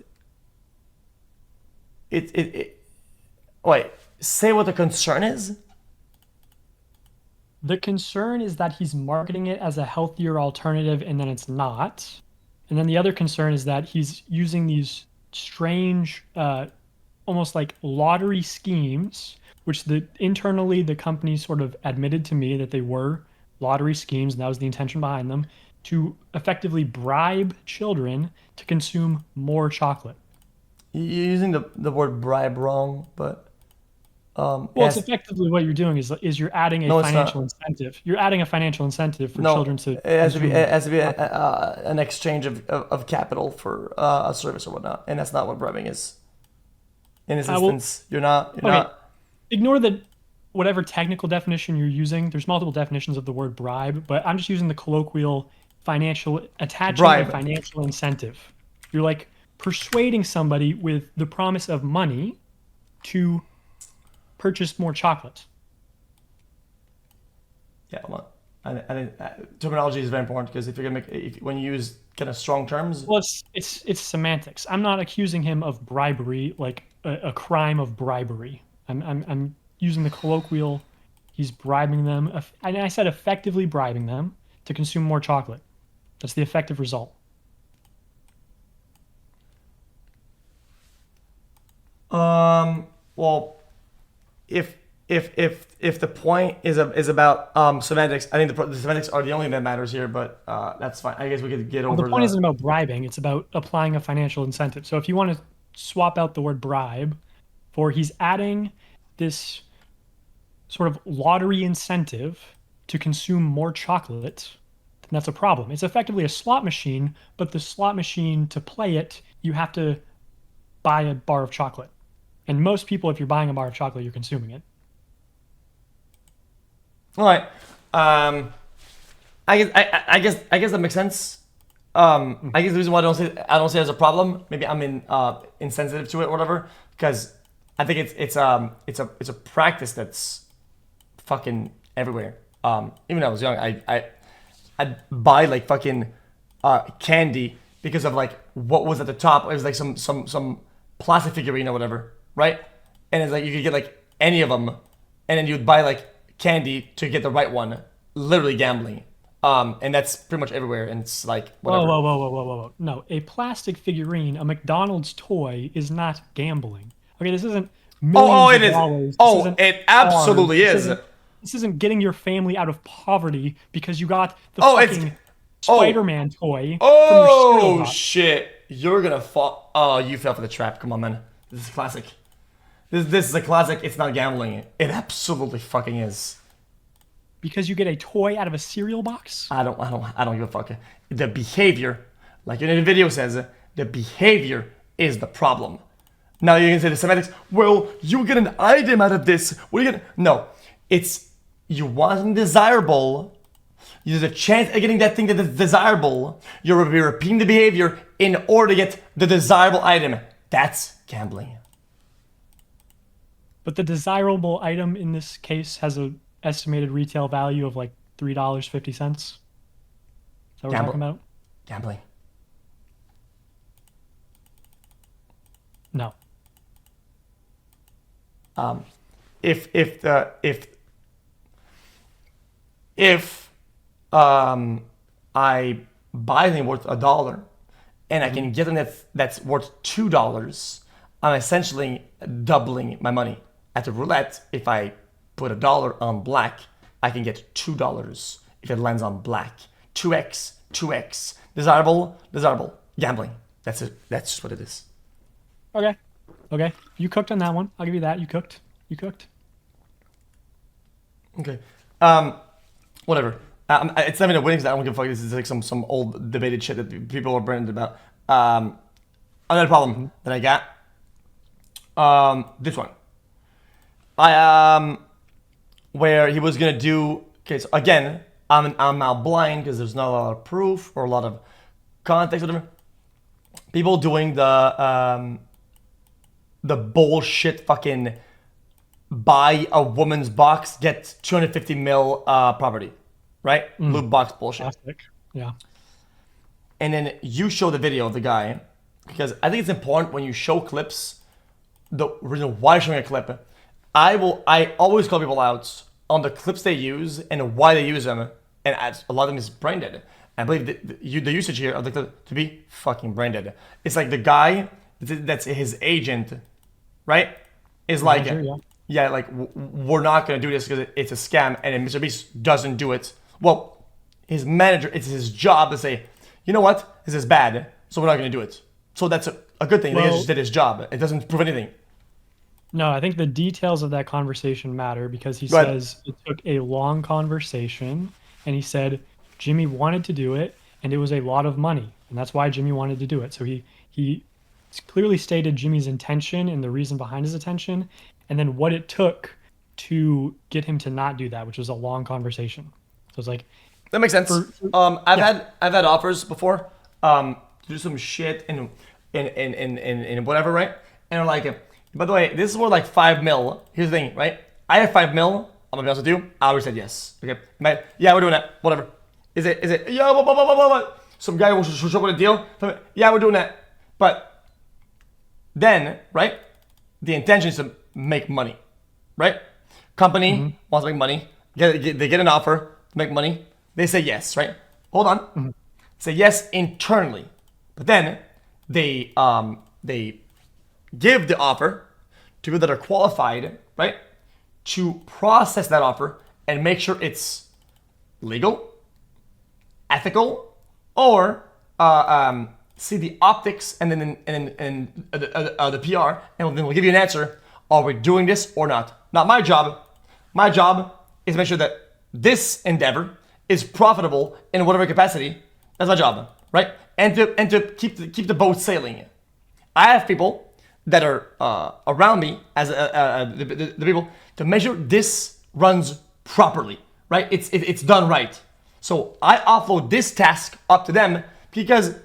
Wait. Say what the concern is. The concern is that he's marketing it as a healthier alternative, and then it's not. And then the other concern is that he's using these strange, almost like lottery schemes, which internally the company sort of admitted to me that they were lottery schemes, and that was the intention behind them, to effectively bribe children to consume more chocolate. You're using the word bribe wrong, but it's effectively what you're doing is you're adding a financial incentive. You're adding a financial incentive for children to. It has to be an exchange of capital for a service or whatnot, and that's not what bribing is. In this instance, you're not. Ignore whatever technical definition you're using. There's multiple definitions of the word bribe, but I'm just using the colloquial financial attaching a financial incentive. You're like persuading somebody with the promise of money to purchase more chocolate. Yeah, well, terminology is very important because if you're gonna when you use kind of strong terms. Well, it's semantics. I'm not accusing him of bribery, like a crime of bribery. I'm using the colloquial. He's bribing them, and I said effectively bribing them to consume more chocolate. That's the effective result. Well, if the point is about semantics, I think the semantics are the only thing that matters here. But that's fine. I guess we could get over. The point isn't about bribing; it's about applying a financial incentive. So if you want to swap out the word bribe for he's adding this sort of lottery incentive to consume more chocolate, then that's a problem. It's effectively a slot machine, but the slot machine, to play it, you have to buy a bar of chocolate. And most people, if you're buying a bar of chocolate, you're consuming it. All right. I guess that makes sense. I guess the reason why I don't say it as a problem, maybe I'm insensitive to it or whatever, because I think it's a practice that's fucking everywhere. Even when I was young, I'd buy like fucking candy because of like what was at the top. It was like some plastic figurine or whatever, right? And it's like you could get like any of them, and then you'd buy like candy to get the right one. Literally gambling. And that's pretty much everywhere. And it's like whatever. Whoa. No, a plastic figurine, a McDonald's toy, is not gambling. Okay, this isn't millions of dollars. It absolutely is. This isn't getting your family out of poverty because you got the fucking Spider-Man toy from your cereal box. Shit. You're gonna fall. Oh, you fell for the trap. Come on, man. This is classic. This is a classic. It's not gambling. It absolutely fucking is. Because you get a toy out of a cereal box? I don't give a fuck. The behavior, like in the video says, the behavior is the problem. Now you can say the semantics, well, you get an item out of this. What are you gonna? No. It's you want something desirable. There's a chance of getting that thing that is desirable. You're repeating the behavior in order to get the desirable item. That's gambling. But the desirable item in this case has a estimated retail value of like $3.50. Is that what we're talking about? Gambling. No. If I buy something worth $1 and I can get something that's worth $2, I'm essentially doubling my money. At the roulette, if I put $1 on black, I can get $2 if it lands on black. 2x. Desirable. Gambling. That's it. That's just what it is. Okay. You cooked on that one. I'll give you that. You cooked. Okay. Whatever. It's not even a winning because I don't give a fuck. This is like some old debated shit that people are branded about. Another problem that I got. This one. Where he was gonna do. Okay, so again, I'm now blind because there's not a lot of proof or a lot of context, whatever. People doing the bullshit fucking buy a woman's box, get 250 mil property, right? Loot box bullshit. Plastic. Yeah. And then you show the video of the guy because I think it's important when you show clips. The reason why you're showing a clip. I always call people out on the clips they use and why they use them, and a lot of them is brain dead. I believe the usage here of the clip to be fucking brain dead. It's like the guy that's his agent, right? Is like, like we're not gonna do this because it's a scam, and then MrBeast doesn't do it. Well, his manager, it's his job to say, you know what, this is bad, so we're not gonna do it. So that's a good thing. He just did his job. It doesn't prove anything. No, I think the details of that conversation matter because he says it took a long conversation and he said Jimmy wanted to do it and it was a lot of money and that's why Jimmy wanted to do it. So he clearly stated Jimmy's intention and the reason behind his intention and then what it took to get him to not do that, which was a long conversation. So it's like that makes sense. I've had offers before to do some shit in whatever, right? And they're like, by the way, this is worth like 5 mil. Here's the thing, right? I have 5 mil. I'm gonna be honest with you. I always said yes. Okay, yeah, we're doing that. Whatever. Is it? Yeah, blah, blah, blah, blah, blah. Some guy will show up with a deal. Yeah, we're doing that. But then, right? The intention is to make money, right? Company wants to make money. They get an offer to make money. They say yes, right? Hold on. Say yes internally, but then they give the offer to people that are qualified, right, to process that offer and make sure it's legal, ethical, or see the optics and then the PR, and then we'll give you an answer. Are we doing this or not? Not my job. My job is to make sure that this endeavor is profitable in whatever capacity. That's my job, right? And to keep the boat sailing. I have people that are around me as the people to measure this runs properly, right? It's done right. So I offload this task up to them because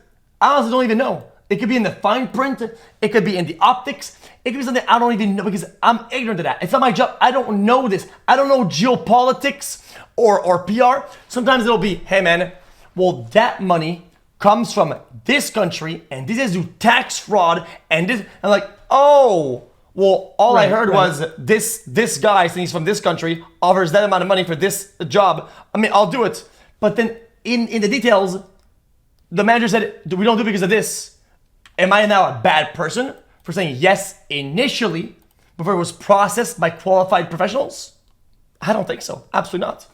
I honestly don't even know. It could be in the fine print. It could be in the optics. It could be something I don't even know because I'm ignorant to that. It's not my job. I don't know this. I don't know geopolitics or PR. Sometimes it'll be, hey man, well that money comes from this country and this is do tax fraud and this. I'm like, oh, well all I heard was this guy saying he's from this country offers that amount of money for this job. I mean, I'll do it. But then in the details, the manager said, we don't do it because of this. Am I now a bad person for saying yes initially before it was processed by qualified professionals? I don't think so. Absolutely not.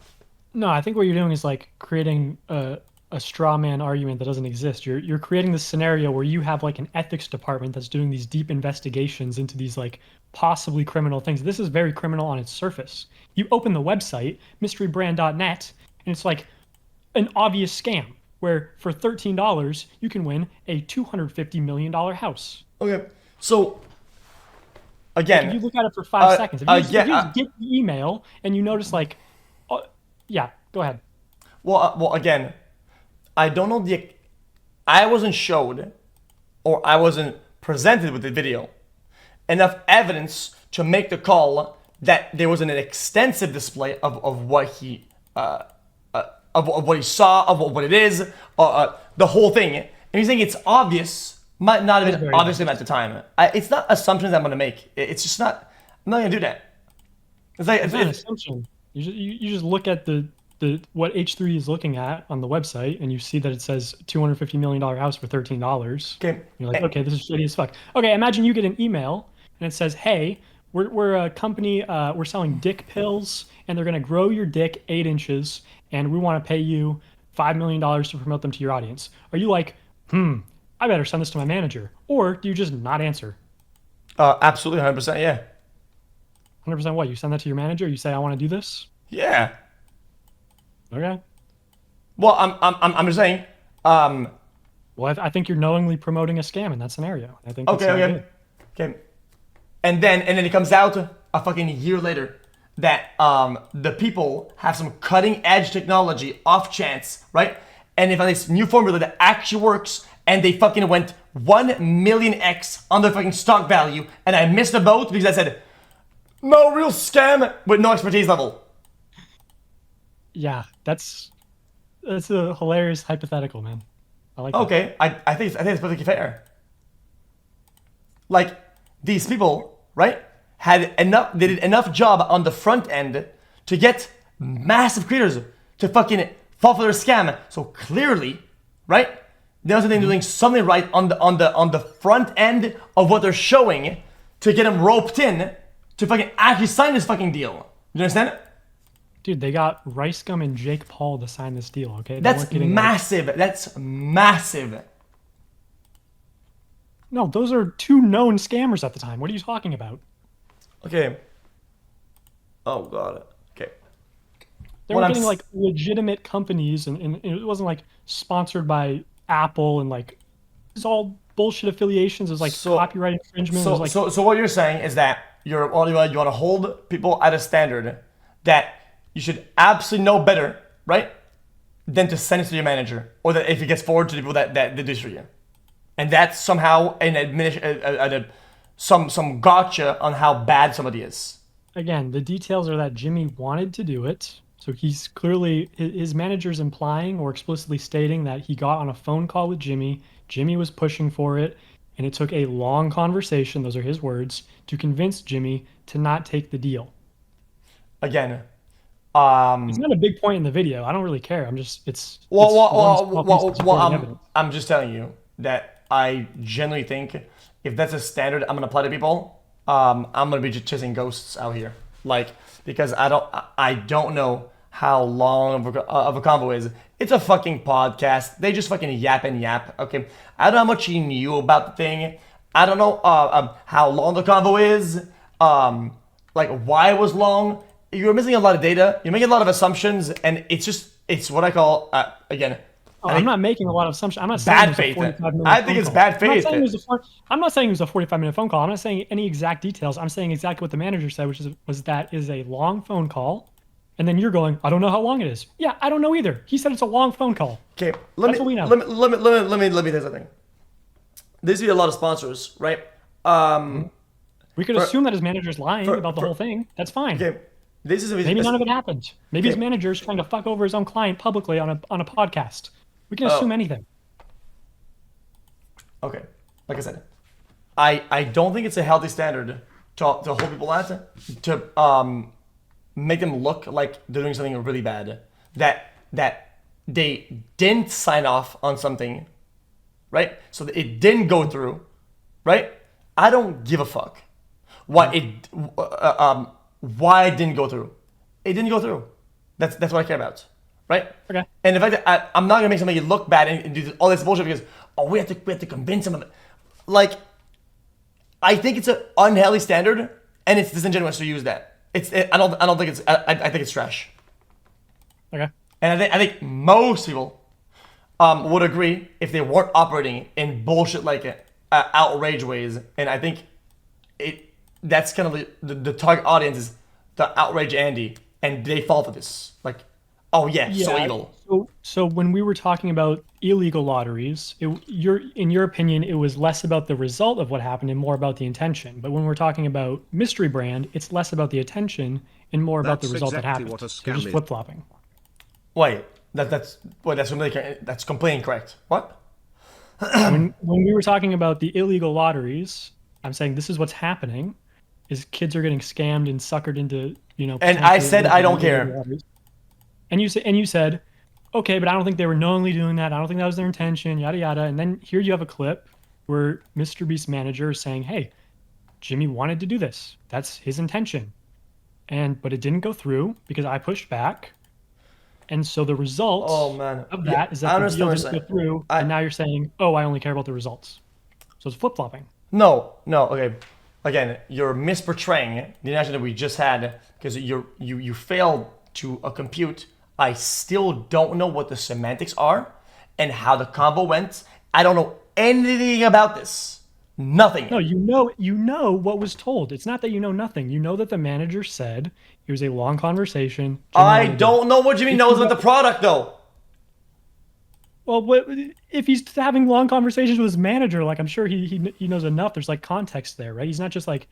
No, I think what you're doing is like creating a straw man argument that doesn't exist. You're creating this scenario where you have like an ethics department that's doing these deep investigations into these like possibly criminal things. This is very criminal on its surface. You open the website, mysterybrand.net, and it's like an obvious scam where for $13 you can win a $250 million house. Okay, so again, like if you look at it for 5 seconds, if you just get the email and you notice like, yeah, go ahead. Well, again, I don't know I wasn't showed or I wasn't presented with the video enough evidence to make the call that there was an extensive display of what he of what he saw, of what it is, the whole thing. And he's saying it's obvious, might not have been obvious at the time. It's not assumptions I'm going to make. It's just not. I'm not going to do that. It's like it's not an assumption. You just look at the what H3 is looking at on the website, and you see that it says $250 million house for $13. Okay. You're like, okay, this is shitty as fuck. Okay, imagine you get an email and it says, hey, we're a company, we're selling dick pills, and they're going to grow your dick 8 inches, and we want to pay you $5 million to promote them to your audience. Are you like, I better send this to my manager? Or do you just not answer? Absolutely, 100%, yeah. 100% what? You send that to your manager? You say, I want to do this? Yeah. Okay. Well, I'm just saying. Well, I think you're knowingly promoting a scam in that scenario. I think. Okay. And then it comes out a fucking year later that the people have some cutting edge technology off chance, right? And they found this new formula that actually works, and they fucking went 1 million X on the fucking stock value, and I missed the boat because I said, no, real scam with no expertise level. Yeah, that's a hilarious hypothetical, man. I like that. Okay, I think it's perfectly fair. Like, these people, right, they did enough job on the front end to get massive creators to fucking fall for their scam. So clearly, right, they're doing something right on the front end of what they're showing to get them roped in to fucking actually sign this fucking deal. You understand it? Dude, they got Rice Gum and Jake Paul to sign this deal, okay? That's massive. That's massive. No, those are 2 known scammers at the time. What are you talking about? Okay. Oh, God. Okay. They were getting, like, legitimate companies, and it wasn't, like, sponsored by Apple, and, like, it's all bullshit affiliations. It was, like, copyright infringement. So what you're saying is that you want to hold people at a standard that you should absolutely know better, right, than to send it to your manager, or that if it gets forwarded to the people that did this for you. and that's somehow some gotcha on how bad somebody is. Again, the details are that Jimmy wanted to do it. So he's clearly, his manager's implying or explicitly stating that he got on a phone call with Jimmy. Jimmy was pushing for it, and it took a long conversation, those are his words, to convince Jimmy to not take the deal. Again, it's not a big point in the video. I don't really care. I'm just, I'm just telling you that I genuinely think if that's a standard I'm gonna apply to people, I'm gonna be just chasing ghosts out here. Like, because I don't know how long of a convo is. It's a fucking podcast. They just fucking yap and yap. Okay, I don't know how much he knew about the thing. I don't know how long the convo is. Like why it was long. You're missing a lot of data. You're making a lot of assumptions, and it's what I call again. I'm not making a lot of assumptions. I'm not saying bad faith. I think it's bad faith. I'm not saying it was a 45-minute phone call. I'm not saying any exact details. I'm saying exactly what the manager said, which was that is a long phone call. And then you're going, I don't know how long it is. Yeah, I don't know either. He said it's a long phone call. Okay, let me say something. There's a lot of sponsors, right? We could assume that his manager's lying about the whole thing. That's fine. Okay, maybe none of it happened. Maybe his manager's trying to fuck over his own client publicly on a podcast. We can assume anything. Okay, like I said, I don't think it's a healthy standard to hold people at to make them look like they're doing something really bad. That they didn't sign off on something, right? So that it didn't go through, right? I don't give a fuck why it didn't go through. It didn't go through. That's what I care about. Right? Okay. And the fact that I'm not gonna make somebody look bad and do all this bullshit because we have to convince them of it. Like, I think it's an unhealthy standard and it's disingenuous to use that. I don't think it's I think it's trash. Okay. And I think most people would agree if they weren't operating in bullshit like outrage ways. And I think that's kind of the target audience is the outrage Andy, and they fall for this. Like, oh yeah, so evil. So when we were talking about illegal lotteries, in your opinion, it was less about the result of what happened and more about the intention. But when we're talking about mystery brand, it's less about the attention and more about the result that happened. You're just flip flopping. Wait, that's completely incorrect. What? when we were talking about the illegal lotteries, I'm saying this is what's happening: is kids are getting scammed and suckered into And I said I don't care. Lotteries. And you said, okay, but I don't think they were knowingly doing that. I don't think that was their intention, yada, yada. And then here you have a clip where MrBeast's manager is saying, hey, Jimmy wanted to do this. That's his intention. But it didn't go through because I pushed back. And so the result of that is that the deal didn't go through. And now you're saying, oh, I only care about the results. So it's flip-flopping. No, okay. Again, you're misportraying the interaction that we just had because you failed to compute. I still don't know what the semantics are and how the convo went. I don't know anything about this. Nothing. No, you know what was told. It's not that you know nothing. You know that the manager said it was a long conversation. I don't know what Jimmy knows about the product, though. Well, if he's having long conversations with his manager, like I'm sure he knows enough. There's like context there, right? He's not just like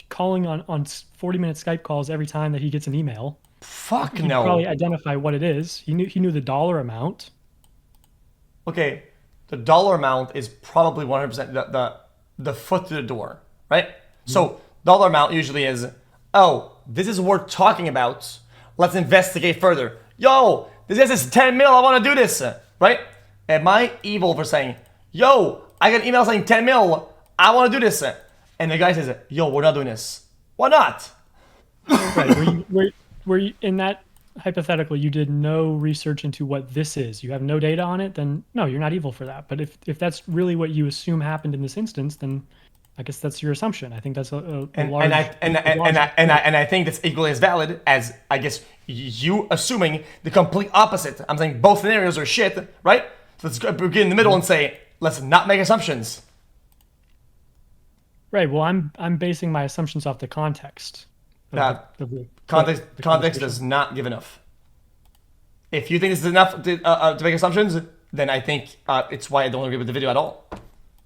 calling on 40-minute Skype calls every time that he gets an email. Fuck he no. Probably identify what it is. He knew the dollar amount. Okay, the dollar amount is probably 100% the foot to the door, right? So dollar amount usually is, oh, this is what we're talking about. Let's investigate further. Yo, this guy says 10 mil. I want to do this, right? Am I evil for saying, yo, I got an email saying 10 mil. I want to do this, and the guy says, yo, we're not doing this. Why not? Right. Were you in that hypothetically, you did no research into what this is, you have no data on it, then no, you're not evil for that. But if that's really what you assume happened in this instance, then I guess that's your assumption. I think that's a large... And I think that's equally as valid as, I guess, you assuming the complete opposite. I'm saying both scenarios are shit, right? So let's get in the middle and say, let's not make assumptions. Right, well, I'm basing my assumptions off the context. Context does not give enough. If you think this is enough to make assumptions, then I think it's why I don't agree with the video at all.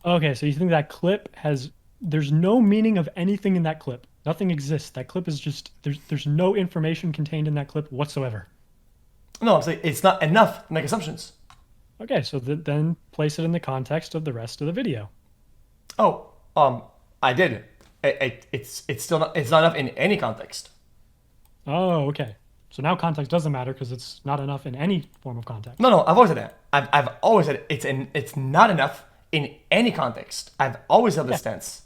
Okay, so you think that clip has? There's no meaning of anything in that clip. Nothing exists. That clip is just there's no information contained in that clip whatsoever. No, I'm saying it's not enough to make assumptions. Okay, so then place it in the context of the rest of the video. Oh, I did. It's still not, it's not enough in any context. Oh, okay. So now context doesn't matter because it's not enough in any form of context. No, I've always said that. I've always said it's not enough in any context. I've always held this stance.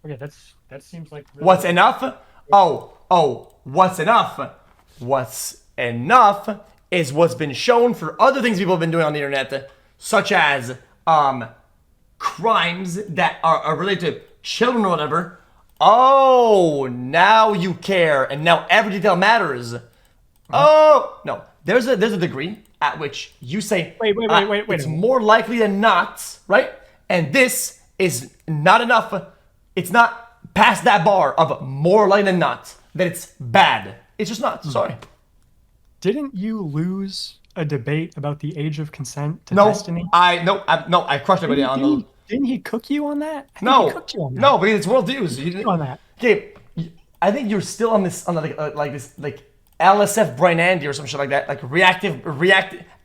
Okay, that seems like really What's enough? Oh, what's enough? What's enough is what's been shown for other things people have been doing on the internet, such as crimes that are related to children or whatever. Oh, now you care, and now every detail matters. Oh no, there's a degree at which you say wait. It's more likely than not, right? And this is not enough. It's not past that bar of more likely than not that it's bad. It's just not. Sorry. Didn't you lose a debate about the age of consent to Destiny? I crushed everybody on those. Didn't he cook you on that? I think No, he cooked you on that. no, because it's world views. You didn't on that. Okay, I think you're still on this like LSF brain Andy or some shit like that, like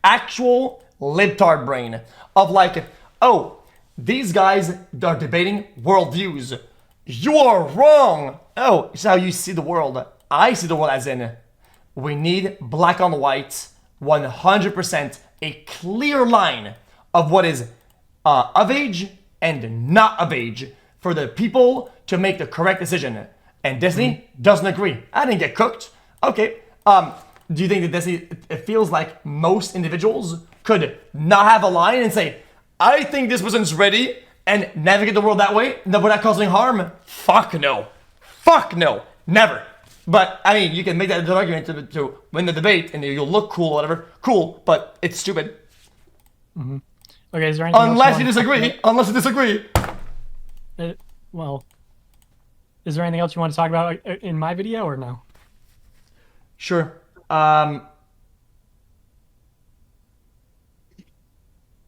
actual libtard brain of like, oh, these guys are debating worldviews. You are wrong. Oh, it's how you see the world. I see the world as in, we need black on white, 100% a clear line of what is of age and not of age for the people to make the correct decision. And Disney doesn't agree. I didn't get cooked. Okay. Do you think that Disney, it feels like most individuals could not have a line and say, I think this person's ready and navigate the world that way without causing harm? Fuck no. Fuck no. Never. But, I mean, you can make that argument to win the debate and you'll look cool or whatever. Cool, but it's stupid. Mm-hmm. Okay, is there anything Unless you disagree. Unless you disagree. Well, is there anything else you want to talk about in my video or no? Sure. Or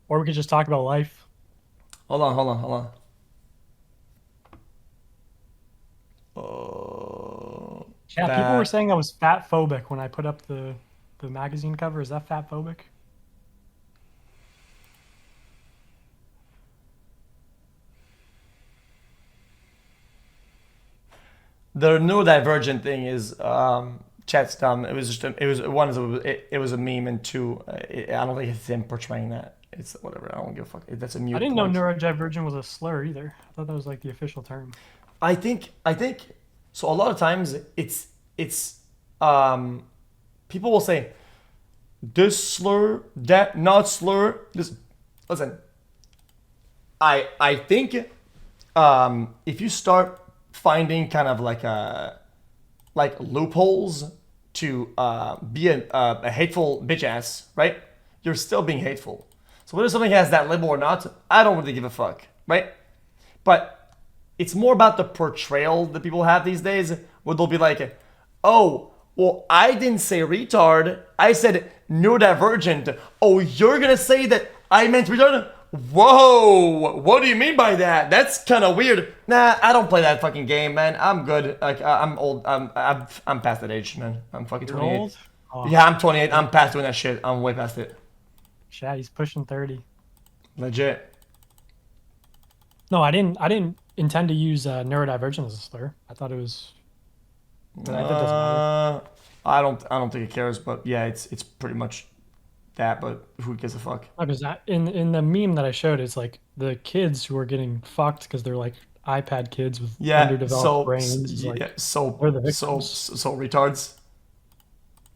we could just talk about life. Hold on. Yeah, people were saying I was fat phobic when I put up the magazine cover. Is that fat phobic? The neurodivergent thing is chat's dumb. It was a meme, and two, I don't think it's him portraying that. It's whatever. I don't give a fuck. That's a mute. I didn't know neurodivergent was a slur either. I thought that was like the official term. I think so. A lot of times it's people will say this slur, that not slur. Listen. I think if you start finding kind of like loopholes to be a hateful bitch ass, right? You're still being hateful. So whether something has that label or not, I don't really give a fuck, right? But it's more about the portrayal that people have these days, where they'll be like, oh, well, I didn't say retard, I said neurodivergent. Oh, you're gonna say that I meant retard? Whoa, what do you mean by that? That's kind of weird. Nah, I don't play that fucking game, man. I'm good. Like, I'm old. I'm past that age, man. I'm fucking 28. You're old? Oh. Yeah, I'm 28. I'm past doing that shit. I'm way past it. Chad, he's pushing 30. Legit. No, I didn't intend to use neurodivergent as a slur. I thought it was. That doesn't matter. I don't think it cares, but yeah, it's pretty much that. But who gives a fuck? Because in the meme that I showed, it's like the kids who are getting fucked because they're like iPad kids with underdeveloped brains. So retards.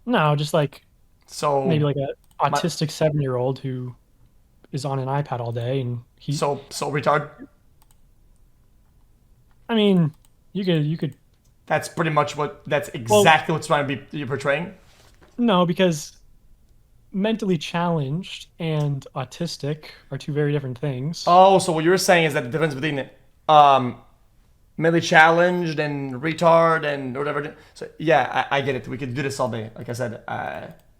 No, just like so maybe like a autistic 7-year-old who is on an iPad all day and he so retard. I mean, you could. That's pretty much that's exactly what's trying to be you're portraying. No, because mentally challenged and autistic are two very different things. Oh, so what you're saying is that the difference between mentally challenged and retard and whatever. So yeah, I get it. We could do this all day. Like I said.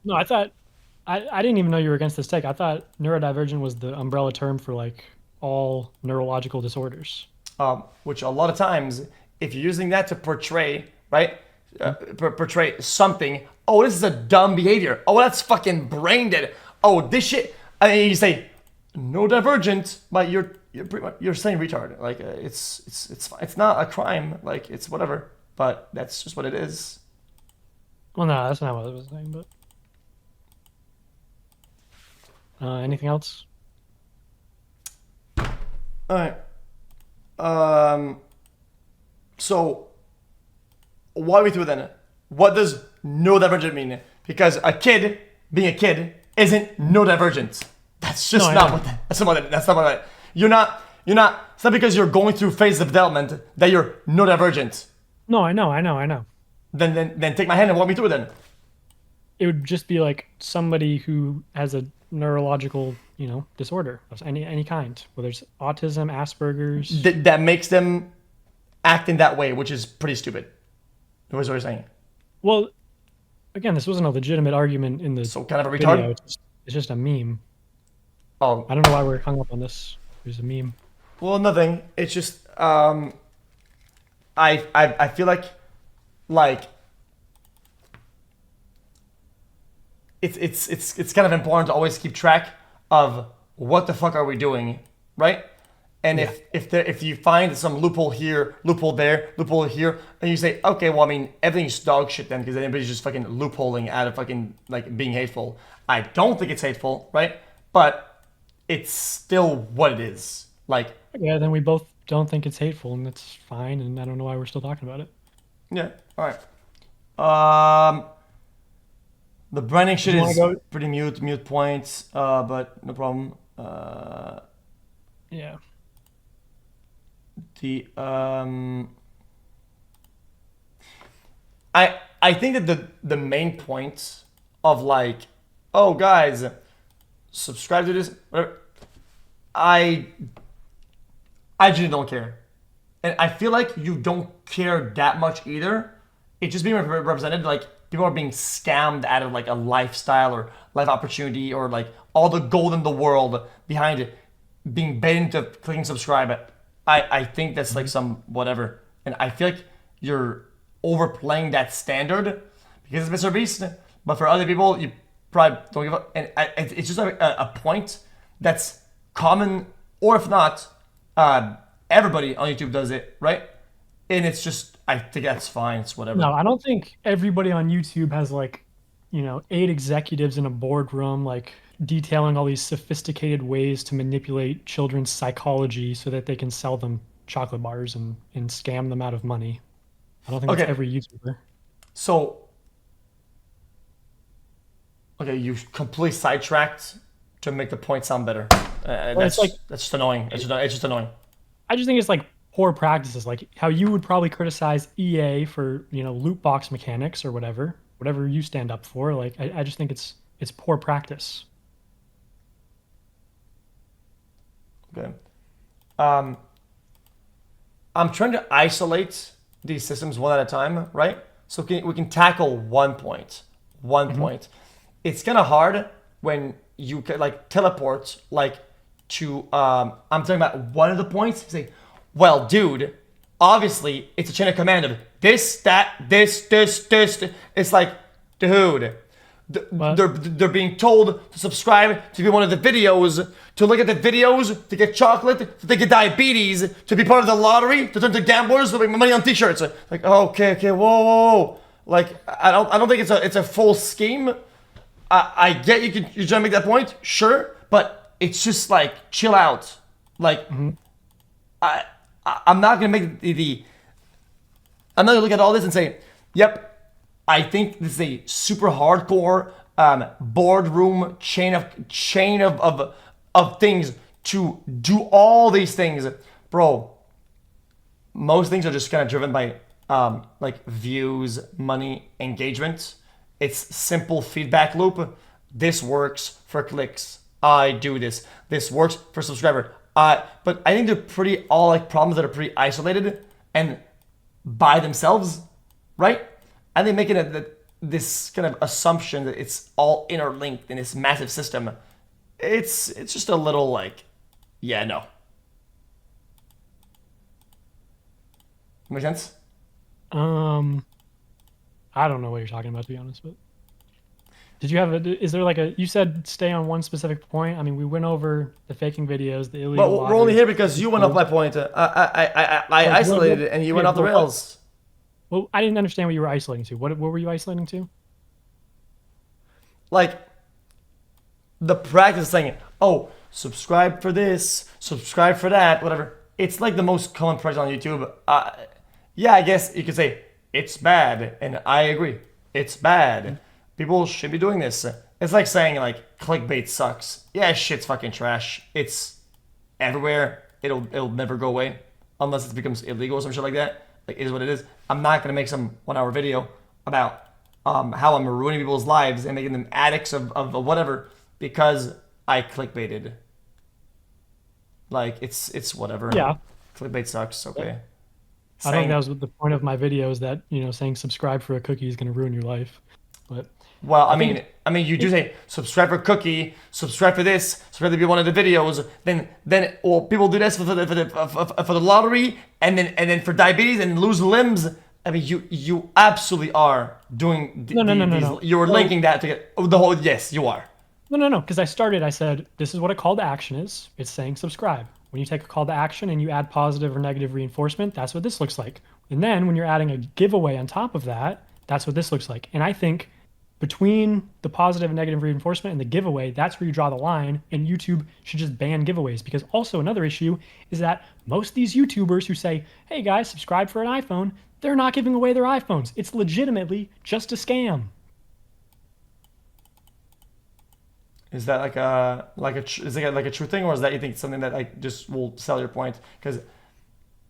No, I thought I didn't even know you were against this take. I thought neurodivergent was the umbrella term for like all neurological disorders. Which a lot of times, if you're using that to portray, right, portray something, oh, this is a dumb behavior. Oh, that's fucking brain dead. Oh, this shit. And you say, neurodivergent, but you're saying retard. Like it's not a crime. Like it's whatever. But that's just what it is. Well, no, that's not what I was saying. But anything else? All right. So why are we through then? What does neurodivergent mean? Because a kid being a kid isn't neurodivergent. That's just not what that's not what you're not it's not because you're going through phases of development that you're neurodivergent. No, I know. Then take my hand and walk me through it then. It would just be like somebody who has a neurological, disorder of any kind, whether it's autism, Asperger's. That makes them act in that way, which is pretty stupid. What you're saying? Well, again, this wasn't a legitimate argument in the so kind of a retard. Video. It's just a meme. Oh, I don't know why we're hung up on this. There's a meme. Well, nothing. It's just I feel like it's kind of important to always keep track of what the fuck are we doing, right? And if you find some loophole here, loophole there, loophole here, then you say, okay, well, I mean, everything's dog shit then because everybody's just fucking loopholing out of fucking like being hateful. I don't think it's hateful, right? But it's still what it is. Like, yeah, then we both don't think it's hateful, and that's fine. And I don't know why we're still talking about it. Yeah. All right. The branding shit is pretty mute points, but no problem. Yeah. I think that the main point of like, oh guys, subscribe to this, whatever. I just don't care, and I feel like you don't care that much either. It's just being represented like people are being scammed out of like a lifestyle or life opportunity or like all the gold in the world behind it, being baited into clicking subscribe. I think that's like some whatever, and I feel like you're overplaying that standard because it's MrBeast, but for other people you probably don't give up, and it's just a point that's common, or if not, everybody on YouTube does it, right? And it's just, I think that's fine. It's whatever. No, I don't think everybody on YouTube has like, 8 executives in a boardroom, like detailing all these sophisticated ways to manipulate children's psychology so that they can sell them chocolate bars and scam them out of money. I don't think that's every YouTuber. So, okay, you completely sidetracked to make the point sound better. That's just annoying. It's just annoying. I just think it's like poor practices, like how you would probably criticize EA for loot box mechanics or whatever you stand up for. Like I just think it's poor practice. Okay. I'm trying to isolate these systems one at a time, right? So we can tackle one point. Point. It's kind of hard when you like teleport like to I'm talking about one of the points. Say, well, dude, obviously it's a chain of command of this, that, this. It's like, dude, they're being told to subscribe to be one of the videos, to look at the videos, to get chocolate, to get diabetes, to be part of the lottery, to turn to gamblers, to make money on t-shirts. Like, okay, whoa. Like, I don't think it's a full scheme. I get you're trying to make that point, sure, but it's just like chill out. Like, I'm not gonna make I'm not gonna look at all this and say, yep, I think this is a super hardcore boardroom chain of things to do all these things, bro. Most things are just kind of driven by like views, money, engagement. It's simple feedback loop. This works for clicks. I do this. This works for subscriber. But I think they're pretty all like problems that are pretty isolated and by themselves, right? And they make it this kind of assumption that it's all interlinked in this massive system. It's just a little like, yeah, no, Make sense? I don't know what you're talking about, to be honest, but did you have is there like you said stay on one specific point? I mean, we went over the faking videos, the illegal. Well, we're only here because you went off my point. I isolated it and you went off the rails. Well, I didn't understand what you were isolating to. What were you isolating to? Like, the practice saying, oh, subscribe for this, subscribe for that, whatever. It's like the most common practice on YouTube. Yeah, I guess you could say it's bad, and I agree. It's bad. People should be doing this. It's like saying, like, clickbait sucks. Yeah, shit's fucking trash. It's everywhere. It'll never go away unless it becomes illegal or some shit like that. Like, it is what it is. I'm not gonna make some 1 hour video about how I'm ruining people's lives and making them addicts of whatever because I clickbaited. Like, it's whatever. Yeah. Clickbait sucks. Okay. I think that was the point of my video, is that, you know, saying subscribe for a cookie is going to ruin your life. But well, I mean, you do say subscribe for cookie, subscribe for this, subscribe to be one of the videos. Then, well, people do this for the lottery, and then for diabetes and lose limbs. I mean, you absolutely are doing. No. You're linking that to get the whole. Yes, you are. No. Because I said this is what a call to action is. It's saying subscribe. When you take a call to action and you add positive or negative reinforcement, that's what this looks like. And then when you're adding a giveaway on top of that, that's what this looks like. And I think between the positive and negative reinforcement and the giveaway, that's where you draw the line, and YouTube should just ban giveaways. Because also another issue is that most of these YouTubers who say, hey guys, subscribe for an iPhone, they're not giving away their iPhones. It's legitimately just a scam. Is that like a true thing, or is that you think something that like just will sell your point? Because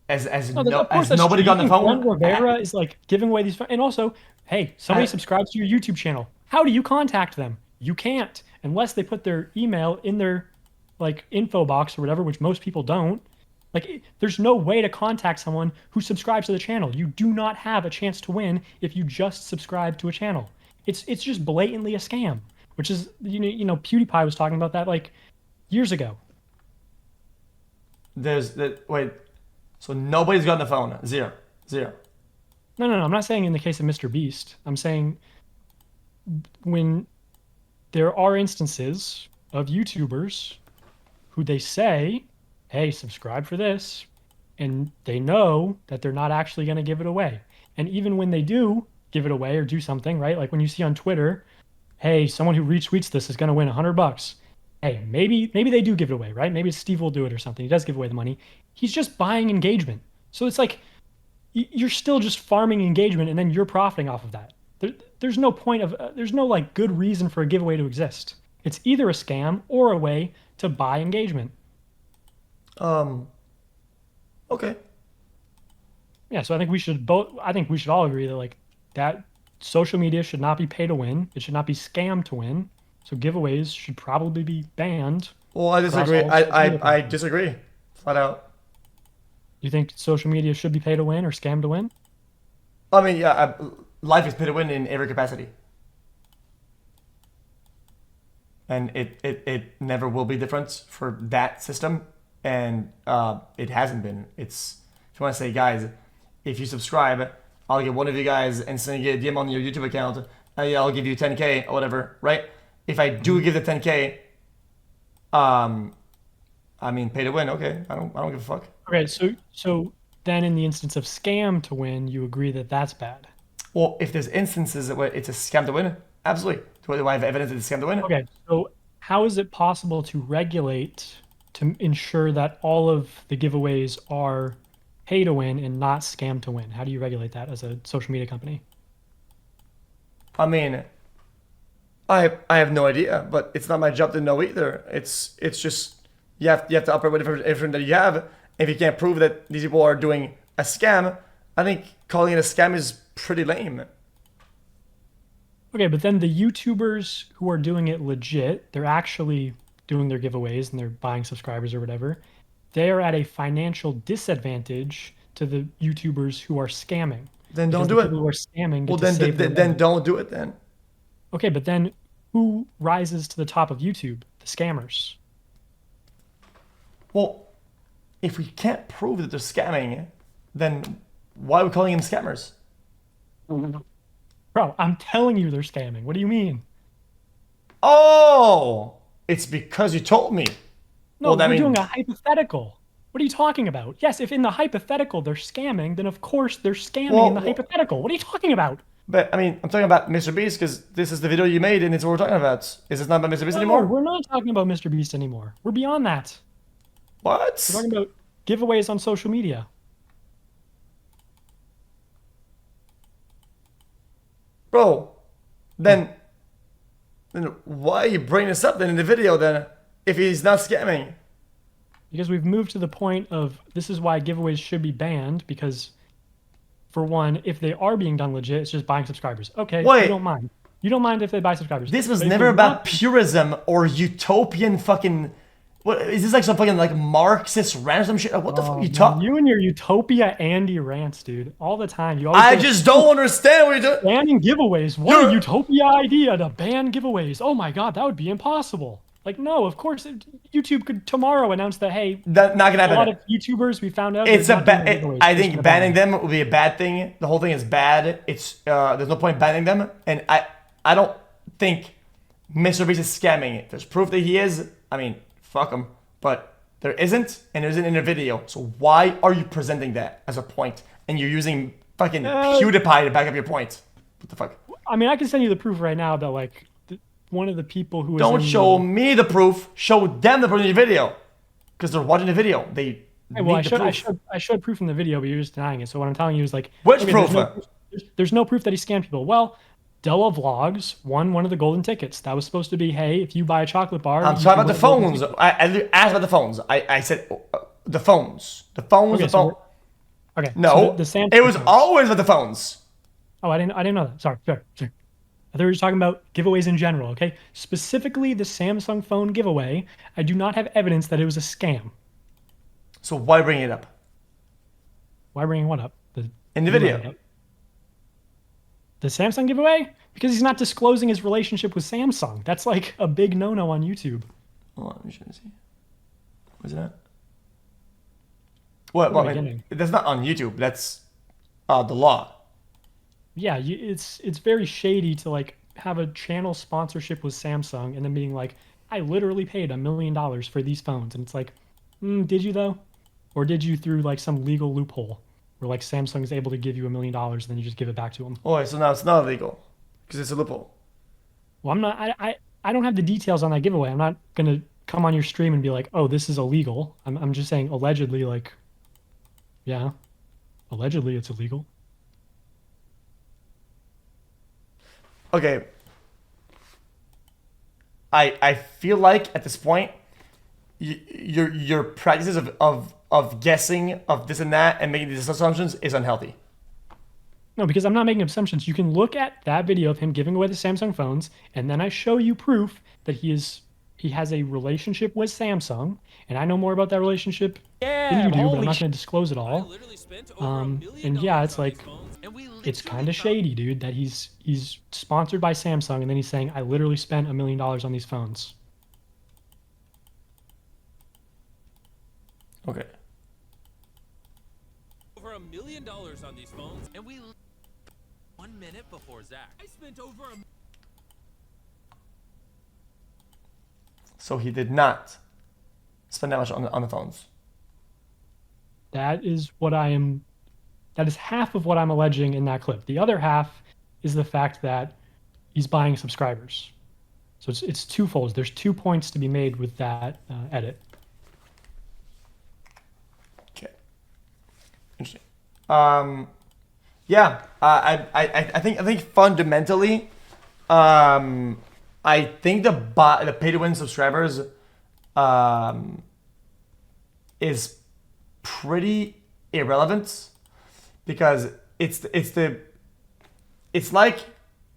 as nobody got on the phone. Juan Rivera is like giving away these, and also, hey, somebody subscribes to your YouTube channel. How do you contact them? You can't unless they put their email in their like info box or whatever, which most people don't. Like, there's no way to contact someone who subscribes to the channel. You do not have a chance to win if you just subscribe to a channel. It's just blatantly a scam. Which is, you know, PewDiePie was talking about that like years ago. Wait, so nobody's got on the phone. Zero. No. I'm not saying in the case of MrBeast. I'm saying when there are instances of YouTubers who they say, hey, subscribe for this, and they know that they're not actually going to give it away. And even when they do give it away or do something, right? Like when you see on Twitter, hey, someone who retweets this is going to win $100. Hey, maybe they do give it away, right? Maybe Steve will do it or something. He does give away the money. He's just buying engagement. So it's like you're still just farming engagement, and then you're profiting off of that. There's no point of there's no like good reason for a giveaway to exist. It's either a scam or a way to buy engagement. Okay. Yeah, so I think we should all agree that like that social media should not be pay to win. It should not be scam to win. So giveaways should probably be banned. Well, I disagree. I disagree. Flat out. You think social media should be pay to win or scam to win? I mean, yeah, life is pay to win in every capacity. And it never will be different for that system. And it hasn't been. It's, if you want to say, guys, if you subscribe, I'll get one of you guys and send you a DM on your YouTube account. I'll give you 10K or whatever, right? If I do give the 10K, I mean, pay to win. Okay, I don't give a fuck. Okay, so then in the instance of scam to win, you agree that that's bad. Well, if there's instances where it's a scam to win, absolutely. Do I have evidence that it's a scam to win? Okay, so how is it possible to regulate to ensure that all of the giveaways are pay to win and not scam to win? How do you regulate that as a social media company? I mean, I have no idea, but it's not my job to know either. It's just you have to operate with everything that you have. If you can't prove that these people are doing a scam, I think calling it a scam is pretty lame. Okay, but then the YouTubers who are doing it legit, they're actually doing their giveaways and they're buying subscribers or whatever, they are at a financial disadvantage to the YouTubers who are scamming. Then don't do it. People who are scamming well, then don't do it then. Okay, but then who rises to the top of YouTube? The scammers. Well, if we can't prove that they're scamming, then why are we calling them scammers? Bro, I'm telling you they're scamming. What do you mean? Oh, it's because you told me. No, well, that we're mean, doing a hypothetical. What are you talking about? Yes, if in the hypothetical they're scamming, then of course they're scamming in the hypothetical. What are you talking about? But I mean, I'm talking about MrBeast because this is the video you made and it's what we're talking about. Is this not about MrBeast anymore? We're not talking about MrBeast anymore. We're beyond that. What? We're talking about giveaways on social media. Bro, then why are you bringing this up then in the video then if he's not scamming? Because we've moved to the point of this is why giveaways should be banned because, for one, if they are being done legit, it's just buying subscribers. Okay, Wait. you don't mind. You don't mind if they buy subscribers. This was But if never they're about not- purism or utopian fucking... What, is this like some fucking like Marxist random shit? What the fuck are you talking? You and your Utopia Andy rants, dude, all the time. You always I say, just don't understand what you're doing. Banning giveaways. What a Utopia idea to ban giveaways. Oh my god, that would be impossible. Like, no, of course, YouTube could tomorrow announce that, hey, that's not gonna happen. A lot of YouTubers we found out. It's they're a not doing bad. giveaways. I They're think just banning gonna them will be a bad thing. The whole thing is bad. It's there's no point banning them, and I don't think MrBeast is scamming it. There's proof that he is. I mean, fuck him, but there isn't, and there isn't in a video. So why are you presenting that as a point, and you're using fucking PewDiePie to back up your point? What the fuck? I mean, I can send you the proof right now that like one of the people who was Don't in show me the proof. Show them the proof in your video, because they're watching the video. They Hey, well, need the proof. I showed proof in the video, but you're just denying it. So what I'm telling you is like, Which okay, proof? There's no proof that he scammed people. Well, Della Vlogs won one of the golden tickets. That was supposed to be, hey, if you buy a chocolate bar. I'm you talking can about the win a golden phones. ticket. I asked about the phones. I said the phones. The phones. Okay, the phone. Okay. No, so the Samsung it was phones. always with the phones. Oh, I didn't know that. Sorry. I thought we were just talking about giveaways in general. Okay. Specifically, the Samsung phone giveaway. I do not have evidence that it was a scam. So why bring it up? Why bring what up? In the video. The Samsung giveaway? Because he's not disclosing his relationship with Samsung. That's like a big no-no on YouTube. Hold on, let me try to see. What's that? Well, I mean, that's not on YouTube. That's the law. Yeah, it's very shady to like have a channel sponsorship with Samsung and then being like, I literally paid $1 million for these phones, and it's like, did you though, or did you through like some legal loophole where like Samsung is able to give you $1 million and then you just give it back to them? Oh, so now it's not illegal because it's a loophole. Well, I'm not. I don't have the details on that giveaway. I'm not gonna come on your stream and be like, oh, this is illegal. I'm just saying allegedly, like, yeah, allegedly it's illegal. Okay. I feel like at this point, your practices of guessing of this and that and making these assumptions is unhealthy. No, because I'm not making assumptions. You can look at that video of him giving away the Samsung phones, and then I show you proof that he has a relationship with Samsung, and I know more about that relationship than you do, but I'm not going to disclose it all. And yeah, it's like, it's kind of shady, dude, that he's sponsored by Samsung, and then he's saying, I literally spent $1 million on these phones. Okay. Over $1 million on these phones, and we 1 minute before Zach. I spent over a. So he did not spend that much on the phones. That is half of what I'm alleging in that clip. The other half is the fact that he's buying subscribers. So it's twofold. There's 2 points to be made with that edit. Okay. Interesting. Yeah. I think fundamentally, I think the pay to win subscribers, is pretty irrelevant because it's like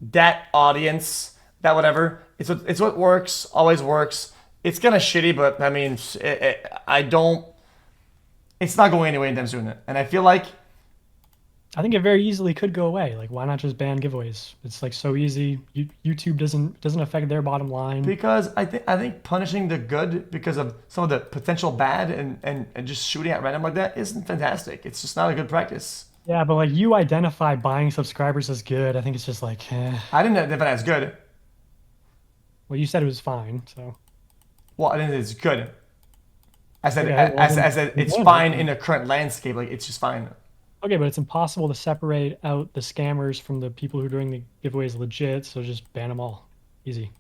that audience, that whatever. It's what works, always works. It's kind of shitty, but I mean, it's not going anywhere anytime soon. And I feel like, I think it very easily could go away. Like, why not just ban giveaways? It's like so easy. YouTube doesn't affect their bottom line. Because I think punishing the good because of some of the potential bad and just shooting at random like that isn't fantastic. It's just not a good practice. Yeah, but like you identify buying subscribers as good. I think it's just like, I didn't identify it as good. Well, you said it was fine, so. Well, I didn't say it's good. I said, Okay, well, I said it's fine in the current landscape. Like, it's just fine. Okay, but it's impossible to separate out the scammers from the people who are doing the giveaways legit, so just ban them all. Easy.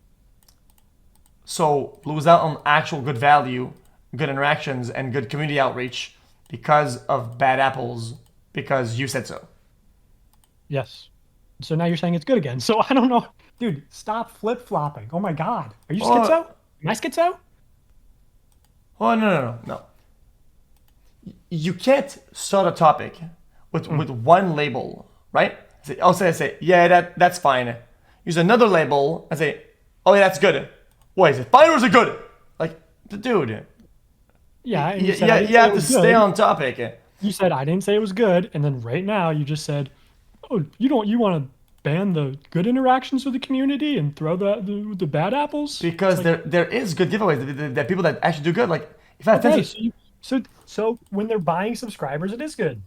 So lose out on actual good value, good interactions, and good community outreach because of bad apples, because you said so. Yes. So now you're saying it's good again. So I don't know. Dude, stop flip-flopping. Oh my god. Are you schizo? Am I schizo? Oh, no. You can't start a topic with one label, right? Say, yeah, that's fine. Use another label and say, oh yeah, that's good. Wait, is it fine or is it good? Like, dude. Yeah, you have to stay on topic. You said I didn't say it was good, and then right now you just said, oh, you want to ban the good interactions with the community and throw the bad apples? Because there is good giveaways. There are people that actually do good. Like, if I so when they're buying subscribers, it is good.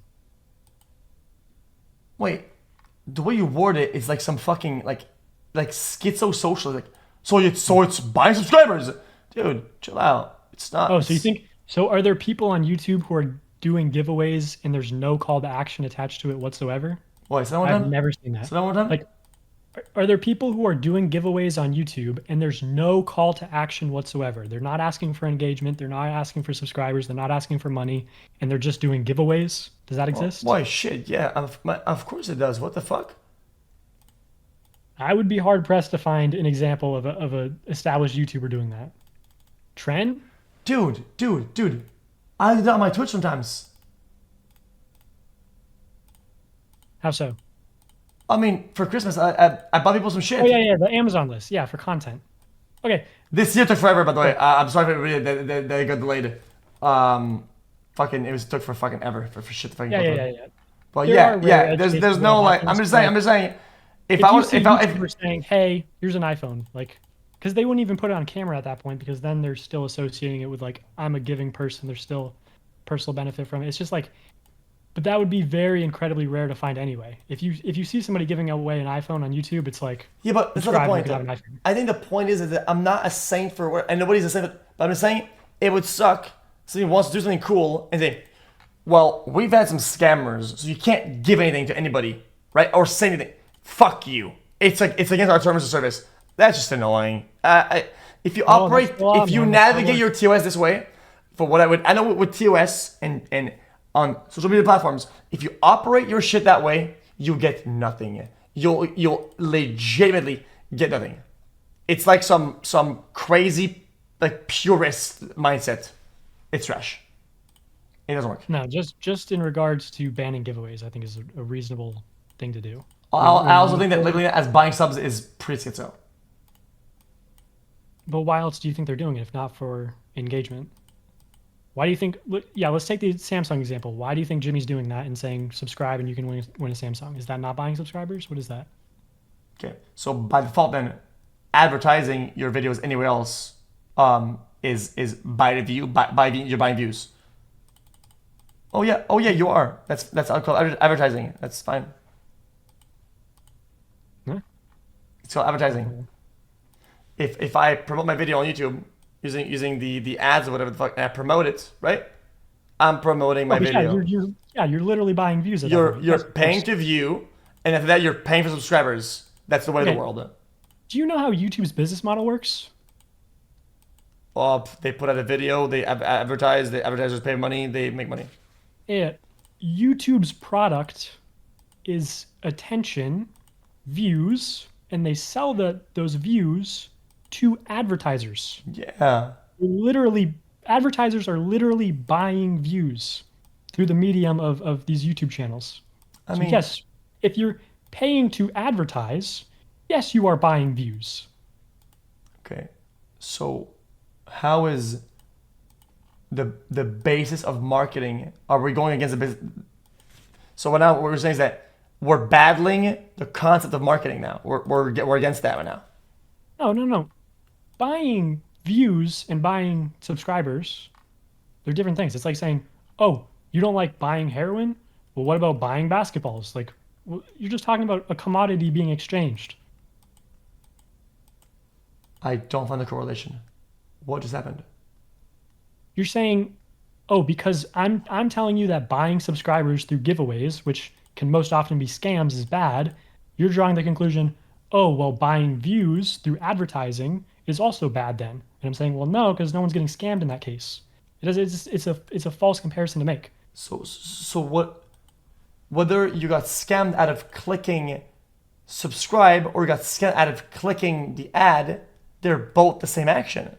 Wait, the way you word it is like some fucking like schizo social. Like, so it's buying subscribers, dude. Chill out. It's not. Oh, so you think? So are there people on YouTube who are doing giveaways and there's no call to action attached to it whatsoever? Wait, say that one time? I've never seen that. Say that one time? Like, are there people who are doing giveaways on YouTube and there's no call to action whatsoever? They're not asking for engagement. They're not asking for subscribers. They're not asking for money, and they're just doing giveaways. Does that exist? Why, shit, yeah. Of course it does. What the fuck? I would be hard pressed to find an example of a established YouTuber doing that. Trend? Dude. I do that on my Twitch sometimes. How so? I mean, for Christmas, I buy people some shit. Oh yeah, the Amazon list. Yeah, for content. Okay. This year took forever, by the way. I'm sorry for everybody that got delayed. Took for fucking ever for shit to fucking go through. Yeah. But yeah. There's no like. I'm just saying. If you were saying, hey, here's an iPhone, like, because they wouldn't even put it on camera at that point, because then they're still associating it with like, I'm a giving person. There's still personal benefit from it. It's just like, but that would be very incredibly rare to find anyway. If you see somebody giving away an iPhone on YouTube, it's like, yeah, but that's not the point. I think the point is that I'm not a saint for, and nobody's a saint, but I'm just saying it would suck. Somebody wants to do something cool and say, well, we've had some scammers, so you can't give anything to anybody, right? Or say anything. Fuck you. It's against our terms of service. That's just annoying. If you navigate your TOS this way, I know with TOS and on social media platforms, if you operate your shit that way, you get nothing. You'll legitimately get nothing. It's like some crazy like purist mindset. It's trash. It doesn't work. No, just in regards to banning giveaways, I think is a reasonable thing to do. I also think that labeling it as buying subs is pretty schizo. But why else do you think they're doing it if not for engagement? Why do you think? Yeah, let's take the Samsung example. Why do you think Jimmy's doing that and saying subscribe and you can win a Samsung? Is that not buying subscribers? What is that? Okay, so by default, then advertising your videos anywhere else is buy the view. You're buying views. Oh yeah, you are. That's called advertising. That's fine. Huh? It's called advertising. If I promote my video on YouTube using the ads or whatever the fuck, and I promote it, right? I'm promoting my video. You're literally buying views. You're paying to view, and after that, you're paying for subscribers. That's the way of the world. Do you know how YouTube's business model works? Well, they put out a video, they advertise, the advertisers pay money, they make money. Yeah, YouTube's product is attention, views, and they sell those views to advertisers. Yeah. Advertisers are literally buying views through the medium of these YouTube channels. I mean, yes, if you're paying to advertise, yes, you are buying views. Okay, so how is the basis of marketing? Are we going against the business? So now what we're saying is that we're battling the concept of marketing now. We're against that right now. No. Buying views and buying subscribers, they're different things. It's like saying, oh, you don't like buying heroin? Well, what about buying basketballs? Like, you're just talking about a commodity being exchanged. I don't find the correlation. What just happened? You're saying, oh, because I'm telling you that buying subscribers through giveaways, which can most often be scams, is bad. You're drawing the conclusion, oh, well, buying views through advertising is also bad then. And I'm saying, well, no, because no one's getting scammed in that case. It's a false comparison to make. So what? Whether you got scammed out of clicking subscribe or you got scammed out of clicking the ad, they're both the same action.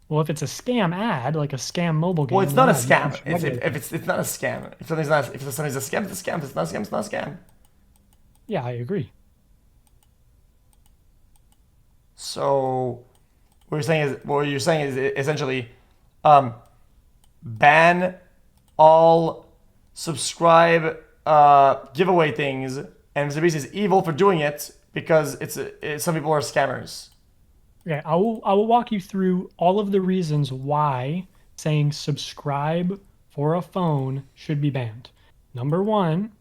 Well, if it's a scam ad, like a scam mobile game. Well, it's not a scam. It's not a scam. If something's a scam, it's a scam. If it's not a scam, it's not a scam. Yeah, I agree. So what you're saying is essentially ban all subscribe giveaway things, and MrBeast is evil for doing it because some people are scammers. Okay, I will walk you through all of the reasons why saying subscribe for a phone should be banned. Number one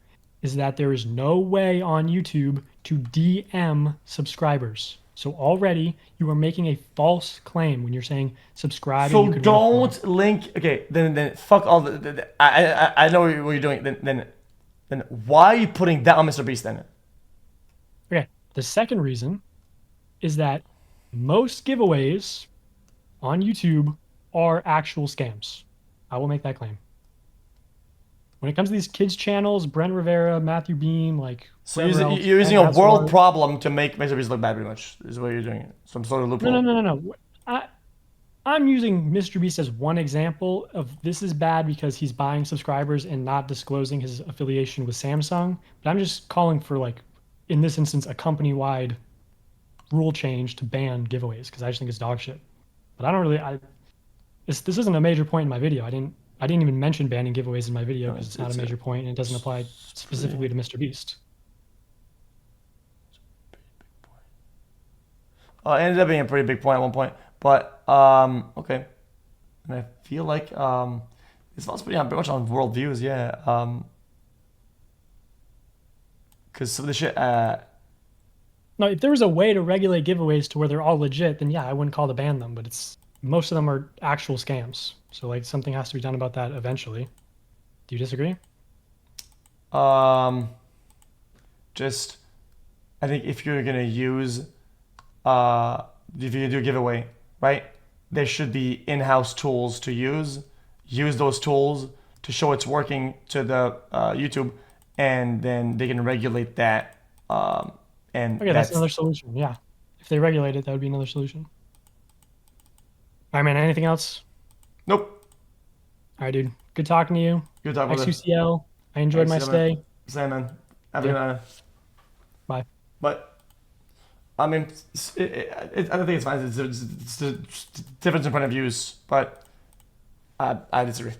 is that there is no way on YouTube to DM subscribers. So already you are making a false claim when you're saying subscribe. So don't link. Okay, then fuck all the I know what you're doing. Then why are you putting that on MrBeast then? Okay, the second reason is that most giveaways on YouTube are actual scams. I will make that claim. When it comes to these kids channels, Brent Rivera, Matthew Beam, like so you're using a world problem to make MrBeast look bad, pretty much is what you're doing. Some sort of loophole. No. I'm using MrBeast as one example of this is bad because he's buying subscribers and not disclosing his affiliation with Samsung. But I'm just calling for, like, in this instance, a company-wide rule change to ban giveaways because I just think it's dog shit. But I don't really. This isn't a major point in my video. I didn't even mention banning giveaways in my video because it's not a major point and it doesn't apply specifically to MrBeast. It ended up being a pretty big point at one point, but okay. And I feel like this falls pretty much on world views, yeah. Because some of the shit. No, if there was a way to regulate giveaways to where they're all legit, then yeah, I wouldn't call to ban them. But most of them are actual scams. So like something has to be done about that eventually. Do you disagree? Just I think if you're gonna use if you do a giveaway, right? There should be in-house tools to use those tools to show it's working to the YouTube, and then they can regulate that. And okay, that's another solution. Yeah, if they regulate it, that would be another solution. All right, man. Anything else? Nope. All right, dude. Good talking to you. Good talking to you. XQCL. I enjoyed my stay. Same, man. Have a good night. Bye. But I mean, I don't think it's fine. It's a difference in point of views, but I disagree.